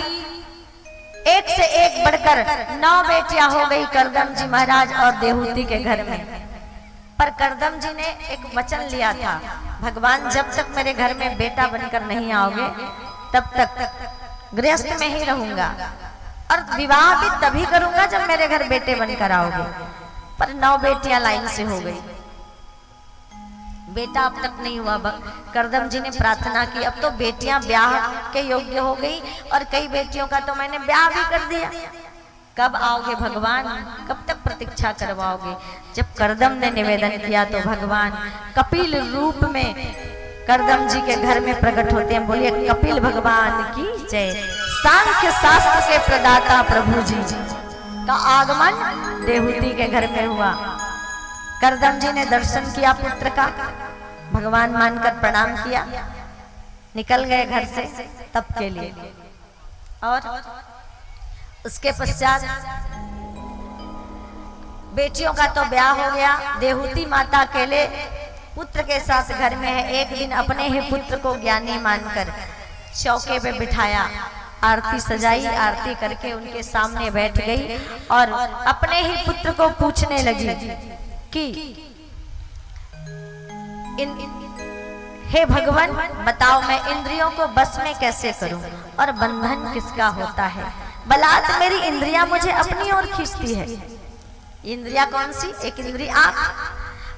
एक से एक बढ़कर 9 बेटियां हो गई करदम जी महाराज और देहूति के घर में। पर करदम जी ने एक वचन लिया था, भगवान जब तक मेरे घर में बेटा बनकर नहीं आओगे तब तक गृहस्थ में ही रहूंगा, और विवाह भी तभी करूंगा जब मेरे घर बेटे बनकर आओगे। पर 9 बेटियां लाइन से हो गई, बेटा अब तक नहीं हुआ। करदम जी ने प्रार्थना की, अब तो बेटियां ब्याह के योग्य हो गई, और कई बेटियों का तो मैंने ब्याह भी कर दिया, कब आओगे भगवान, कब तक प्रतीक्षा करवाओगे? जब करदम ने निवेदन किया तो भगवान कपिल रूप में करदम जी के घर में प्रकट होते हैं। बोलिए कपिल भगवान की जय। सांख्य शास्त्र के प्रदाता प्रभु जी का आगमन देहूति के घर में हुआ। करदम जी ने दर्शन किया पुत्र का, भगवान मानकर प्रणाम किया, निकल गए घर से तप के लिए। और उसके पश्चात बेटियों का तो ब्याह हो गया, देहूति माता अकेले पुत्र के साथ घर में है। एक दिन अपने ही पुत्र को ज्ञानी मानकर चौके पे बिठाया, आरती सजाई, आरती करके उनके सामने बैठ गई और अपने ही पुत्र को पूछने लगी कि हे भगवान बताओ मैं इंद्रियों को बस में कैसे करूं, और बंधन किसका होता है? बलात् मेरी इंद्रियां मुझे अपनी ओर खींचती है। इंद्रिया कौन सी? एक इंद्री आंख,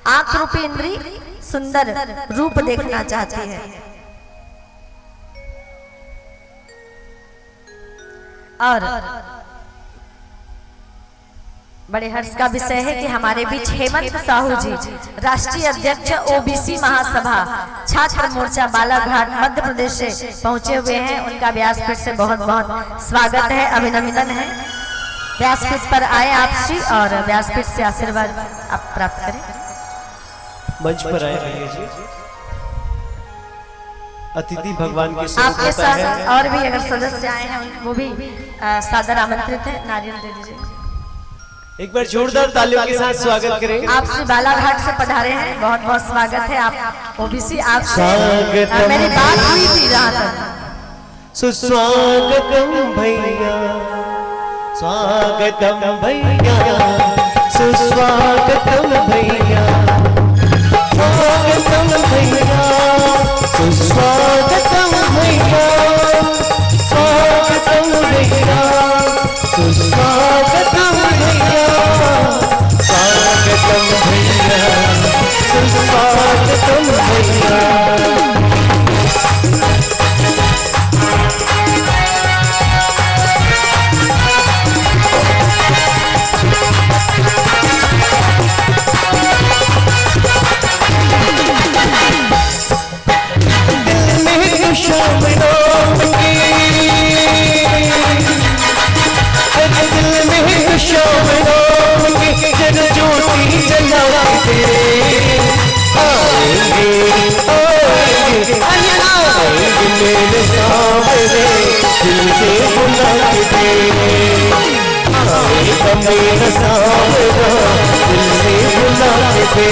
आंख रूपी इंद्री सुंदर रूप देखना चाहती है। और बड़े हर्ष का विषय है कि हमारे बीच हेमंत साहू जी, राष्ट्रीय अध्यक्ष ओबीसी महासभा छात्र मोर्चा बालाघाट मध्य प्रदेश से पहुंचे हुए हैं। उनका व्यासपीठ से बहुत बहुत स्वागत है, अभिनंदन है। व्यासपीठ पर आए आप श्री, और व्यासपीठ से आशीर्वाद आप प्राप्त करें। मंच पर आए भैया जी। अतिथि भगवान के आपके साथ और भी अगर सदस्य आए हैं वो भी सादर आमंत्रित है। नारियल दे दीजिए। एक बार जोरदार तालियों के साथ स्वागत करें। आप श्री बालाघाट से पधारे हैं, बहुत बहुत स्वागत है। आप ओबीसी, आप मेरी बात हुई थी जहाँ तक। सुस्वागतम भैया, स्वागतम भैया, सुस्वागतम भैया, स्वागतम भैया, सुस्वागतम भैया, स्वागतम भैया, सुस्वागतम भैया, स्वागतम भैया, सुस्वागतम भैया। मेरा सावरा दिल से बुला के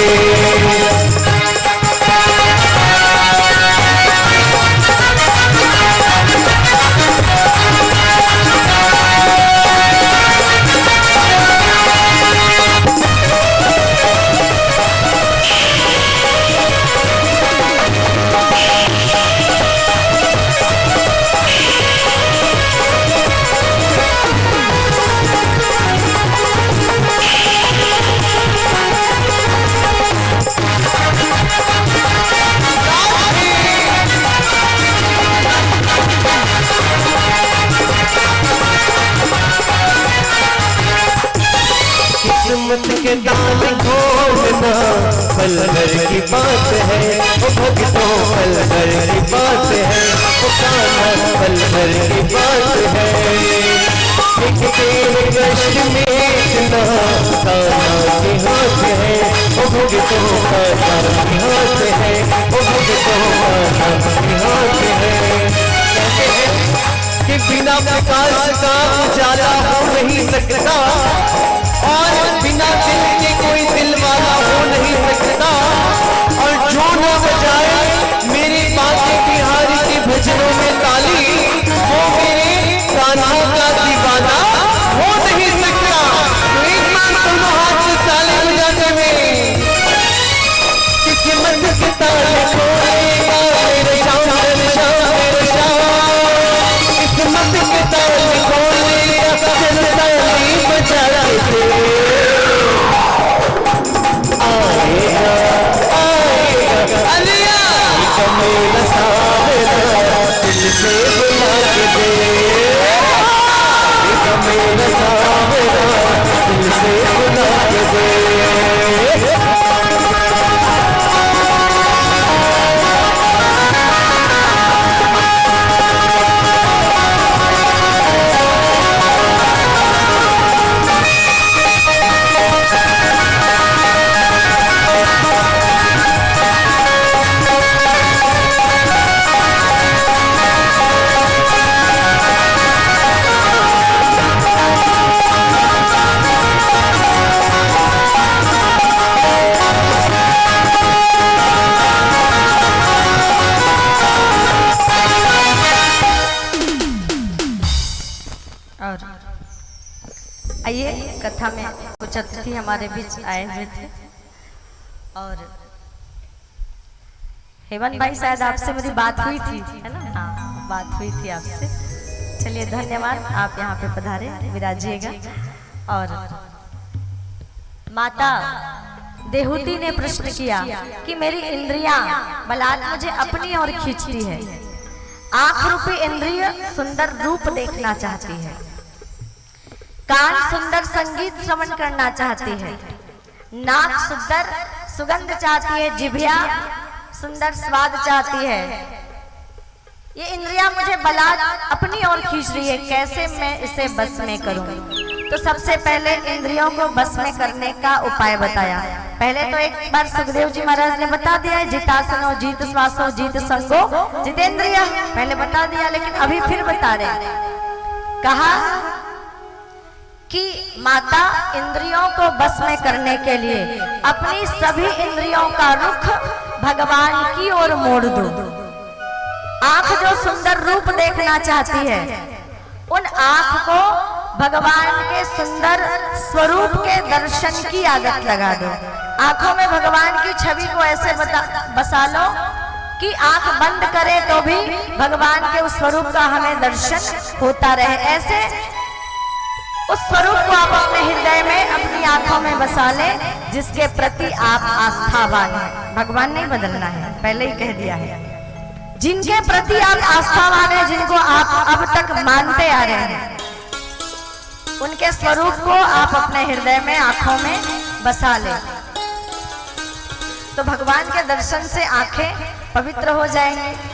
किस्मत के ताल खोलना पल भर की बात है, वो भक्तों पल भर की बात है, वो कान्हा पल भर की बात है। एक तेरे कष्ट में इतना कान्हा के हाथ है, वो भक्तों का कान्हा के हाथ है, वो भक्तों का कान्हा के हाथ है। कहते हैं कि बिना प्रकाश का उजाला हो नहीं सकता, और बिना दिल के कोई दिल वाला हो नहीं सकता। और जो न बजाए मेरे बांके बिहारी के भजनों में ताली, वो मेरे कान्हा का दीवाना हो नहीं सकता। तो एक बार दोनों हाथ से ताली बजाते हुए किस्मत के ताले खोलेगा मेरे शाम मेरे शाम मेरे शाम, किस्मत के ताले खोलेगा चल ताली बजाते थे। आएगा आएगा अलिया मेरा सावरा दिल से बुला के दे, मेरा सावरा दिल से बुला के दे। आइए कथा में कुछ अतिथि हमारे बीच आए हुए थे, और हेमंत भाई शायद आपसे मेरी बात हुई थी, है ना? हाँ, बात हुई थी आपसे। चलिए धन्यवाद, आप यहाँ पे पधारे, विराजिएगा। और माता देहूती ने प्रश्न किया कि मेरी इंद्रियां बलात् मुझे अपनी ओर खींचती है, आंख रूपी इंद्रिय सुंदर रूप देखना चाहती है, कान सुंदर संगीत श्रवण करना चाहती है, नाक सुंदर सुगंध चाहती है, जिह्वा सुंदर स्वाद चाहती है। ये इंद्रियां मुझे बलात् अपनी ओर खींच रही है, कैसे मैं इसे बस में करूं? तो सबसे पहले इंद्रियों को बस में करने का उपाय बताया। पहले तो एक बार सुखदेव जी महाराज ने बता दिया है, जितासनो जीत श्वासो जीत संगो जितेंद्रिय, पहले बता दिया, लेकिन अभी फिर बता रहे। कहा कि माता इंद्रियों को बस में करने के लिए अपनी सभी इंद्रियों का रुख भगवान की ओर मोड़ दो। आंख जो सुंदर रूप देखना चाहती है, उन आंख को भगवान के सुंदर स्वरूप के दर्शन की आदत लगा दो। आंखों में भगवान की छवि को ऐसे बसा लो कि आंख बंद करे तो भी भगवान के उस स्वरूप का हमें दर्शन होता रहे। ऐसे उस स्वरूप को आप अपने हृदय में अपनी आंखों में बसा लें, जिसके प्रति आप आस्थावान हैं। भगवान नहीं बदलना है, पहले ही कह दिया है। जिनके प्रति आप आस्थावान हैं, जिनको आप अब तक मानते आ रहे हैं, उनके स्वरूप को आप अपने हृदय में आंखों में बसा लें, तो भगवान के दर्शन से आंखें पवित्र हो जाएंगी।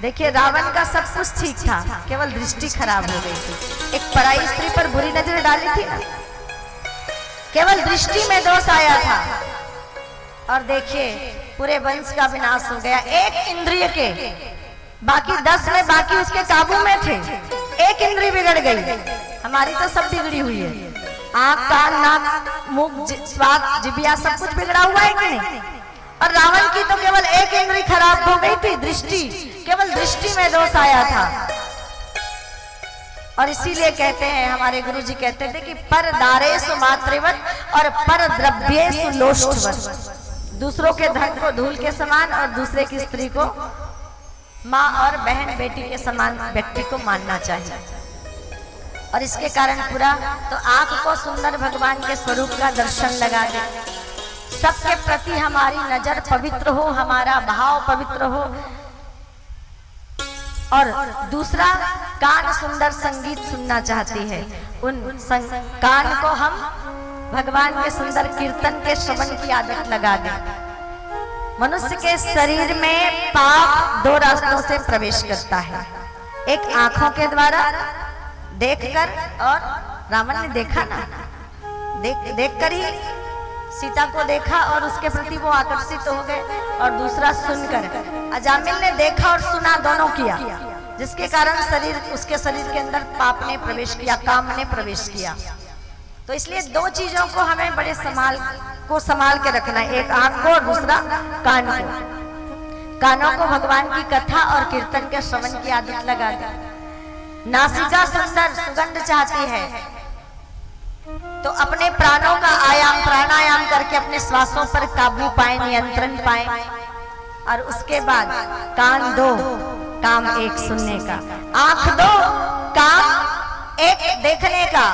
देखिए, रावण का सब कुछ ठीक था, केवल दृष्टि खराब हो गई थी। एक पराई स्त्री पर बुरी नजर डाली थी ना, केवल दृष्टि में दोष आया था, और देखिए पूरे वंश का विनाश हो गया। एक इंद्रिय के बाकी 10 में बाकी उसके काबू में थे, एक इंद्रिय बिगड़ गई। हमारी तो सब बिगड़ी हुई है, आंख कान नाक मुख स्वाद जिह्वा सब कुछ बिगड़ा हुआ है कि नहीं? और रावण की तो केवल एक इंद्री खराब हो गई थी, दृष्टि, केवल दृष्टि में दोष आया था। और इसीलिए कहते हैं, हमारे गुरुजी कहते थे कि पर दारेषु मातृवत और पर द्रव्येषु लोष्ठवत। दूसरों के धन को धूल के समान और दूसरे की स्त्री को माँ और बहन बेटी के समान व्यक्ति को मानना चाहिए। और इसके कारण पूरा तो आंख को सुंदर भगवान के स्वरूप का दर्शन लगा दे, सबके प्रति हमारी नजर पवित्र हो, हमारा भाव पवित्र हो। और दूसरा, कान सुंदर संगीत सुनना चाहती है, उन कान को हम भगवान के सुंदर कीर्तन के श्रवण की आदत लगा दे। मनुष्य के शरीर में पाप दो रास्तों से प्रवेश करता है, एक आंखों के द्वारा देखकर, और रावण ने देखा ना, देखकर ही सीता को देखा और उसके प्रति वो आकर्षित हो गए, और दूसरा सुनकर, अजामिल ने देखा और सुना, दोनों किया, जिसके कारण उसके शरीर के अंदर पाप ने प्रवेश किया, काम ने प्रवेश किया। तो इसलिए दो चीजों को हमें बड़े संभाल के रखना है, एक आंख को और दूसरा कान को। कानों को भगवान की कथा और कीर्तन के श्रवण की आदत लगा दे। नासिका सुंदर सुगंध चाहती है, तो अपने प्राणों का आयाम प्राणायाम करके अपने श्वासों पर काबू पाए, नियंत्रण पाए, और उसके बाद कान दो, काम एक सुनने का, आंख दो, काम एक देखने का।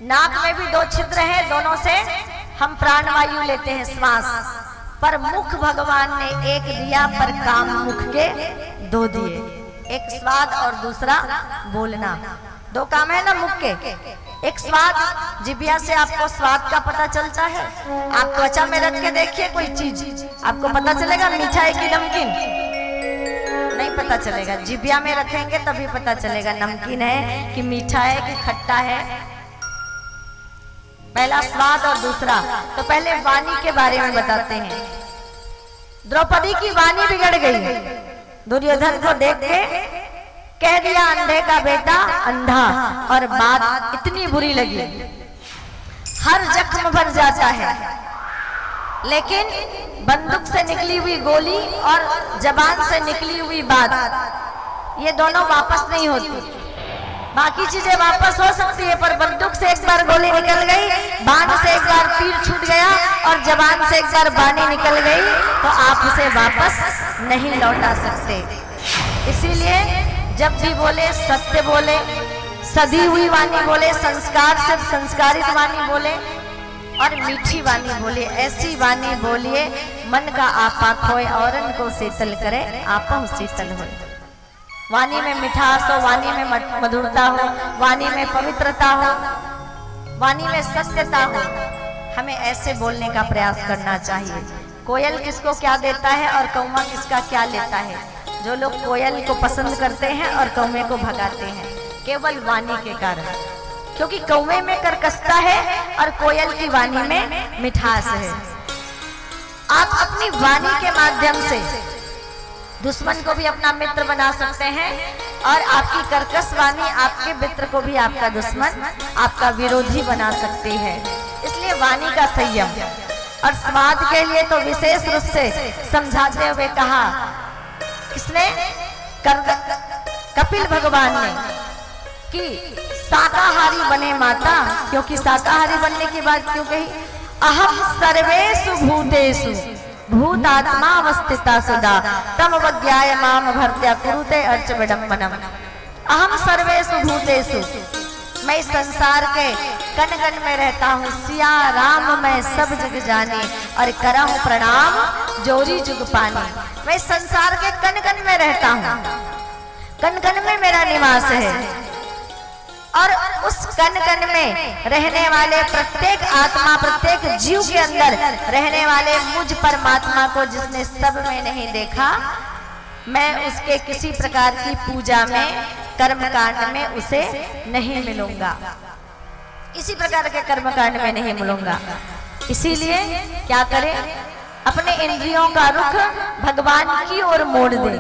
नाक में भी दो छिद्र हैं, दोनों से हम प्राणवायु लेते हैं, श्वास, पर मुख भगवान ने एक दिया, पर काम मुख के दो दिए, एक स्वाद और दूसरा बोलना। दो काम है ना मुख के, एक स्वाद, जिभ्या से आपको स्वाद का पता चलता है। आप त्वचा में रख के देखिए कोई चीज, आपको पता चलेगा मीठा है कि नमकीन, नहीं पता चलेगा। जिभ्या में रखेंगे तभी पता चलेगा नमकीन है कि मीठा है कि खट्टा है। पहला स्वाद और दूसरा। तो पहले वाणी के बारे में बताते हैं। द्रौपदी की वाणी बिगड़ गई, दुर्योधन को देख के कह दिया अंधे का बेटा अंधा, और बात इतनी बुरी लगी, हर जख्म भर जाता है। लेकिन बंदूक से निकली हुई गोली और जबान से निकली हुई बात, ये दोनों वापस नहीं होती। बाकी चीजें वापस हो सकती है, पर बंदूक से एक बार गोली निकल गई, बाण से एक बार तीर छूट गया, और जबान से एक बार बाणी निकल गई, तो आप उसे वापस नहीं लौटा सकते। इसीलिए जब भी बोले सत्य बोले, सधी हुई वाणी बोले, संस्कार से संस्कारित वाणी बोले, और मीठी वाणी बोले। ऐसी वाणी बोलिए मन का आपा खोए, औरन को शीतल करे आपा शीतल हो। वाणी में मिठास हो, वाणी में मधुरता हो, वाणी में पवित्रता हो, वाणी में सत्यता हो। हमें ऐसे बोलने का प्रयास करना चाहिए। कोयल किसको क्या देता है और कौवा किसका क्या लेता है। जो लोग कोयल को पसंद करते हैं और कौवे को भगाते हैं, केवल वाणी के कारण, क्योंकि कौवे में कर्कशता है और कोयल की वाणी में मिठास है। आप अपनी वाणी के माध्यम से दुश्मन को भी अपना मित्र बना सकते हैं, और आपकी कर्कश वाणी आपके मित्र को भी आपका दुश्मन, आपका विरोधी बना सकती है। इसलिए वाणी का संयम। और स्वाद के लिए तो विशेष रूप से समझाते हुए कहा, किसने? कपिल भगवान ने, कि शाकाहारी बने माता, क्योंकि शाकाहारी बनने की बात क्यों कही? अहम सर्वेषु भूतेषु भूतात्मा अवस्थिता सदा तम वज्ञाय माम भर्त्या कुरुते अर्च विडम्बनम। अहम सर्वेषु भूतेषु, मैं संसार के कण कण में रहता हूँ। सिया राम मैं सब जग जाने, और करा हूँ प्रणाम जोरी जुग पानी। मैं संसार के कण कण में रहता हूँ, कण कण में मेरा निवास है, और उस कण कण में रहने वाले प्रत्येक आत्मा, प्रत्येक जीव के अंदर रहने वाले मुझ परमात्मा को जिसने सब में नहीं देखा, मैं उसके किसी प्रकार की पूजा में, कर्मकांड में उसे नहीं मिलूंगा, इसी प्रकार के कर्मकांड में नहीं मिलूंगा। इसीलिए क्या करें? अपने इंद्रियों का रुख भगवान की ओर मोड़ दे।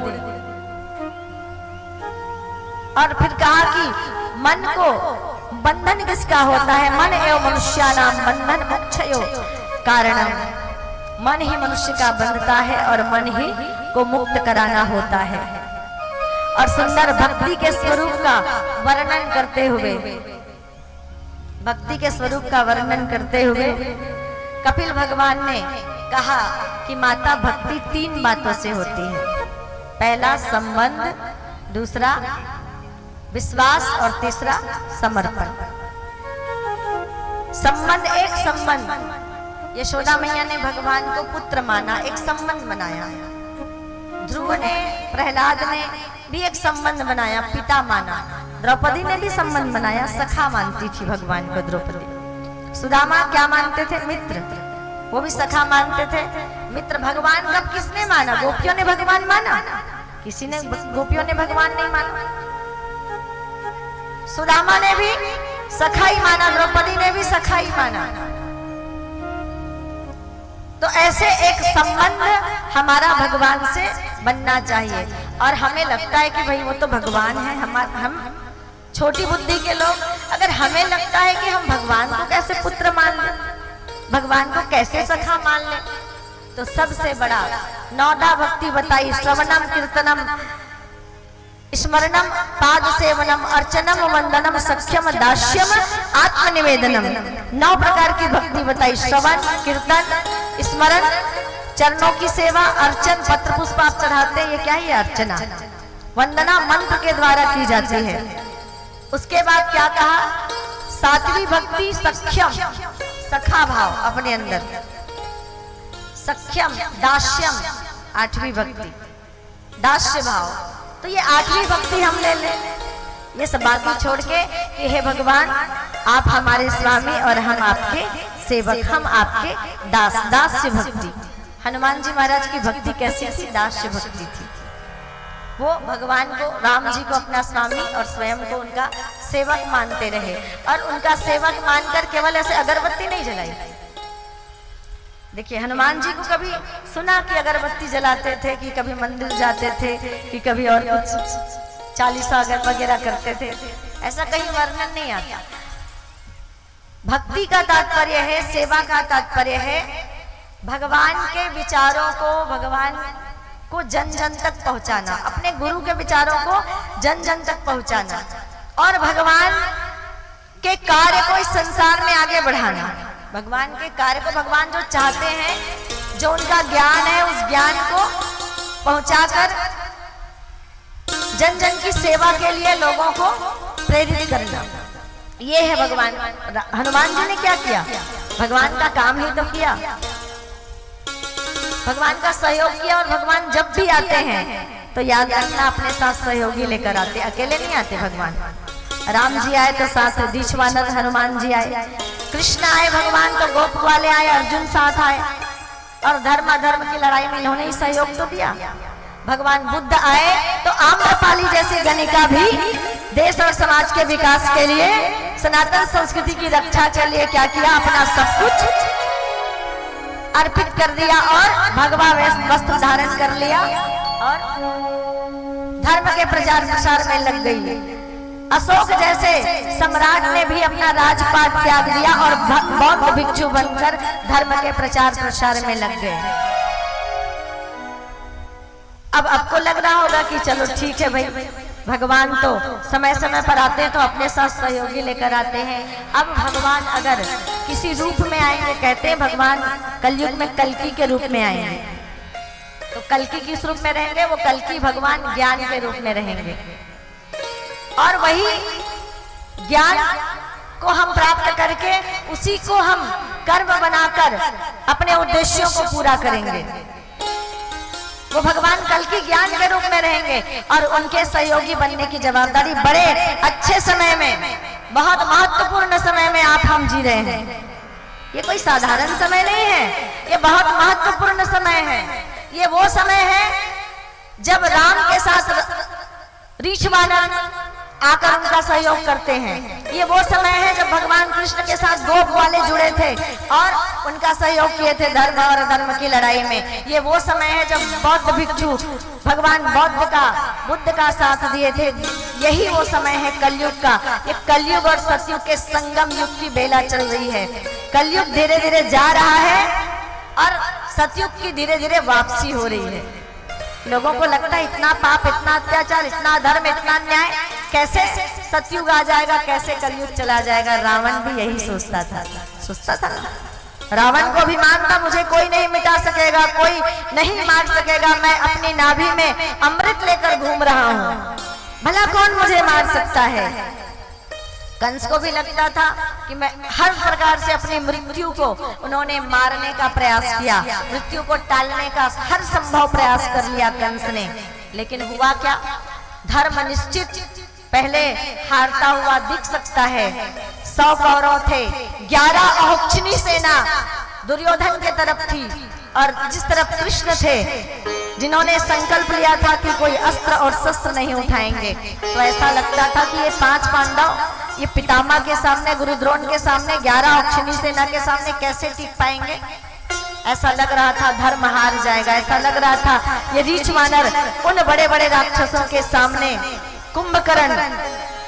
और फिर कहा कि मन को बंधन किसका होता है? मन एवं मनुष्यानाम बंधन मोक्षयो कारणम। मन ही मनुष्य का बंधता है और मन ही को मुक्त कराना होता है। और सुंदर भक्ति के स्वरूप का वर्णन करते हुए, भक्ति के स्वरूप का वर्णन करते हुए कपिल भगवान ने कहा कि माता भक्ति 3 बातों से होती है। पहला संबंध, दूसरा विश्वास, और तीसरा समर्पण। संबंध, एक संबंध, यशोदा मैया ने भगवान को पुत्र माना, एक संबंध बनाया। ध्रुव ने, प्रहलाद ने भी एक संबंध बनाया, पिता माना। द्रौपदी ने भी संबंध बनाया, सखा मानती थी भगवान को द्रौपदी। सुदामा क्या मानते थे? मित्र। वो भी सखा मानते थे। मित्र भगवान कब किसने माना? गोपियों ने भगवान माना? किसी ने गोपियों ने भगवान नहीं माना। सुदामा ने भी सखा ही माना, द्रौपदी ने भी सखा ही माना। तो ऐसे एक संबंध हमारा भगवान से बनना चाहिए। और हमें लगता है कि भाई वो तो भगवान है, हम छोटी बुद्धि के लोग, अगर हमें लगता है कि हम भगवान को कैसे पुत्र मान लें, भगवान को कैसे सखा मान लें, तो सबसे बड़ा 9 भक्ति बताई। श्रवणम कीर्तनम स्मरणम पाद सेवनम अर्चनम वंदनम सख्यम दास्यम आत्मनिवेदनम। 9 प्रकार की भक्ति बताई। श्रवण, कीर्तन, स्मरण, चरणों की सेवा, अर्चन, पत्र पुष्प आप चढ़ाते हैं, ये क्या है? अर्चना। वंदना मंत्र के द्वारा की जाती है। उसके बाद क्या कहा? 7वीं भक्ति सख्यम, सखा भाव अपने अंदर। सख्यम, दास्यम 8वीं भक्ति, दास्य भाव। तो ये 8वीं भक्ति हम ले लें। ये सब बातें छोड़ के कि हे भगवान आप हमारे स्वामी और हम आपके सेवक, हम आपके दास। दास्य भक्ति। हनुमान जी महाराज की भक्ति कैसी थी? दास्य भक्ति थी। वो भगवान को, राम जी को अपना स्वामी और स्वयं को उनका सेवक मानते रहे। और उनका सेवक मानकर केवल ऐसे अगरबत्ती नहीं जलाई। देखिए हनुमान जी को कभी सुना कि अगरबत्ती जलाते थे, कि कभी मंदिर जाते थे, कि कभी और कुछ 40 वगैरह करते थे, ऐसा कहीं वर्णन नहीं आता। भक्ति का तात्पर्य है, सेवा का तात्पर्य है भगवान के विचारों को, भगवान को जन जन तक पहुंचाना, अपने गुरु के विचारों को जन जन तक पहुंचाना, और भगवान के कार्य को इस संसार में आगे बढ़ाना। भगवान के कार्य को, भगवान जो चाहते हैं, जो उनका ज्ञान है, उस ज्ञान को पहुंचाकर जन जन की सेवा के लिए लोगों को प्रेरित करना, ये है भगवान। हनुमान जी ने क्या किया? भगवान का काम ही तो किया, भगवान का सहयोग किया। और भगवान जब भी आते हैं तो याद रखना अपने साथ सहयोगी लेकर आते, अकेले नहीं आते भगवान। राम जी आए तो साथ दीक्षवानर हनुमान जी आए, कृष्ण आए भगवान तो गोप वाले आए, अर्जुन साथ आए, और धर्म अधर्म की लड़ाई में इन्होंने ही सहयोग तो दिया। भगवान बुद्ध आए तो आम्रपाली जैसी गणिका भी देश और समाज के विकास के लिए, सनातन संस्कृति की रक्षा के लिए क्या किया? अपना सब कुछ अर्पित कर दिया और भगवा वस्त्र धारण कर लिया और धर्म के प्रचार प्रसार में लग गई। अशोक जैसे सम्राट ने भी अपना राजपाट त्याग दिया और बौद्ध भिक्षु बनकर धर्म के प्रचार प्रसार में लग गए। अब आपको लग रहा होगा कि चलो ठीक है भाई, भगवान तो समय समय पर आते हैं तो अपने साथ सहयोगी लेकर आते हैं। अब भगवान अगर किसी रूप में आएंगे, कहते हैं भगवान कलयुग में कल्कि के रूप में आएंगे, तो कल्कि किस रूप में रहेंगे? वो कल्कि भगवान ज्ञान के रूप में रहेंगे, और वही ज्ञान को हम प्राप्त करके उसी को हम कर्म बनाकर अपने उद्देश्यों को पूरा करेंगे। वो भगवान कल की ज्ञान के रूप में रहेंगे और उनके सहयोगी बनने की जवाबदारी बड़े अच्छे समय में, बहुत महत्वपूर्ण समय में आप हम जी रहे हैं। ये कोई साधारण समय नहीं है, ये बहुत महत्वपूर्ण समय है। ये वो समय है जब राम के साथ रीछ वानर आकर उनका सहयोग करते हैं। ये वो समय है जब भगवान कृष्ण के साथ गोप वाले जुड़े थे और उनका सहयोग किए थे धर्म और अधर्म की लड़ाई में। ये वो समय है जब बौद्ध भिक्षु भगवान बुद्ध का साथ दिए थे। यही वो समय है कलयुग का। ये कलयुग और सतयुग के संगम युग की बेला चल रही है। कलयुग धीरे धीरे जा रहा है और सतयुग की धीरे धीरे वापसी हो रही है। लोगों को लगता है इतना पाप, इतना अत्याचार, इतना धर्म, इतना अन्याय, कैसे सतयुग आ जाएगा, कैसे कलयुग चला जाएगा। रावण भी यही सोचता था। रावण को भी मानता मुझे कोई नहीं मिटा सकेगा, कोई नहीं मार सकेगा, मैं अपनी नाभि में अमृत लेकर घूम रहा हूँ, भला कौन मुझे मार सकता है। कंस को भी लगता था कि मैं हर प्रकार से अपनी मृत्यु को उन्होंने मारने का प्रयास किया, मृत्यु को टालने का हर संभव प्रयास कर लिया कंस ने। लेकिन हुआ क्या? धर्म निश्चित पहले हारता हुआ दिख सकता है। 100 कौरव थे, 11 अहोक्षणी सेना दुर्योधन के तरफ थी और जिस तरफ कृष्ण थे, जिन्होंने संकल्प लिया था कि कोई अस्त्र और शस्त्र नहीं उठाएंगे। तो ऐसा लगता था कि ये 5 पांडव ये पितामह के सामने, गुरु द्रोण के सामने, 11 अक्षनी सेना के सामने कैसे टिक पाएंगे। ऐसा लग रहा था धर्म हार जाएगा, ऐसा लग रहा था ये रीछ वानर उन बड़े बड़े राक्षसों के सामने, कुंभकर्ण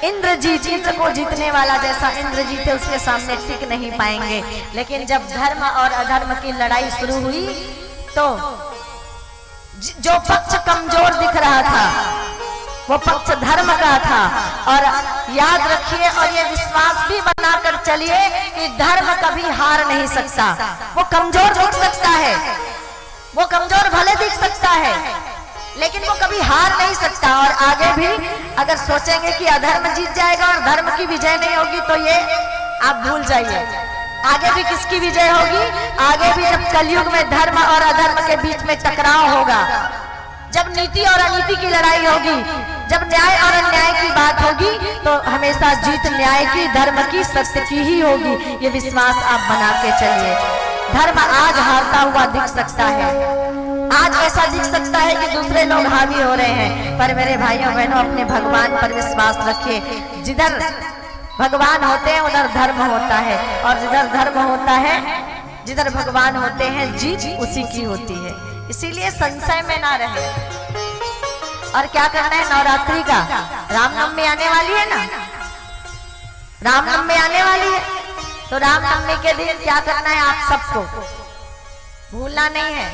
इंद्रजीत, इंद्र को जीतने वाला जैसा इंद्रजीत है, उसके सामने टिक नहीं पाएंगे। लेकिन जब धर्म और अधर्म की लड़ाई शुरू हुई तो जो पक्ष कमजोर दिख रहा था वो पक्ष धर्म का था। और याद रखिए और ये विश्वास भी बनाकर चलिए कि धर्म कभी हार नहीं सकता। वो कमजोर दिख सकता है, वो कमजोर भले दिख सकता है, लेकिन वो कभी हार नहीं सकता। और आगे भी अगर सोचेंगे कि अधर्म जीत जाएगा और धर्म की विजय नहीं होगी तो ये आप भूल जाइए। आगे भी किसकी विजय होगी? आगे भी जब कलयुग में धर्म और अधर्म के बीच में टकराव होगा, जब नीति और अनीति की लड़ाई होगी, जब न्याय और अन्याय की बात होगी, तो हमेशा जीत न्याय की, धर्म की, सत्य की ही होगी। ये विश्वास आप बना के चलिए। धर्म आज हारता हुआ दिख सकता है, आज ऐसा दिख सकता है कि दूसरे लोग हावी हो रहे हैं, पर मेरे भाइयों बहनों अपने भगवान पर विश्वास रखिए। जिधर भगवान होते हैं उधर धर्म होता है, और जिधर धर्म होता है, जिधर भगवान होते हैं, जीत उसी की होती है। इसीलिए संशय में ना रहे। और क्या करना है नवरात्रि का? रामनवमी आने वाली है ना, रामनवमी आने वाली है, तो रामनवमी के दिन क्या करना है आप सबको? भूलना नहीं है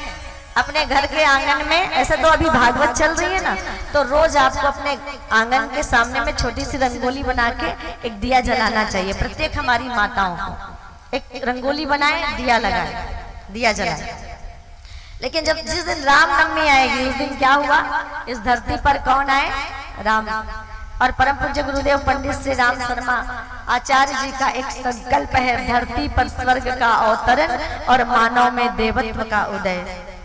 अपने घर के आंगन में। ऐसे तो अभी भागवत चल रही है ना, तो रोज आपको अपने आंगन के सामने में छोटी सी रंगोली बना के एक दिया जलाना चाहिए। प्रत्येक हमारी माताओं को एक रंगोली बनाए, दिया लगाए, दिया जलाए। लेकिन जब जिस दिन रामनवमी आएगी उस दिन क्या हुआ? इस धरती पर कौन आए? राम। और परम पूज्य गुरुदेव पंडित श्री राम शर्मा आचार्य जी का एक संकल्प है, धरती पर स्वर्ग का अवतरण और मानव में देवत्व का उदय।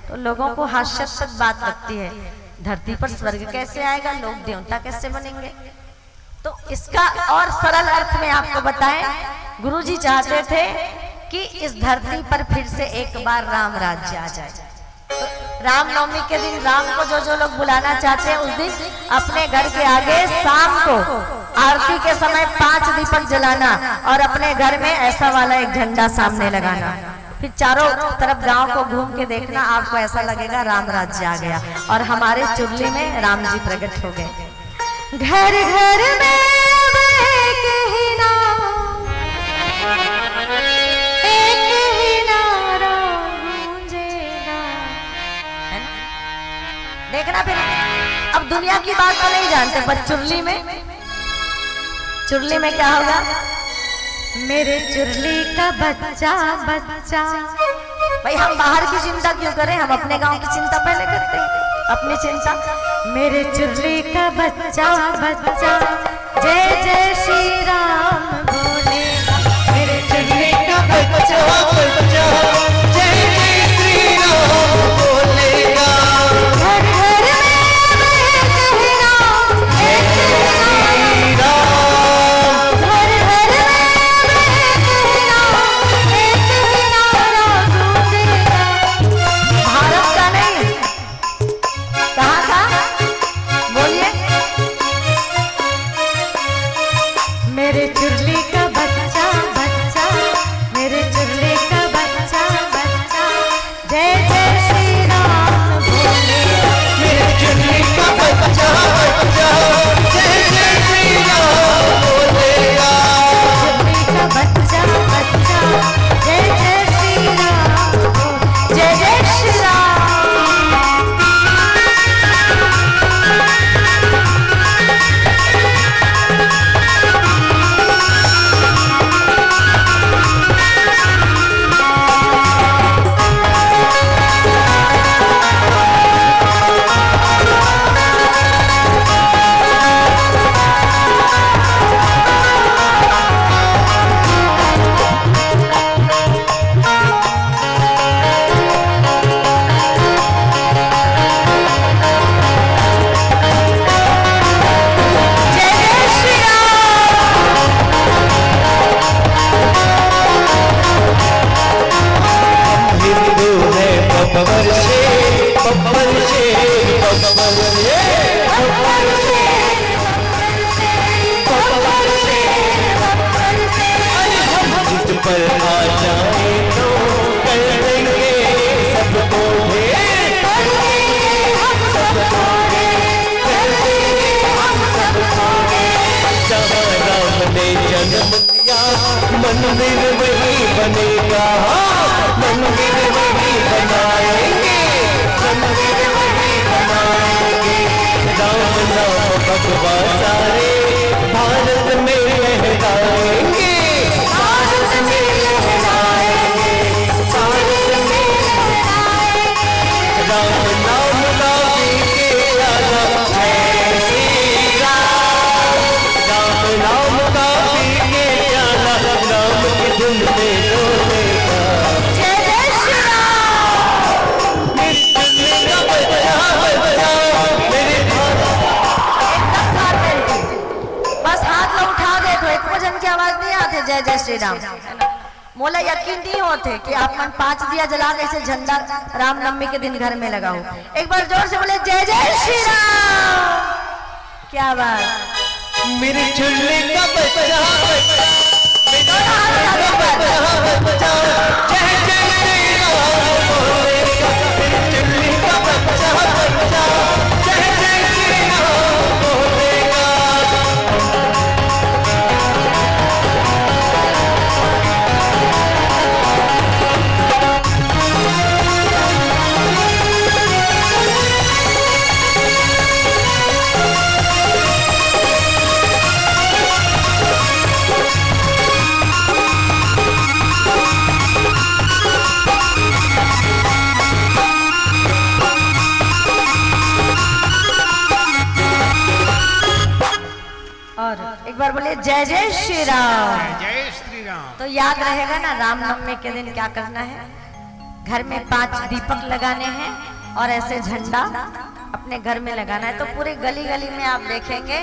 तो लोगों को हास्यास्पद बात लगती है, धरती पर स्वर्ग कैसे आएगा, लोग देवता कैसे बनेंगे? तो इसका और सरल अर्थ में आपको बताएं, गुरुजी चाहते थे कि इस धरती पर फिर से एक बार राम राज्य आ जाए। तो रामनवमी के दिन राम को जो लोग बुलाना चाहते हैं उस दिन अपने घर के आगे शाम को आरती के समय 5 दीपक जलाना और अपने घर में ऐसा वाला एक झंडा सामने लगाना। फिर चारों तरफ गांव को घूम के देखना, आपको ऐसा लगेगा राम राज्य आ गया और हमारे चुरली में राम जी प्रकट हो गए। घर घर में देखना। फिर अब दुनिया की बात तो नहीं जानते, पर चुरली में क्या होगा? मेरे चुरली का बच्चा बच्चा। भाई हम बाहर की चिंता क्यों करें, हम अपने गांव की चिंता पहले करते हैं, अपनी चिंता। मेरे चुरली का बच्चा बच्चा, जय जय श्री राम बोले। मेरे चुरली का बच्चा बच्चा, जय जय श्री राम बोलेगा। मेरे मंदिर वही बनेगा, मंदिर वही बनाएंगे, मंदिर वही बनाएंगे। राम नाम भगवा सारे भारत में लहराएंगे, भारत में लहराएंगे, भारत में लहराएंगे। राम नाम गावे के आला जय श्री राम, राम नाम गावे के आला राम की धुन में डोलेगा। जय जय श्री राम। मेरा बच्चा बच्चा मेरे एकदम साथ में बस हाथ लो उठा दे तो एक भजन की आवाज नहीं आती जय जय श्री राम। मोला यकीन नहीं होते कि आप मन 5 दिया जला के ऐसे झंडा रामनवमी के दिन घर में लगाओ। एक बार जोर से बोले जय जय श्री राम। क्या बात। मेरे चुल्ले का बच्चा बच्चा दोनों हाथ लगा कर। बच्चा जय जय श्री राम बोलेगा। मेरे चुल्ले का बच्चा बच्चा जय जय श्री राम बोलेगा। और एक बार बोले जय जय श्री राम। जय श्री राम। तो याद रहेगा ना रामनवमी के दिन क्या करना है। घर में 5 दीपक लगाने हैं और ऐसे झंडा अपने घर में लगाना है। तो पूरे गली गली में आप देखेंगे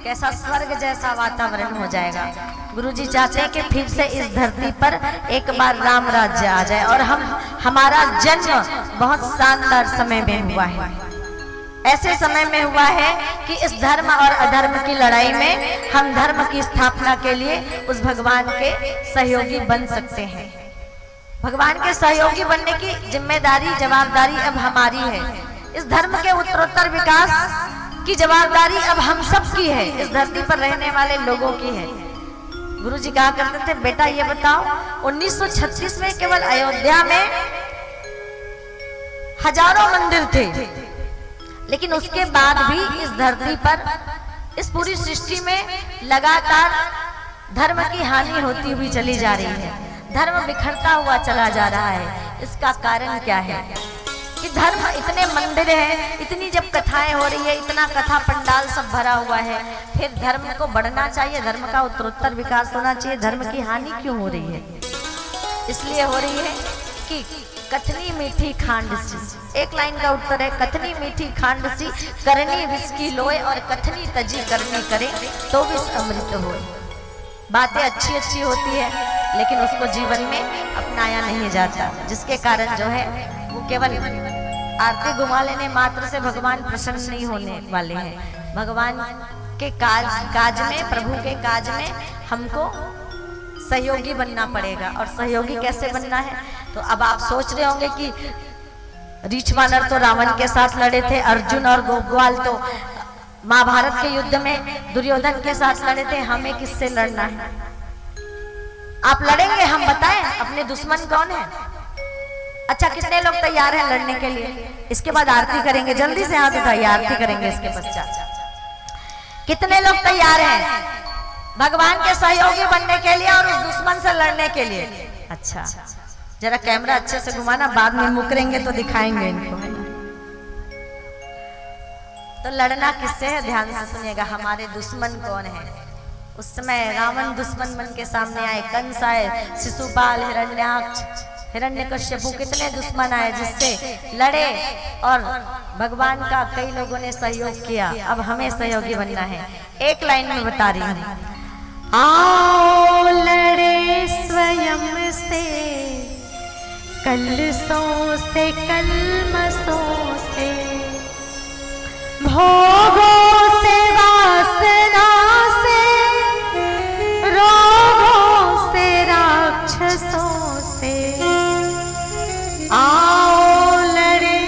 कैसा स्वर्ग जैसा वातावरण हो जाएगा। गुरुजी चाहते हैं कि फिर से इस धरती पर एक बार राम राज्य आ जाए। और हमारा जन्म बहुत शानदार समय में हुआ है। ऐसे समय में हुआ है कि इस धर्म और अधर्म की लड़ाई में हम धर्म की स्थापना के लिए उस भगवान के सहयोगी बन सकते हैं। भगवान के सहयोगी बनने की जिम्मेदारी जवाबदारी अब हमारी है। इस धर्म के उत्तरोत्तर विकास की जवाबदारी अब हम सब की है, इस धरती पर रहने वाले लोगों की है। गुरुजी कहा करते थे बेटा ये बताओ 1936 में केवल अयोध्या में हजारों मंदिर थे, लेकिन उसके बाद भी इस धरती पर इस पूरी सृष्टि में लगातार धर्म की हानि होती हुई चली जा रही है। धर्म बिखरता हुआ चला जा रहा है। इसका कारण क्या है कि धर्म इतने मंदिर हैं, इतनी जब कथाएं हो रही है, इतना कथा पंडाल सब भरा हुआ है, फिर धर्म को बढ़ना चाहिए, धर्म का उत्तरोत्तर विकास होना चाहिए। धर्म की हानि क्यों हो रही है? इसलिए हो रही है कि कथनी मीठी खांड सी। एक लाइन का उत्तर है कथनी मीठी खांड सी करनी विष की लोए और कथनी तजी करनी करे तो विष अमृत होए। बातें अच्छी अच्छी होती है लेकिन उसको जीवन में अपनाया नहीं जाता, जिसके कारण जो है वो केवल आरती घुमा लेने मात्र से भगवान प्रसन्न नहीं होने वाले हैं। भगवान के काज में, प्रभु के काज में हमको सहयोगी बनना पड़ेगा। और सहयोगी कैसे बनना है? तो अब आप सोच रहे होंगे कि रीछ वानर तो रावण के साथ लड़े थे, अर्जुन और ग्वाल तो महाभारत के युद्ध में दुर्योधन के साथ लड़े थे, हमें किससे लड़ना है? आप लड़ेंगे, हम बताएं अपने दुश्मन कौन है? अच्छा कितने लोग तैयार हैं लड़ने के लिए? इसके बाद आरती करेंगे, जल्दी से हाथ उठाइए, आरती करेंगे इसके पश्चात। कितने लोग तैयार हैं भगवान के सहयोगी बनने के लिए और उस दुश्मन से लड़ने के लिए? अच्छा जरा कैमरा अच्छे से घुमाना, बाद में मुकरेंगे तो दिखाएंगे इनको, है ना? तो लड़ना किससे है? ध्यान से सुनिएगा। हमारे दुश्मन कौन है? उस समय रावण दुश्मन बन के सामने आए, कंस आए, शिशुपाल, हिरण्याक्ष, हिरण्यकश्यपु, कितने दुश्मन आए जिससे लड़े और भगवान का कई लोगों ने सहयोग किया। अब हमें सहयोगी बनना है। एक लाइन में बता रही हूँ, आओ लड़े स्वयं से, कलशों से, कलमशों से, भोगों से, वासना से, रोगों से, राक्षसों से। आओ लड़े।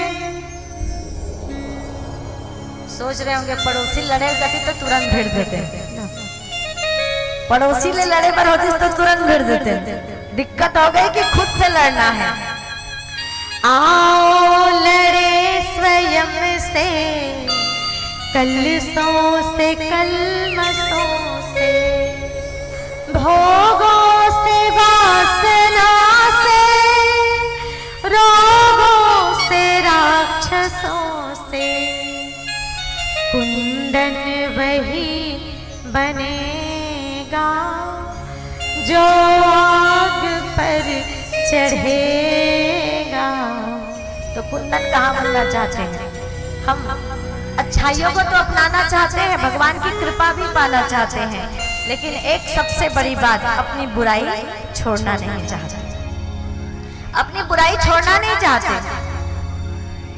सोच रहे होंगे पड़ोसी लड़े गति तो तुरंत भिड़ देते हैं। पड़ोसी ले लड़े पर होती तो तुरंत भिड़ देते। दिक्कत हो गई कि खुद से लड़ना है। आओ लड़े स्वयं से, कलसों से कलमसों से, भोगों से वासना से, रोगों से राक्षसों से। कुंदन वही बनेगा जो आग पर चढ़ेगा। तो कुंदन कहाँ बनना चाहते हैं हम? अच्छाइयों को तो अपनाना चाहते हैं, भगवान की कृपा भी पाना चाहते हैं, लेकिन एक सबसे बड़ी बात, अपनी बुराई छोड़ना नहीं चाहते। अपनी बुराई छोड़ना नहीं चाहते।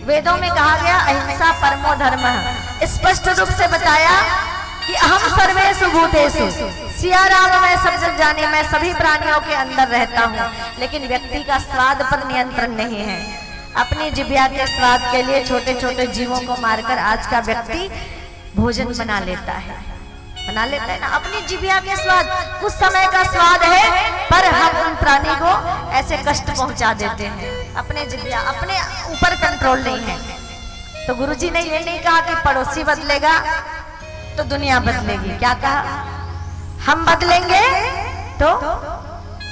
वेदों में कहा गया अहिंसा परमो धर्मः, स्पष्ट रूप से बताया कि अहम सर्वेषु भूतेषु, सिया राम मैं सब जग जाने, मैं सभी प्राणियों के अंदर रहता हूँ। लेकिन व्यक्ति का स्वाद पर नियंत्रण नहीं है। अपनी जिह्वा के स्वाद के लिए छोटे छोटे जीवों को मारकर आज का व्यक्ति भोजन बना लेता है ना। अपनी जिह्वा के स्वाद, कुछ समय का स्वाद है, पर हम उन प्राणी को ऐसे कष्ट पहुंचा देते हैं। अपने जिह्वा, अपने ऊपर कंट्रोल नहीं है। तो गुरुजी ने ये नहीं कहा कि पड़ोसी बदलेगा तो दुनिया बदलेगी। क्या कहा? हम बदलेंगे तो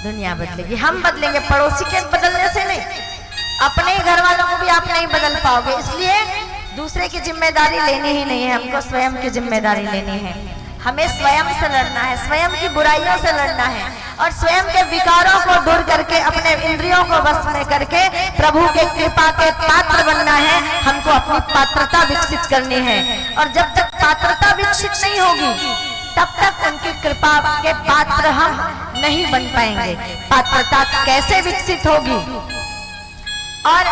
दुनिया बदलेगी। हम बदलेंगे, पड़ोसी के बदलने से नहीं। अपने घर वालों को भी आप नहीं बदल पाओगे, इसलिए दूसरे की जिम्मेदारी लेनी ही नहीं है, हमको स्वयं की जिम्मेदारी लेनी है। हमें स्वयं से लड़ना है, स्वयं की बुराइयों से लड़ना है और स्वयं के विकारों को दूर करके, अपने इंद्रियों को वश में करके प्रभु के कृपा के पात्र बनना है। हमको अपनी पात्रता विकसित करनी है, और जब तक पात्रता विकसित नहीं होगी तब तक उनकी कृपा के पात्र हम नहीं बन पाएंगे। पात्रता कैसे विकसित होगी और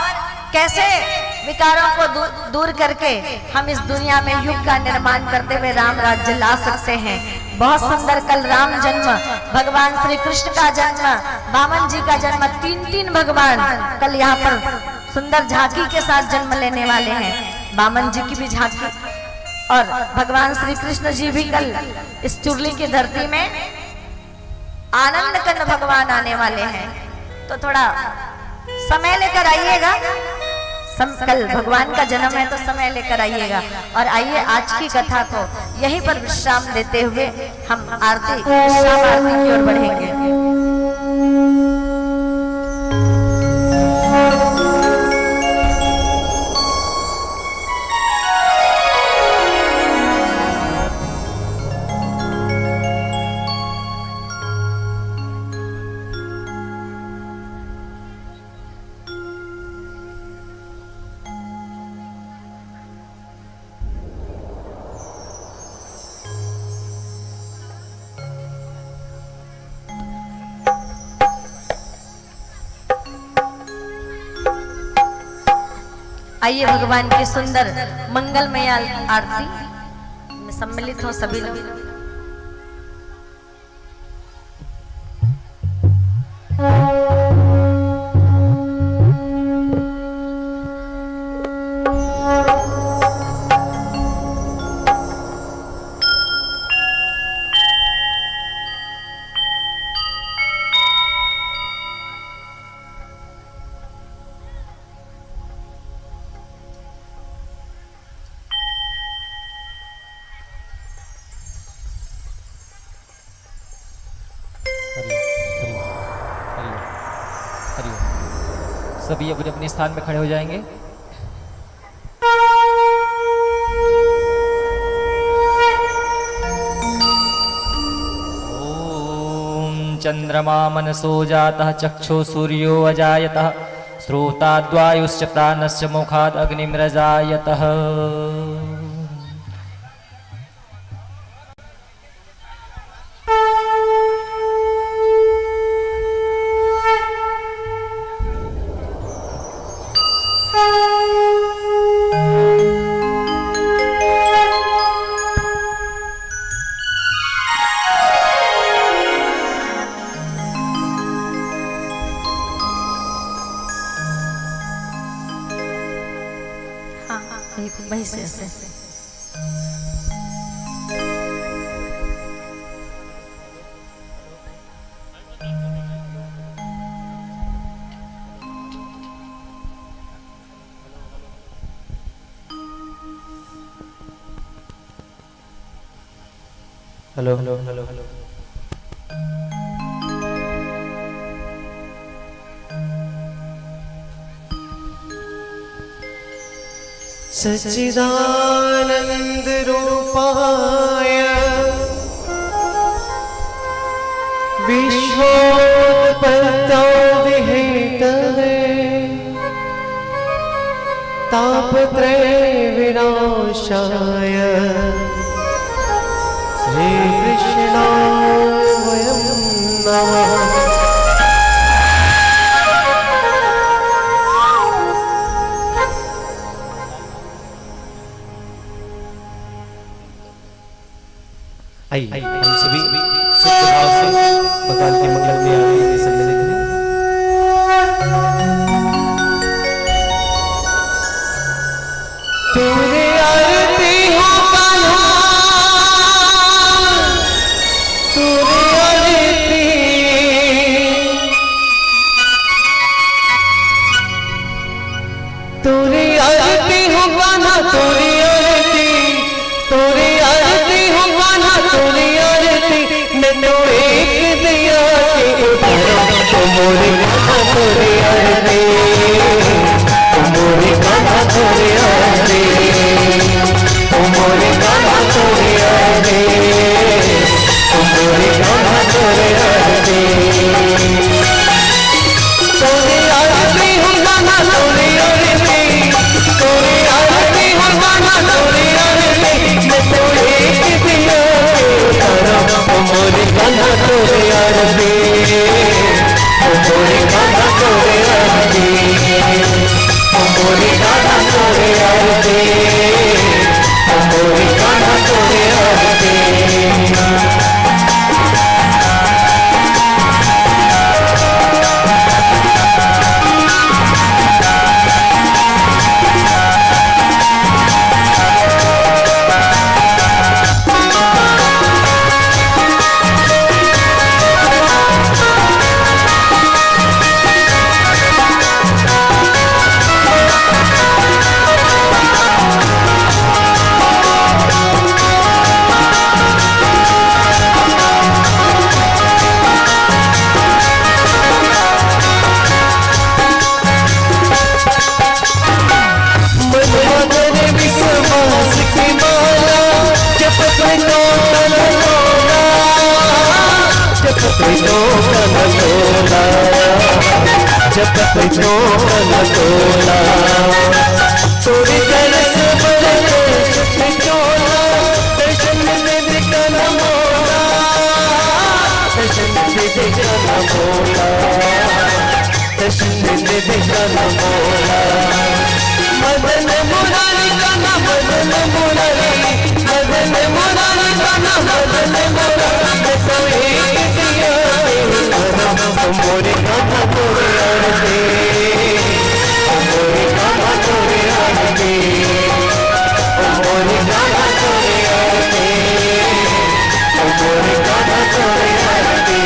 कैसे विकारों को दूर करके हम इस दुनिया में युग का निर्माण करते हुए राम राज्य ला सकते हैं। बहुत सुंदर, कल राम जन्म, भगवान श्री कृष्ण का जन्म, वामन जी का जन्म, तीन भगवान कल यहाँ पर सुंदर झांकी के साथ जन्म लेने वाले हैं। वामन जी की भी झांकी और भगवान श्री कृष्ण जी भी कल इस चुरली की धरती में आनंद कंद भगवान आने वाले हैं। तो थोड़ा समय लेकर आइएगा। कल भगवान का जन्म है तो समय लेकर आइएगा। और आइए आज की कथा को यहीं पर विश्राम देते हुए हम आरती, विश्राम आरती की ओर बढ़ेंगे। आइए भगवान की सुंदर मंगलमय आरती में सम्मिलित हो सभी लोग। सभी अपने अपने स्थान में खड़े हो जाएंगे। ओम चंद्रमा मनसो जातः चक्षु सूर्यो अजायतः श्रोताद्वायुश्च प्राणश्च मुखाद् अग्निमजायतः। वहीं से हेलो हेलो हेलो हेलो सच्चिदानंद रूपाय विश्वोत्पत्यादिहेतवे तापत्रय विनाशाय श्री कृष्णाय नमः। आइए हम सभी शुद्ध भाव से भगवान की मंगल में आरती सम्मिलित हैं। तेरे आरती हो कान्हा, तेरे आरती, तेरे आरती हो कान्हा, तेरे आरती, तेरे आरती हो कान्हा, तेरे आरती, मैं तो एक दिया के उधरा, तो मोरे कान्हा तेरे आरती, तो मोरे कान्हा तेरे आरती, तो मोरे कान्हा तेरे आरती, तो मोरे कान्हा तेरे आरती, तेरे आरती हो कान्हा तेरे आरती, तेरे आरती हो कान्हा तेरे आरती, मैं तो एक दिया के उधरा, तो मोरे कान्हा तेरे आरती, तो मोरे कान्हा तेरे आरती, तो मोरे कान्हा तेरे आरती, तो मोरे कान्हा तेरे आरती। जपत जो तोला तोरी तरस बरसे चोला, दर्शन दे दिखन मोला, दर्शन दे दिखन मोला, दर्शन दे दिखन मोला। मदन मुरारी कान्हा मदन मुरारी, मदन मुरारी कान्हा मदन मुरारी, मैं तो एक दिया मोरे कान्हा तोरे आरती, मोरे कान्हा तोरे आरती, मोरे कान्हा तोरे आरती, मोरे कान्हा तोरे आरती।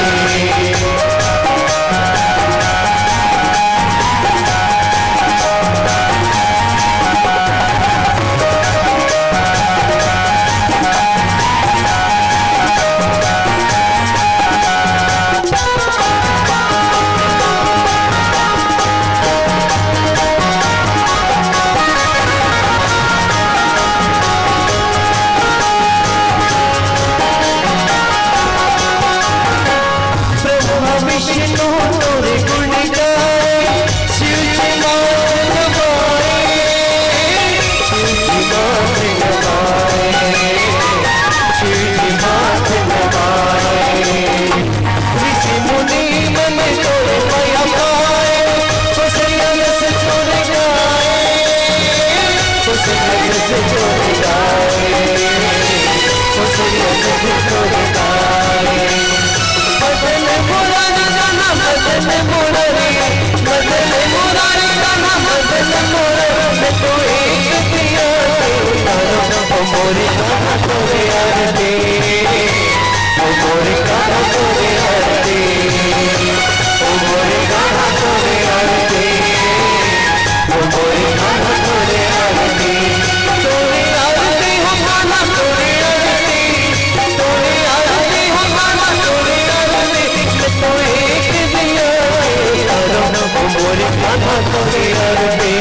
कान्हा तोरे आरती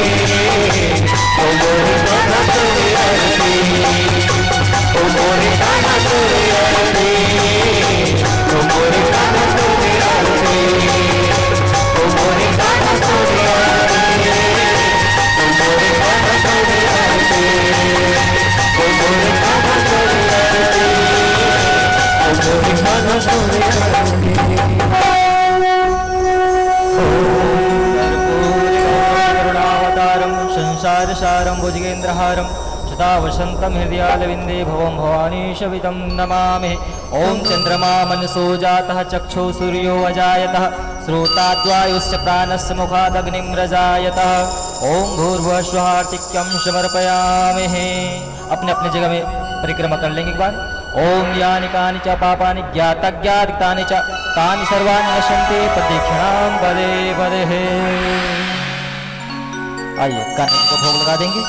ओ मोरे कान्हा तोरे आरती ओ मोरे कान्हा तोरे आरती ओ मोरे कान्हा तोरे आरती ओ मोरे कान्हा तोरे आरती ओ मोरे कान्हा तोरे आरती ओ मोरे कान्हा तोरे आरती ओ मोरे कान्हा तोरे आरती करुणावतारं संसारसारं भुजगेन्द्रहारं सदा वसन्तं हृदयालविन्दे भवं भवानीशवितं नमामि ॐ चन्द्रमा मनसो जातः चक्षु सूर्यो अजायतः श्रोताद्वायुश्च प्राणस्य मुखादग्निं रजायतः ॐ भूर्भुवः स्वः आर्तिक्यं समर्पयामि। अपने अपने जगह में परिक्रमा कर लेंगे एक बार। ओम यानि कानि च पापानि ज्ञातज्ञातितानि च तानि सर्वाणि नश्यन्ति प्रदक्षिणां पदे पदे। आइए कान्हा को भोग लगा देंगे।